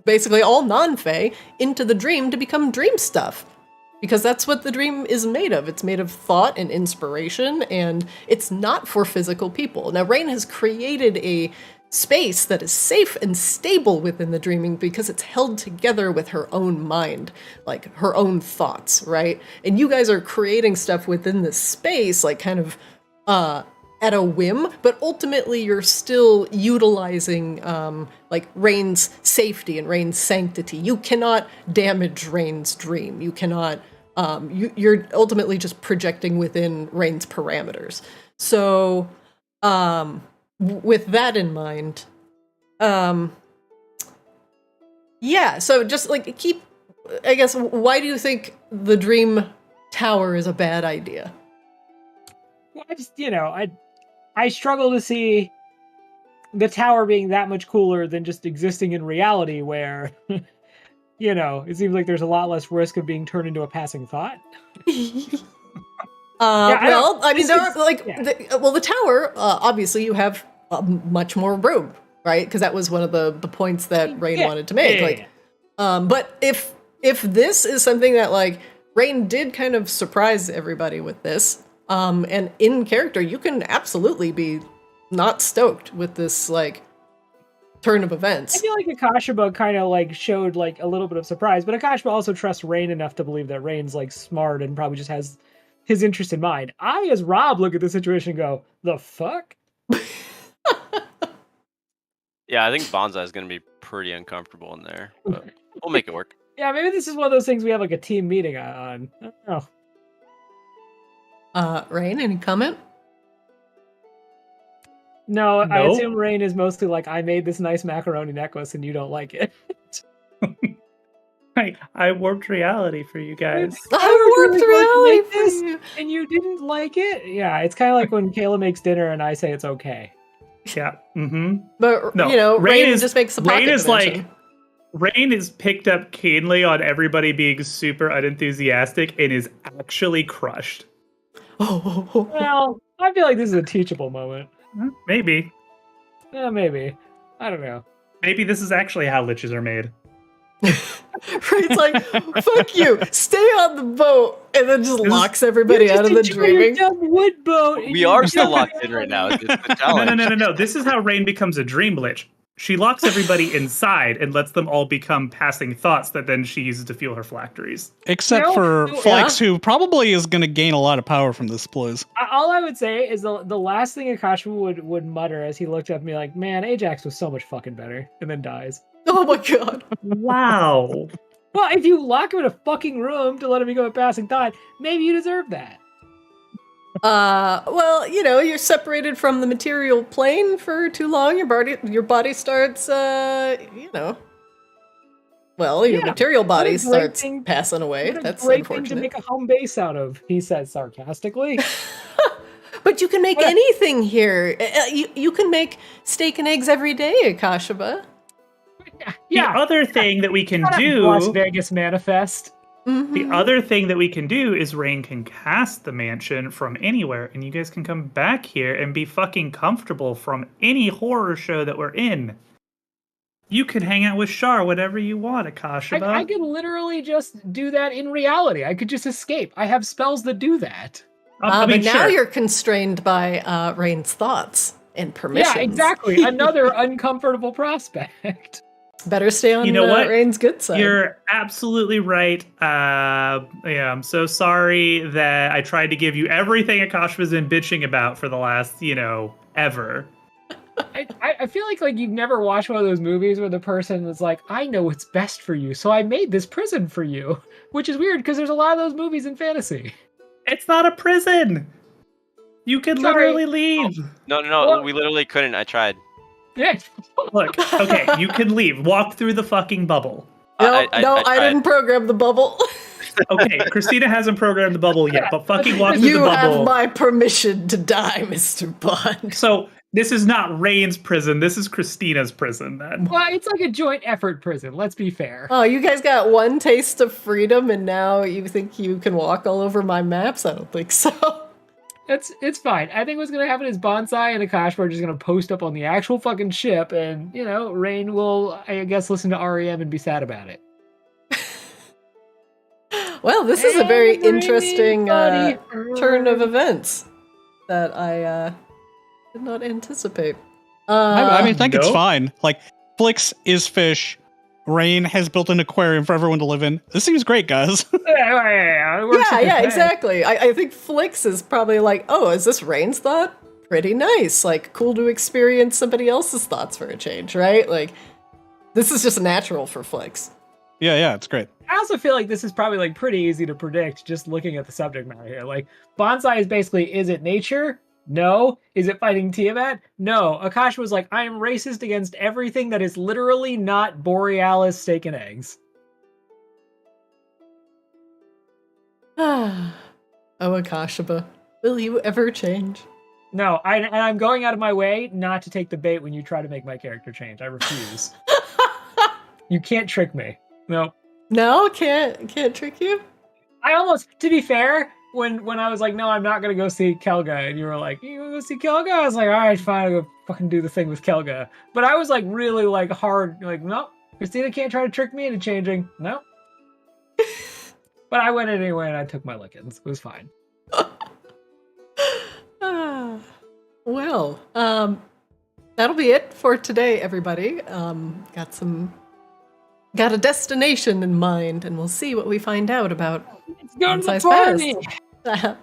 S2: basically all non-fae, into the dream to become dream stuff. Because that's what the dream is made of. It's made of thought and inspiration, and it's not for physical people. Now, Rain has created a space that is safe and stable within the dreaming because it's held together with her own mind, like her own thoughts, right? And you guys are creating stuff within this space, like kind of at a whim, but ultimately you're still utilizing like Rain's safety and Rain's sanctity. You cannot damage Rain's dream. You cannot, you're ultimately just projecting within Rain's parameters. So, with that in mind, yeah, so just like I guess, why do you think the Dream Tower is a bad idea?
S5: Well, I just, I struggle to see the tower being that much cooler than just existing in reality where, it seems like there's a lot less risk of being turned into a passing thought.
S2: Well, I mean, there are, like,
S5: yeah.
S2: the tower, obviously you have much more room, right? Because that was one of the points that Rain wanted to make. But if this is something that, like, Rain did kind of surprise everybody with this, and in character, you can absolutely be not stoked with this, like, turn of events.
S5: I feel like Akashaba kind of, like, showed, like, a little bit of surprise, but Akashaba also trusts Rain enough to believe that Rain's, like, smart and probably just has his interest in mind. I, as Rob, look at the situation and go, the fuck?
S3: Yeah, I think Bonsai is going to be pretty uncomfortable in there, but we'll make it work.
S5: Yeah, maybe this is one of those things we have, like, a team meeting on. I don't know.
S2: Rain, any comment?
S5: No, I
S1: No.
S5: assume Rain is mostly like, I made this nice macaroni necklace and you don't like it.
S1: I warped reality for you guys.
S2: I worked
S5: really
S2: reality for
S5: this,
S2: you.
S5: and you didn't like it? Yeah, it's kind of like when Kayla makes dinner and I say it's okay.
S1: Yeah. Mm-hmm.
S2: But,
S1: No,
S2: Rain just makes a pocket
S1: Rain is
S2: dimension.
S1: Rain is picked up keenly on everybody being super unenthusiastic and is actually crushed.
S5: Well, I feel like this is a teachable moment.
S1: Maybe.
S5: Yeah, maybe. I don't know.
S1: Maybe this is actually how liches are made.
S2: Rain's like, fuck you, stay on the boat, and then just locks everybody out of the dreaming.
S5: Dumb wood boat.
S3: We are still locked in right now. It's the challenge.
S1: No. This is how Rain becomes a dream lich. She locks everybody inside and lets them all become passing thoughts that then she uses to fuel her phylacteries.
S4: Except for Flex, who probably is going to gain a lot of power from this blaze.
S5: All I would say is the last thing Akashima would mutter as he looked at me like, man, Ajax was so much fucking better, and then dies.
S2: Oh my god.
S1: Wow.
S5: Well, if you lock him in a fucking room to let him become a passing thought, maybe you deserve that.
S2: Well, you're separated from the material plane for too long. Your body starts, your material body
S5: What a great
S2: starts
S5: thing-
S2: passing away.
S5: What a
S2: That's
S5: great thing to
S2: unfortunate.
S5: make a home base out of, he said sarcastically.
S2: But you can make anything here. You can make steak and eggs every day, Akashaba.
S5: Yeah.
S1: The other thing that we can do,
S5: Las Vegas manifest.
S1: the other thing that we can do is Rain can cast the mansion from anywhere, and you guys can come back here and be fucking comfortable from any horror show that we're in. You can hang out with Shar whatever you want, Akashaba.
S5: I could literally just do that in reality. I could just escape. I have spells that do that.
S1: I mean,
S2: But now
S1: sure.
S2: you're constrained by Rain's thoughts and permissions.
S5: Yeah, exactly. Another uncomfortable prospect.
S2: Better stay on
S1: what?
S2: Rain's good side.
S1: You're absolutely right. I'm so sorry that I tried to give you everything Akasha's been bitching about for the last, ever.
S5: I feel like you've never watched one of those movies where the person is like, I know what's best for you, so I made this prison for you. Which is weird because there's a lot of those movies in fantasy.
S1: It's not a prison. You can
S5: Sorry.
S1: literally leave.
S3: No,
S5: Well-
S3: we literally couldn't. I tried.
S5: Yeah.
S1: Look, okay, you can leave. Walk through the fucking bubble.
S2: No,
S3: I
S2: I
S3: tried.
S2: didn't program the bubble.
S1: Okay, Christina hasn't programmed the bubble yet, but fucking walk through
S2: You
S1: the
S2: have
S1: bubble.
S2: my permission to die, Mr. Bond.
S1: So this is not Rain's prison. This is Christina's prison then.
S5: Well, it's like a joint effort prison. Let's be fair.
S2: Oh, you guys got one taste of freedom and now you think you can walk all over my maps? I don't think so.
S5: It's fine. I think what's gonna happen is Bonsai and Akash are just gonna post up on the actual fucking ship, and Rain will, I guess, listen to REM and be sad about it.
S2: Well, this is a very
S5: Everybody
S2: interesting turn of
S5: hurt.
S2: events that I did not anticipate.
S4: I mean, I think it's
S1: no.
S4: fine. Like, Flix is fish. Rain has built an aquarium for everyone to live in. This seems great, guys.
S5: Yeah, it works a good way.
S2: exactly. I think Flix is probably like, oh, is this Rain's thought? Pretty nice. Like, cool to experience somebody else's thoughts for a change, right? Like, this is just natural for Flix.
S4: Yeah, it's great.
S5: I also feel like this is probably like pretty easy to predict just looking at the subject matter here. Like, Bonsai is basically, is it nature? No. Is it fighting Tiamat? No. Akash was like, I am racist against everything that is literally not borealis steak and eggs.
S2: Oh, Akashaba, will you ever change?
S5: No, and I'm going out of my way not to take the bait when you try to make my character change. I refuse. You can't trick me. No.
S2: No, can't trick you.
S5: I almost, to be fair, when I was like, no, I'm not gonna go see Kelga, and you were like, you wanna go see Kelga? I was like, all right, fine, I'll go fucking do the thing with Kelga. But I was like really like hard, like, no, Christina can't try to trick me into changing. No. But I went anyway and I took my lickings. It was fine.
S2: Well, that'll be it for today, everybody. Got a destination in mind, and we'll see what we find out about
S5: It's going to the
S2: Bonsai's
S5: party!
S2: past.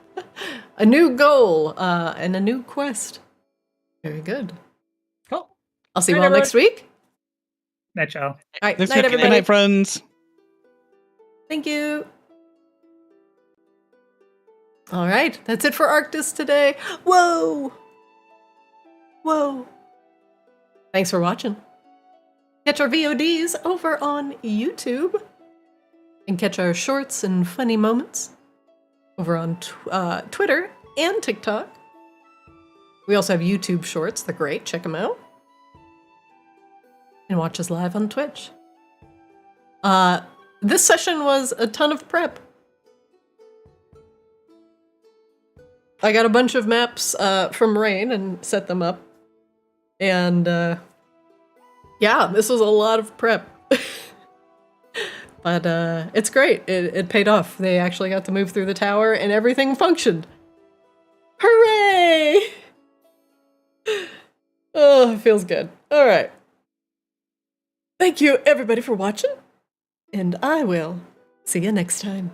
S2: A new goal and a new quest. Very good.
S5: Cool.
S2: I'll see you
S5: Night,
S2: all next week.
S1: Night, y'all.
S2: All right,
S4: Good
S2: night, everybody.
S4: night, friends.
S2: Thank you. All right, that's it for Arctis today. Whoa! Thanks for watching. Catch our VODs over on YouTube. And catch our shorts and funny moments over on Twitter and TikTok. We also have YouTube shorts. They're great. Check them out. And watch us live on Twitch. This session was a ton of prep. I got a bunch of maps from Rain and set them up. And yeah, this was a lot of prep. But it's great. It paid off. They actually got to move through the tower and everything functioned. Hooray! Oh, it feels good. All right. Thank you, everybody, for watching. And I will see you next time.